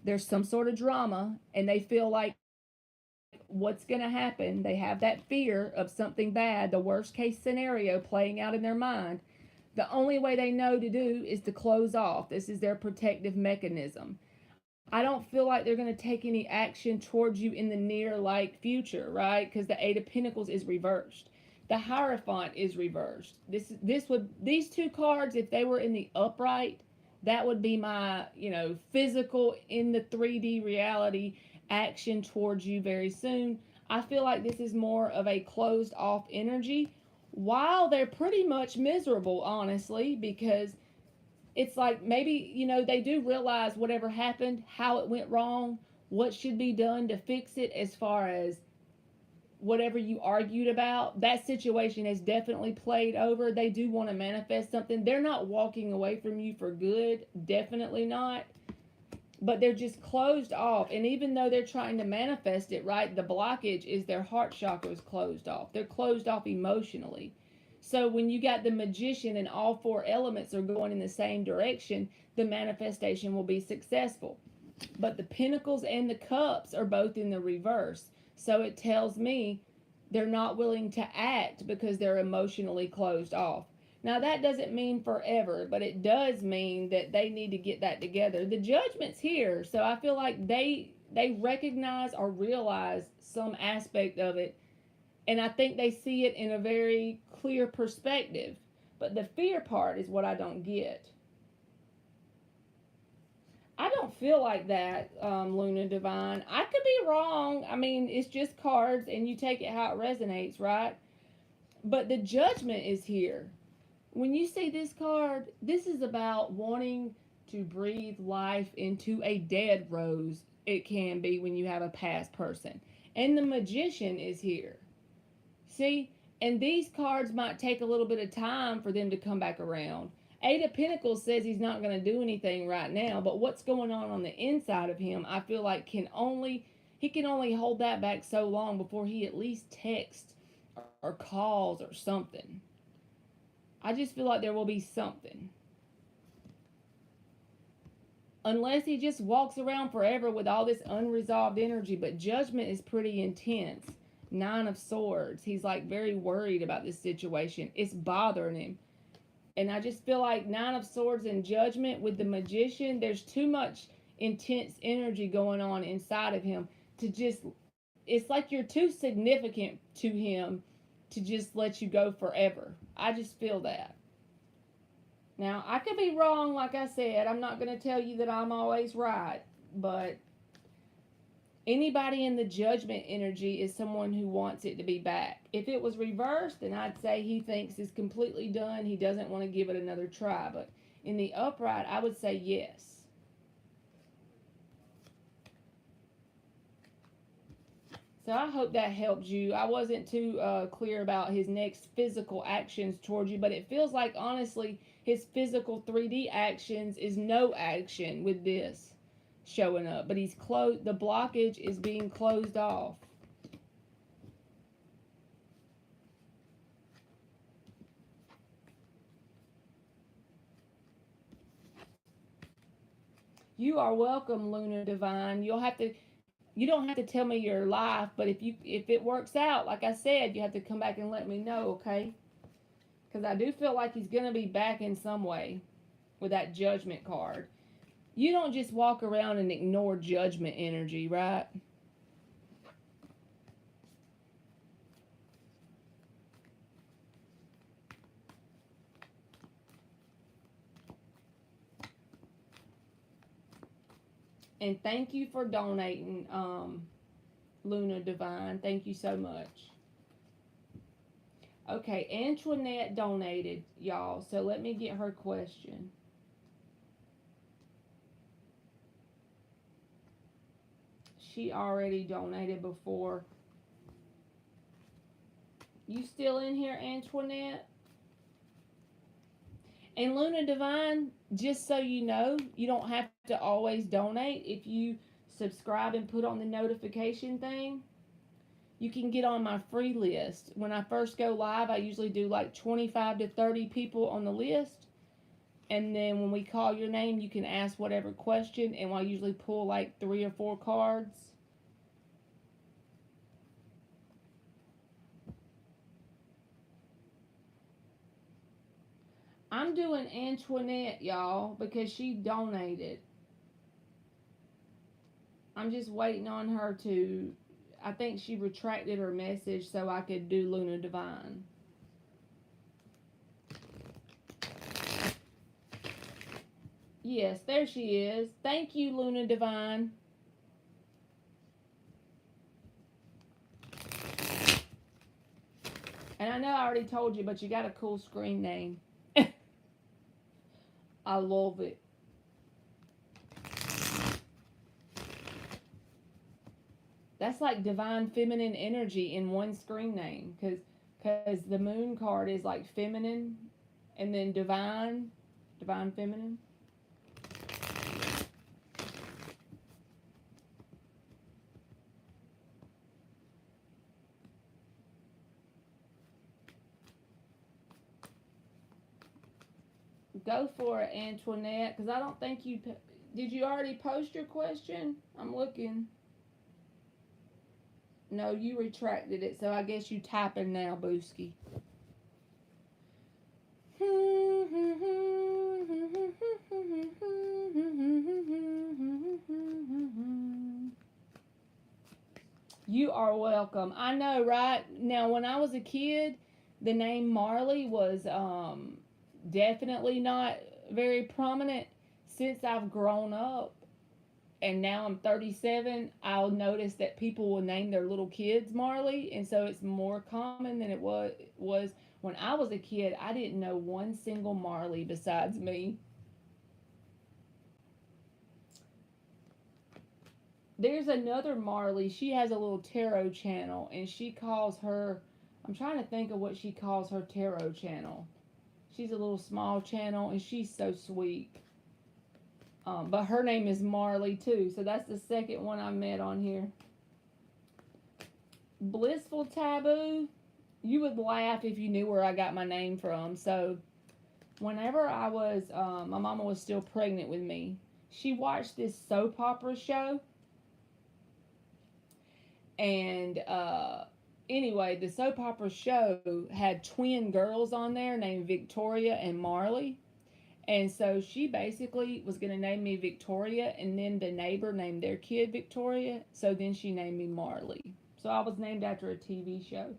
there's some sort of drama and they feel like what's going to happen, they have that fear of something bad, the worst case scenario playing out in their mind. The only way they know to do is to close off. This is their protective mechanism. I don't feel like they're going to take any action towards you in the near like future, right? Because the Eight of Pentacles is reversed. The Hierophant is reversed. These two cards, if they were in the upright, that would be my, physical in the 3D reality action towards you very soon. I feel like this is more of a closed off energy, while they're pretty much miserable, honestly, because it's like maybe, they do realize whatever happened, how it went wrong, what should be done to fix it, as far as whatever you argued about. That situation has definitely played over. They do want to manifest something. They're not walking away from you for good, definitely not. But they're just closed off. And even though they're trying to manifest it, right, the blockage is their heart chakra is closed off. They're closed off emotionally. So when you got the Magician and all four elements are going in the same direction, the manifestation will be successful. But the Pentacles and the Cups are both in the reverse. So it tells me they're not willing to act because they're emotionally closed off. Now, that doesn't mean forever, but it does mean that they need to get that together. The Judgment's here, so I feel like they recognize or realize some aspect of it, and I think they see it in a very clear perspective. But the fear part is what I don't get. I don't feel like that, Luna Divine. I could be wrong. I mean, it's just cards, and you take it how it resonates, right? But the Judgment is here. When you see this card, this is about wanting to breathe life into a dead rose. It can be when you have a past person. And the Magician is here. See? And these cards might take a little bit of time for them to come back around. Eight of Pentacles says he's not going to do anything right now, but what's going on the inside of him, I feel like he can only hold that back so long before he at least texts or calls or something. I just feel like there will be something. Unless he just walks around forever with all this unresolved energy. But Judgment is pretty intense. Nine of Swords. He's like very worried about this situation. It's bothering him. And I just feel like Nine of Swords and Judgment with the Magician, there's too much intense energy going on inside of him to just, it's like you're too significant to him to just let you go forever. I just feel that. Now, I could be wrong, like I said. I'm not going to tell you that I'm always right. But anybody in the Judgment energy is someone who wants it to be back. If it was reversed, then I'd say he thinks it's completely done. He doesn't want to give it another try. But in the upright, I would say yes. So I hope that helped you. I wasn't too clear about his next physical actions towards you, but it feels like, honestly, his physical 3D actions is no action with this showing up. But he's closed. The blockage is being closed off. You are welcome, Luna Divine. You don't have to tell me your life, but if it works out, like I said, you have to come back and let me know, okay? Because I do feel like he's going to be back in some way with that Judgment card. You don't just walk around and ignore Judgment energy, right? And thank you for donating, Luna Divine. Thank you so much. Okay, Antoinette donated, y'all. So let me get her question. She already donated before. You still in here, Antoinette? And Luna Divine, just so you know, you don't have to always donate. If you subscribe and put on the notification thing, you can get on my free list. When I first go live, I usually do like 25 to 30 people on the list. And then when we call your name, you can ask whatever question, and I usually pull like 3 or 4 cards. I'm doing Antoinette, y'all, because she donated. I'm just waiting on her to, I think she retracted her message so I could do Luna Divine. Yes, there she is. Thank you, Luna Divine. And I know I already told you, but you got a cool screen name. I love it. That's like divine feminine energy in one screen name, because the moon card is like feminine, and then divine feminine. Go for it, Antoinette, because I don't think you did. You already post your question? I'm looking. No, you retracted it, so I guess you typing now, Booski. You are welcome. I know, right? Now, when I was a kid, the name Marley was definitely not very prominent. Since I've grown up and now I'm 37, I'll notice that people will name their little kids Marley, and so it's more common than it was when I was a kid. I didn't know one single Marley besides me. There's another Marley. She has a little tarot channel, and she calls her, I'm trying to think of what she calls her tarot channel. She's a little small channel, and she's so sweet. But her name is Marley too, so that's the second one I met on here. Blissful Taboo, you would laugh if you knew where I got my name from. So whenever I was, my mama was still pregnant with me, she watched this soap opera show. And anyway, the soap opera show had twin girls on there named Victoria and Marley. And so she basically was going to name me Victoria, and then the neighbor named their kid Victoria. So then she named me Marley. So I was named after a TV show.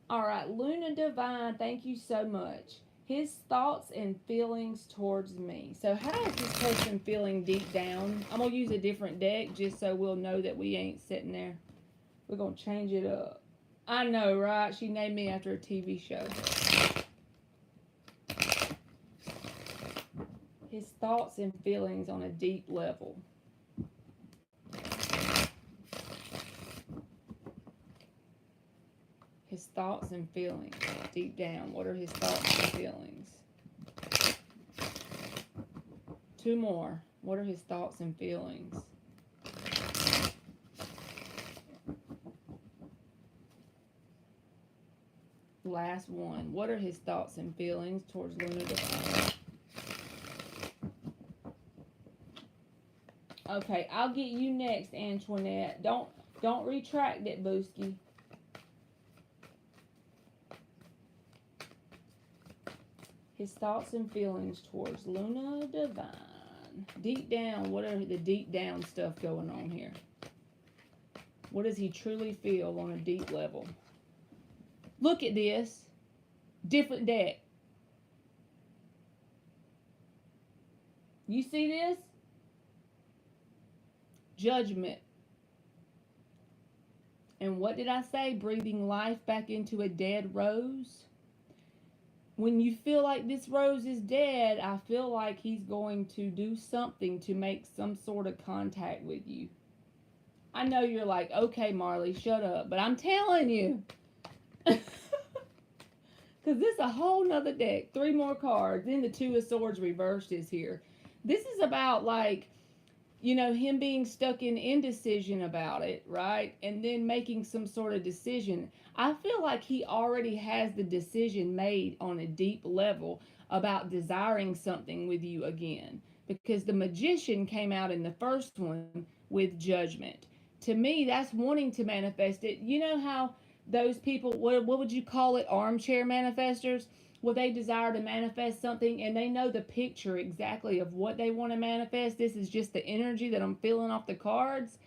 All right, Luna Divine, thank you so much. His thoughts and feelings towards me. So how is this person feeling deep down? I'm going to use a different deck just so we'll know that we ain't sitting there. We're going to change it up. I know, right? She named me after a TV show. His thoughts and feelings on a deep level. His thoughts and feelings deep down. What are his thoughts and feelings? 2 more. What are his thoughts and feelings? Last one. What are his thoughts and feelings towards Luna Divine? Okay, I'll get you next, Antoinette. Don't retract it, Booski. His thoughts and feelings towards Luna Divine. Deep down, what are the deep down stuff going on here? What does he truly feel on a deep level? Look at this. Different deck. You see this? Judgment. And what did I say? Breathing life back into a dead rose. When you feel like this rose is dead, I feel like he's going to do something to make some sort of contact with you. I know you're like, okay, Marley, shut up. But I'm telling you. Because this is a whole nother deck. Three more cards. Then the Two of Swords reversed is here. This is about like, him being stuck in indecision about it, right? And then making some sort of decision. I feel like he already has the decision made on a deep level about desiring something with you again. Because the Magician came out in the first one with Judgment. To me, that's wanting to manifest it. You know how those people, what would you call it, armchair manifestors? Well, they desire to manifest something and they know the picture exactly of what they want to manifest. This is just the energy that I'm feeling off the cards.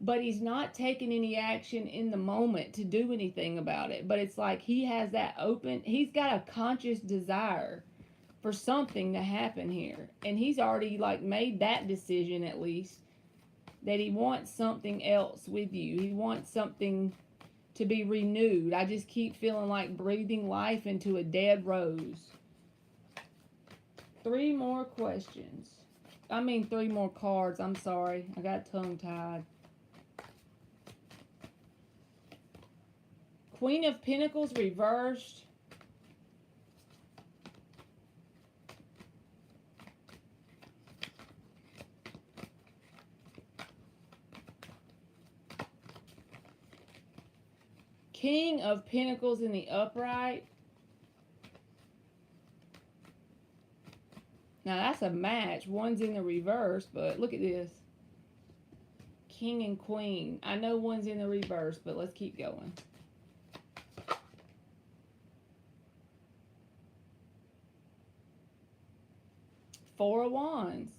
But he's not taking any action in the moment to do anything about it. But it's like he has that open, he's got a conscious desire for something to happen here. And he's already like made that decision at least that he wants something else with you. He wants something to be renewed. I just keep feeling like breathing life into a dead rose. Three more questions. I mean, three more cards. I'm sorry. I got tongue tied. Queen of Pentacles reversed. King of Pentacles in the upright. Now that's a match. One's in the reverse, but look at this. King and Queen. I know one's in the reverse, but let's keep going. Four of Wands.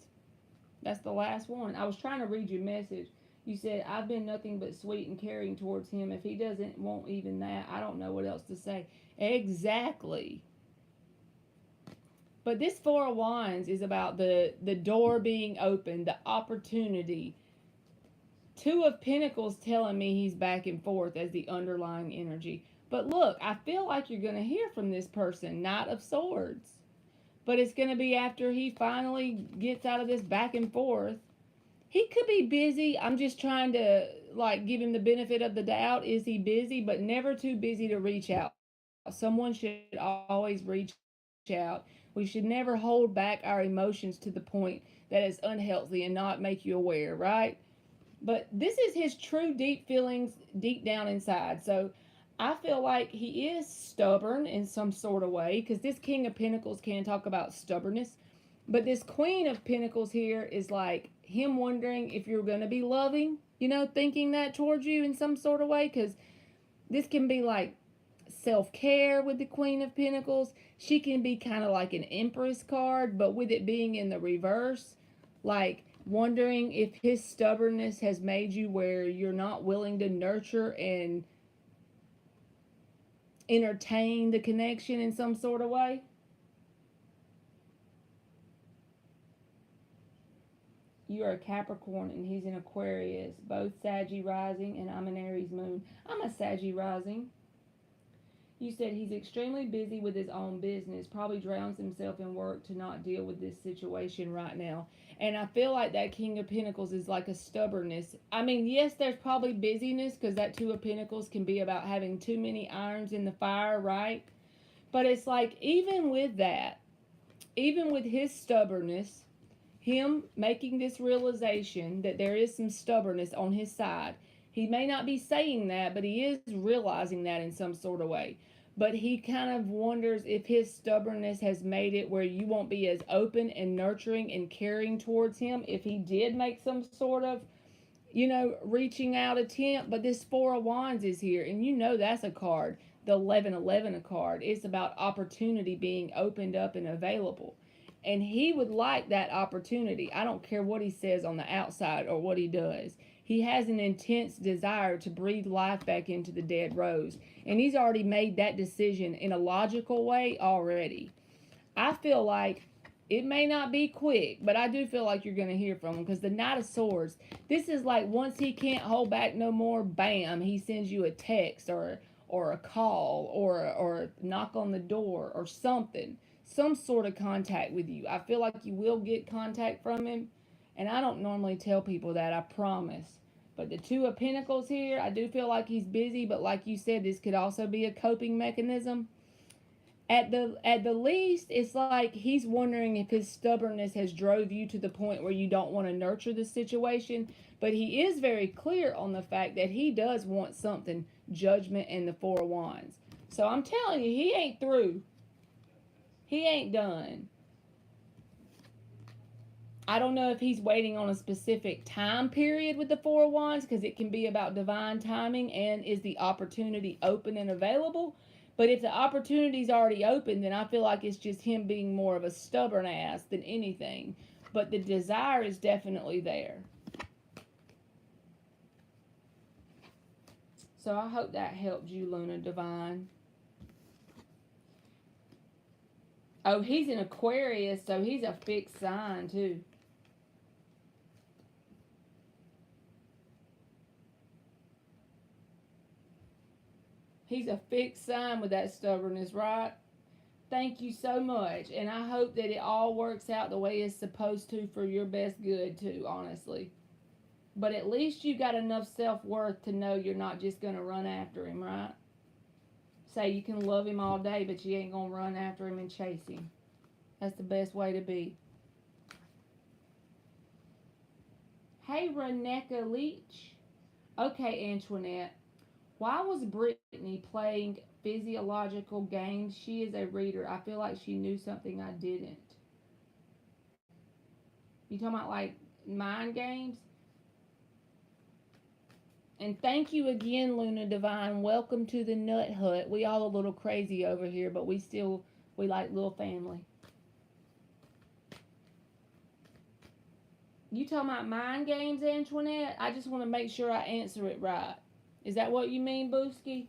That's the last one. I was trying to read your message. You said, I've been nothing but sweet and caring towards him. If he doesn't want even that, I don't know what else to say. Exactly. But this Four of Wands is about the door being open, the opportunity. Two of Pentacles telling me he's back and forth as the underlying energy. But look, I feel like you're going to hear from this person, Knight of Swords. But it's going to be after he finally gets out of this back and forth. He could be busy. I'm just trying to like give him the benefit of the doubt. Is he busy? But never too busy to reach out. Someone should always reach out. We should never hold back our emotions to the point that is unhealthy and not make you aware, right? But this is his true deep feelings deep down inside. So I feel like he is stubborn in some sort of way because this King of Pentacles can talk about stubbornness. But this Queen of Pentacles here is like him wondering if you're going to be loving, thinking that towards you in some sort of way. Because this can be like self-care with the Queen of Pentacles. She can be kind of like an Empress card, but with it being in the reverse, like wondering if his stubbornness has made you where you're not willing to nurture and entertain the connection in some sort of way. You are a Capricorn and he's an Aquarius, both Saggy rising, and I'm an Aries moon. I'm a Saggy rising. You said he's extremely busy with his own business, probably drowns himself in work to not deal with this situation right now. And I feel like that King of Pentacles is like a stubbornness. I mean, yes, there's probably busyness because that Two of Pentacles can be about having too many irons in the fire, right? But it's like, even with that, even with his stubbornness, him making this realization that there is some stubbornness on his side. He may not be saying that, but he is realizing that in some sort of way. But he kind of wonders if his stubbornness has made it where you won't be as open and nurturing and caring towards him if he did make some sort of, reaching out attempt. But this Four of Wands is here, and that's a card. The 1111 a card. It's about opportunity being opened up and available. And he would like that opportunity. I don't care what he says on the outside or what he does. He has an intense desire to breathe life back into the dead rose. And he's already made that decision in a logical way already. I feel like it may not be quick, but I do feel like you're going to hear from him because the Knight of Swords, this is like once he can't hold back no more, bam, he sends you a text or a call or a knock on the door or something. Some sort of contact with you. I feel like you will get contact from him. And I don't normally tell people that, I promise. But the Two of Pentacles here, I do feel like he's busy, but like you said, this could also be a coping mechanism. At the least, it's like he's wondering if his stubbornness has drove you to the point where you don't want to nurture the situation. But he is very clear on the fact that he does want something, Judgment and the Four of Wands. So I'm telling you, he ain't through. He ain't done. I don't know if he's waiting on a specific time period with the Four of Wands, because it can be about divine timing and is the opportunity open and available. But if the opportunity's already open, then I feel like it's just him being more of a stubborn ass than anything. But the desire is definitely there. So I hope that helped you, Luna Divine. Oh, he's an Aquarius, so he's a fixed sign too. He's a fixed sign with that stubbornness, right? Thank you so much. And I hope that it all works out the way it's supposed to for your best good too, honestly. But at least you got enough self-worth to know you're not just going to run after him, right? Say you can love him all day, but you ain't going to run after him and chase him. That's the best way to be. Hey, Reneka Leach. Okay, Antoinette. Why was Brittany playing physiological games? She is a reader. I feel like she knew something I didn't. You talking about like mind games? And thank you again, Luna Divine. Welcome to the Nut Hut. We all a little crazy over here, but we like little family. You talking about mind games, Antoinette? I just want to make sure I answer it right. Is that what you mean, Booski?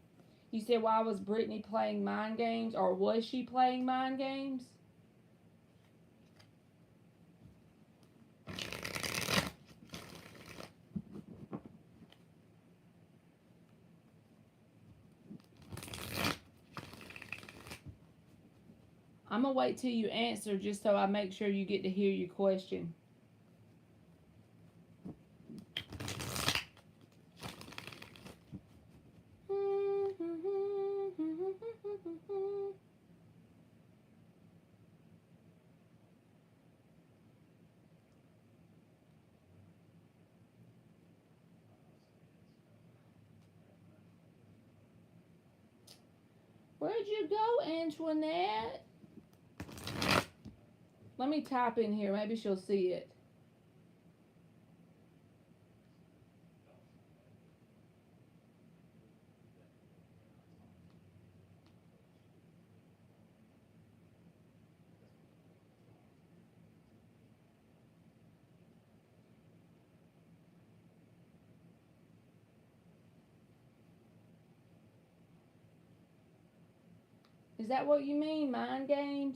You said, why was Brittany playing mind games? Or was she playing mind games? I'm going to wait till you answer just so I make sure you get to hear your question. Where'd you go, Antoinette? Let me type in here. Maybe she'll see it. Is that what you mean, mind games?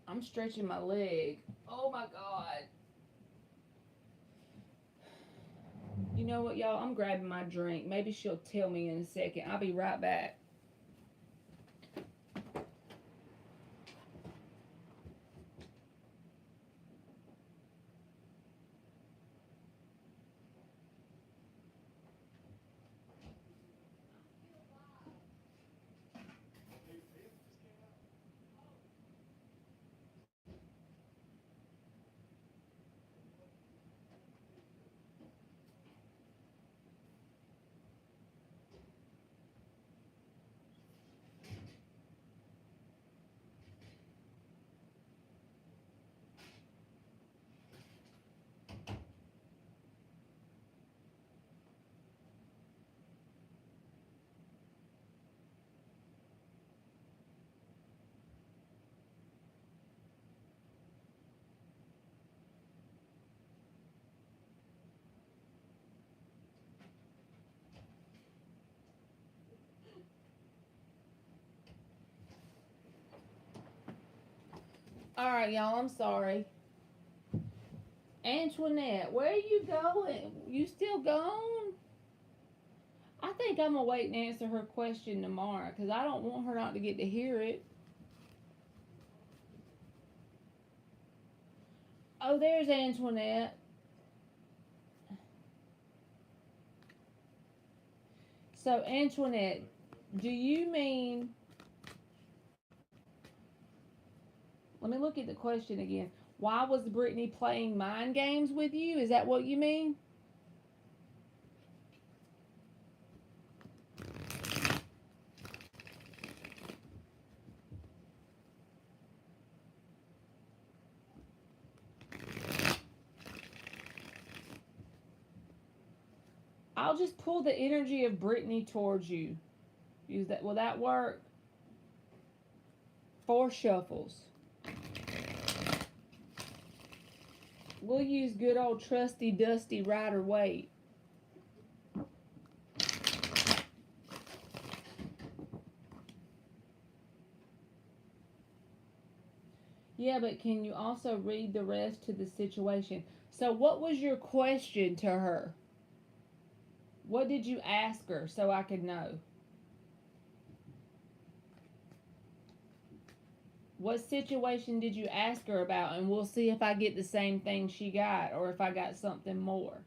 I'm stretching my leg. Oh my God. You know what, y'all? I'm grabbing my drink. Maybe she'll tell me in a second. I'll be right back. All right, y'all. I'm sorry. Antoinette, where are you going? You still gone? I think I'm going to wait and answer her question tomorrow because I don't want her not to get to hear it. Oh, there's Antoinette. So, Antoinette, do you mean, let me look at the question again. Why was Brittany playing mind games with you? Is that what you mean? I'll just pull the energy of Brittany towards you. Use that. Will that work? 4 shuffles. We'll use good old trusty dusty Rider-Waite. Yeah, but can you also read the rest to the situation? So what was your question to her? What did you ask her so I could know? What situation did you ask her about? And we'll see if I get the same thing she got or if I got something more.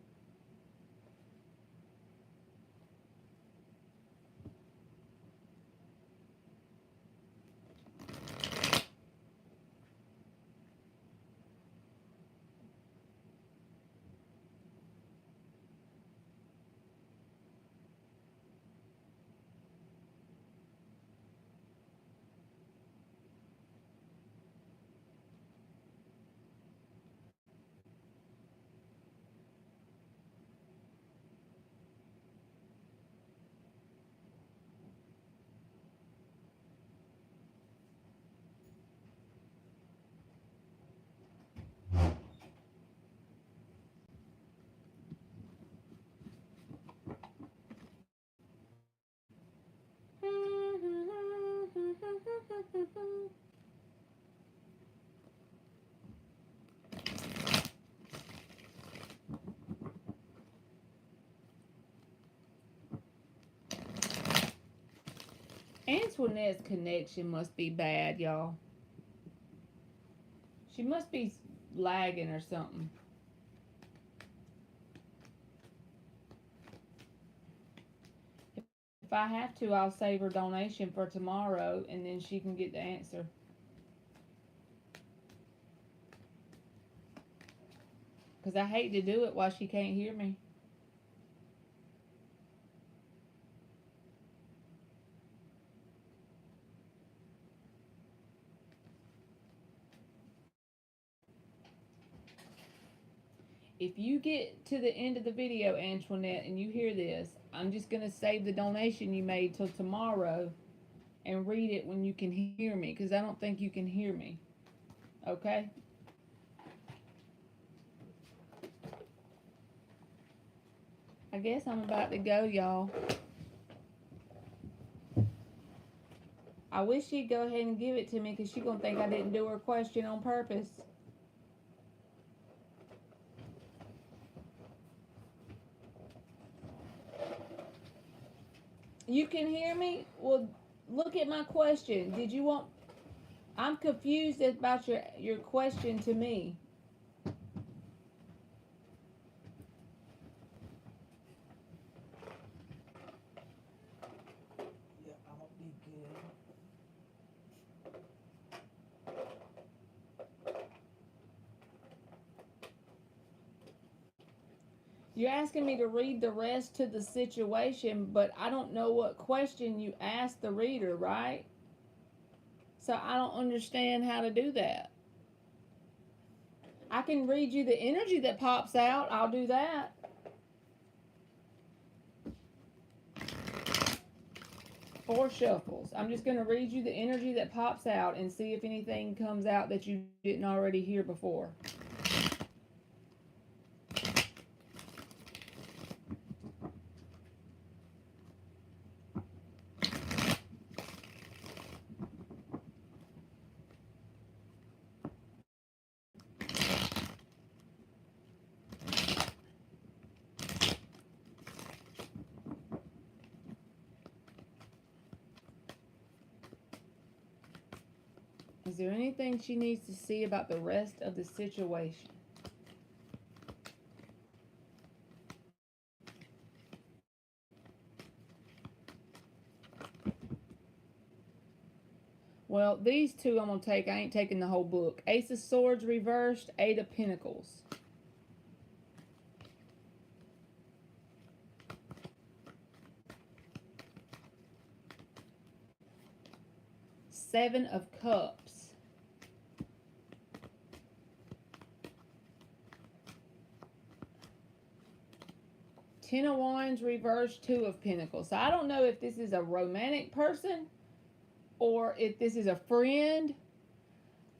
Antoinette's connection must be bad, y'all. She must be lagging or something. If I have to, I'll save her donation for tomorrow and then she can get the answer. Because I hate to do it while she can't hear me. If you get to the end of the video, Antoinette, and you hear this, I'm just going to save the donation you made till tomorrow and read it when you can hear me, because I don't think you can hear me. Okay? I guess I'm about to go, y'all. I wish she'd go ahead and give it to me, because she's going to think I didn't do her question on purpose. You can hear me? Well, look at my question. Did you want... I'm confused about your question to me. Yeah, I'm gonna be good. You're asking me to read the rest to the situation, but I don't know what question you asked the reader, right? So I don't understand how to do that. I can read you the energy that pops out. I'll do that. Four shuffles. I'm just going to read you the energy that pops out and see if anything comes out that you didn't already hear before. Is there anything she needs to see about the rest of the situation? Well, these two I'm going to take. I ain't taking the whole book. Ace of Swords reversed, Eight of Pentacles. Seven of Cups. Ten of Wands reversed, Two of Pentacles. So I don't know if this is a romantic person or if this is a friend,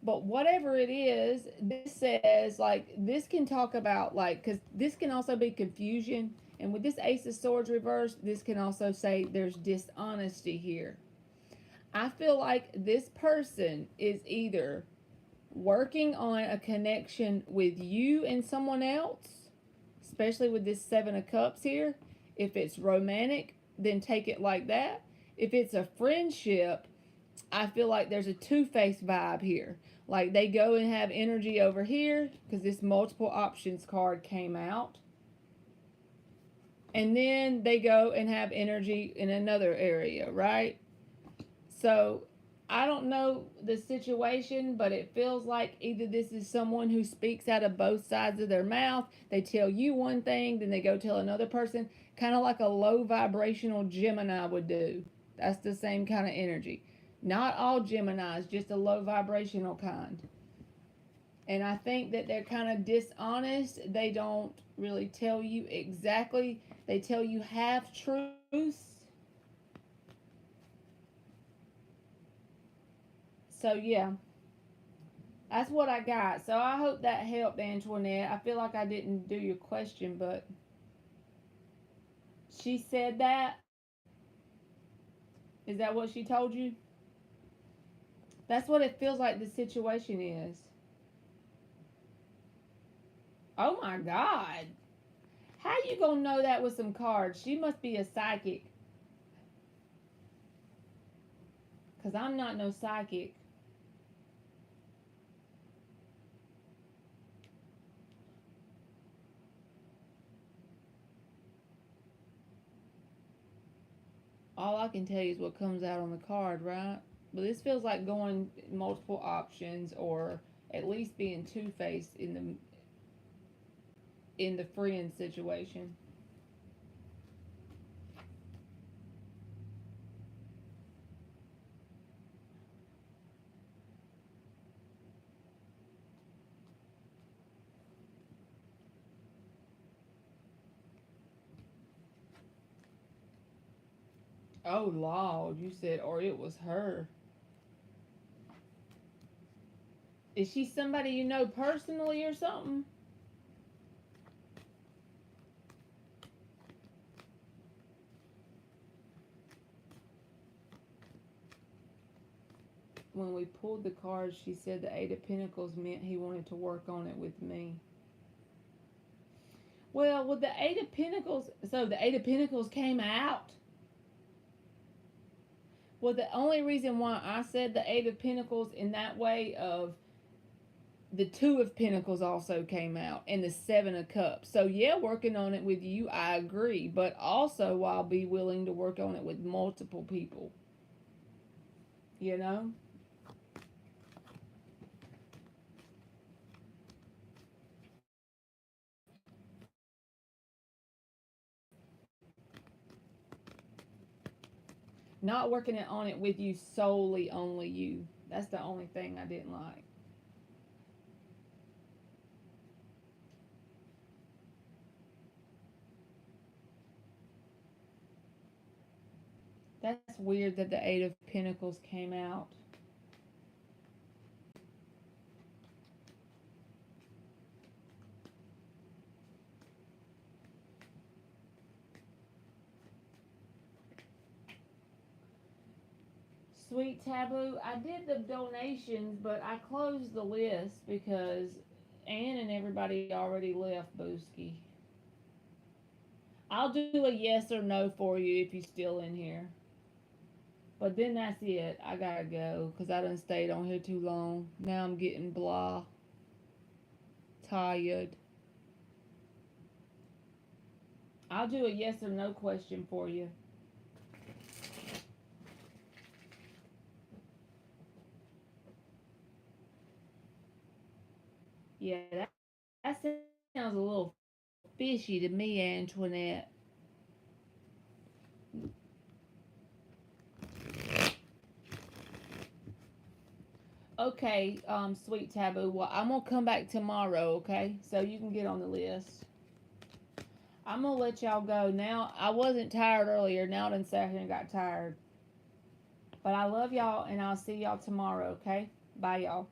but whatever it is, this says, like, this can talk about, like, because this can also be confusion. And with this Ace of Swords reversed, this can also say there's dishonesty here. I feel like this person is either working on a connection with you and someone else, especially with this Seven of Cups here. If it's romantic, then take it like that. If it's a friendship, I feel like there's a two-faced vibe here. Like they go and have energy over here because this multiple options card came out. And then they go and have energy in another area, right? So I don't know the situation, but it feels like either this is someone who speaks out of both sides of their mouth. They tell you one thing, then they go tell another person, kind of like a low vibrational Gemini would do. That's the same kind of energy. Not all Geminis, just a low vibrational kind. And I think that they're kind of dishonest. They don't really tell you exactly. They tell you half truths. So yeah, that's what I got. So I hope that helped, Antoinette. I feel like I didn't do your question, but she said that. Is that what she told you? That's what it feels like the situation is. Oh my God. How you gonna know that with some cards? She must be a psychic. Because I'm not no psychic. All I can tell you is what comes out on the card, right? But this feels like going multiple options, or at least being two-faced in the friend situation. Oh Lord, you said, or it was her. Is she somebody you know personally or something? When we pulled the cards, she said the Eight of Pentacles meant he wanted to work on it with me. Well, with the Eight of Pentacles, so the Eight of Pentacles came out. Well, the only reason why I said the Eight of Pentacles in that way of the Two of Pentacles also came out, and the Seven of Cups. So yeah, working on it with you, I agree. But also I'll be willing to work on it with multiple people. You know? Not working on it with you solely, only you. That's the only thing I didn't like. That's weird that the Eight of Pentacles came out. Sweet Taboo, I did the donations, but I closed the list because Ann and everybody already left Booski. I'll do a yes or no for you if you're still in here. But then that's it. I gotta go because I done stayed on here too long. Now I'm getting blah. Tired. I'll do a yes or no question for you. Yeah, that sounds a little fishy to me, Antoinette. Okay, sweet taboo. Well, I'm gonna come back tomorrow, okay? So you can get on the list. I'm gonna let y'all go now. I wasn't tired earlier. Now I done sat here and got tired. But I love y'all, and I'll see y'all tomorrow, okay? Bye, y'all.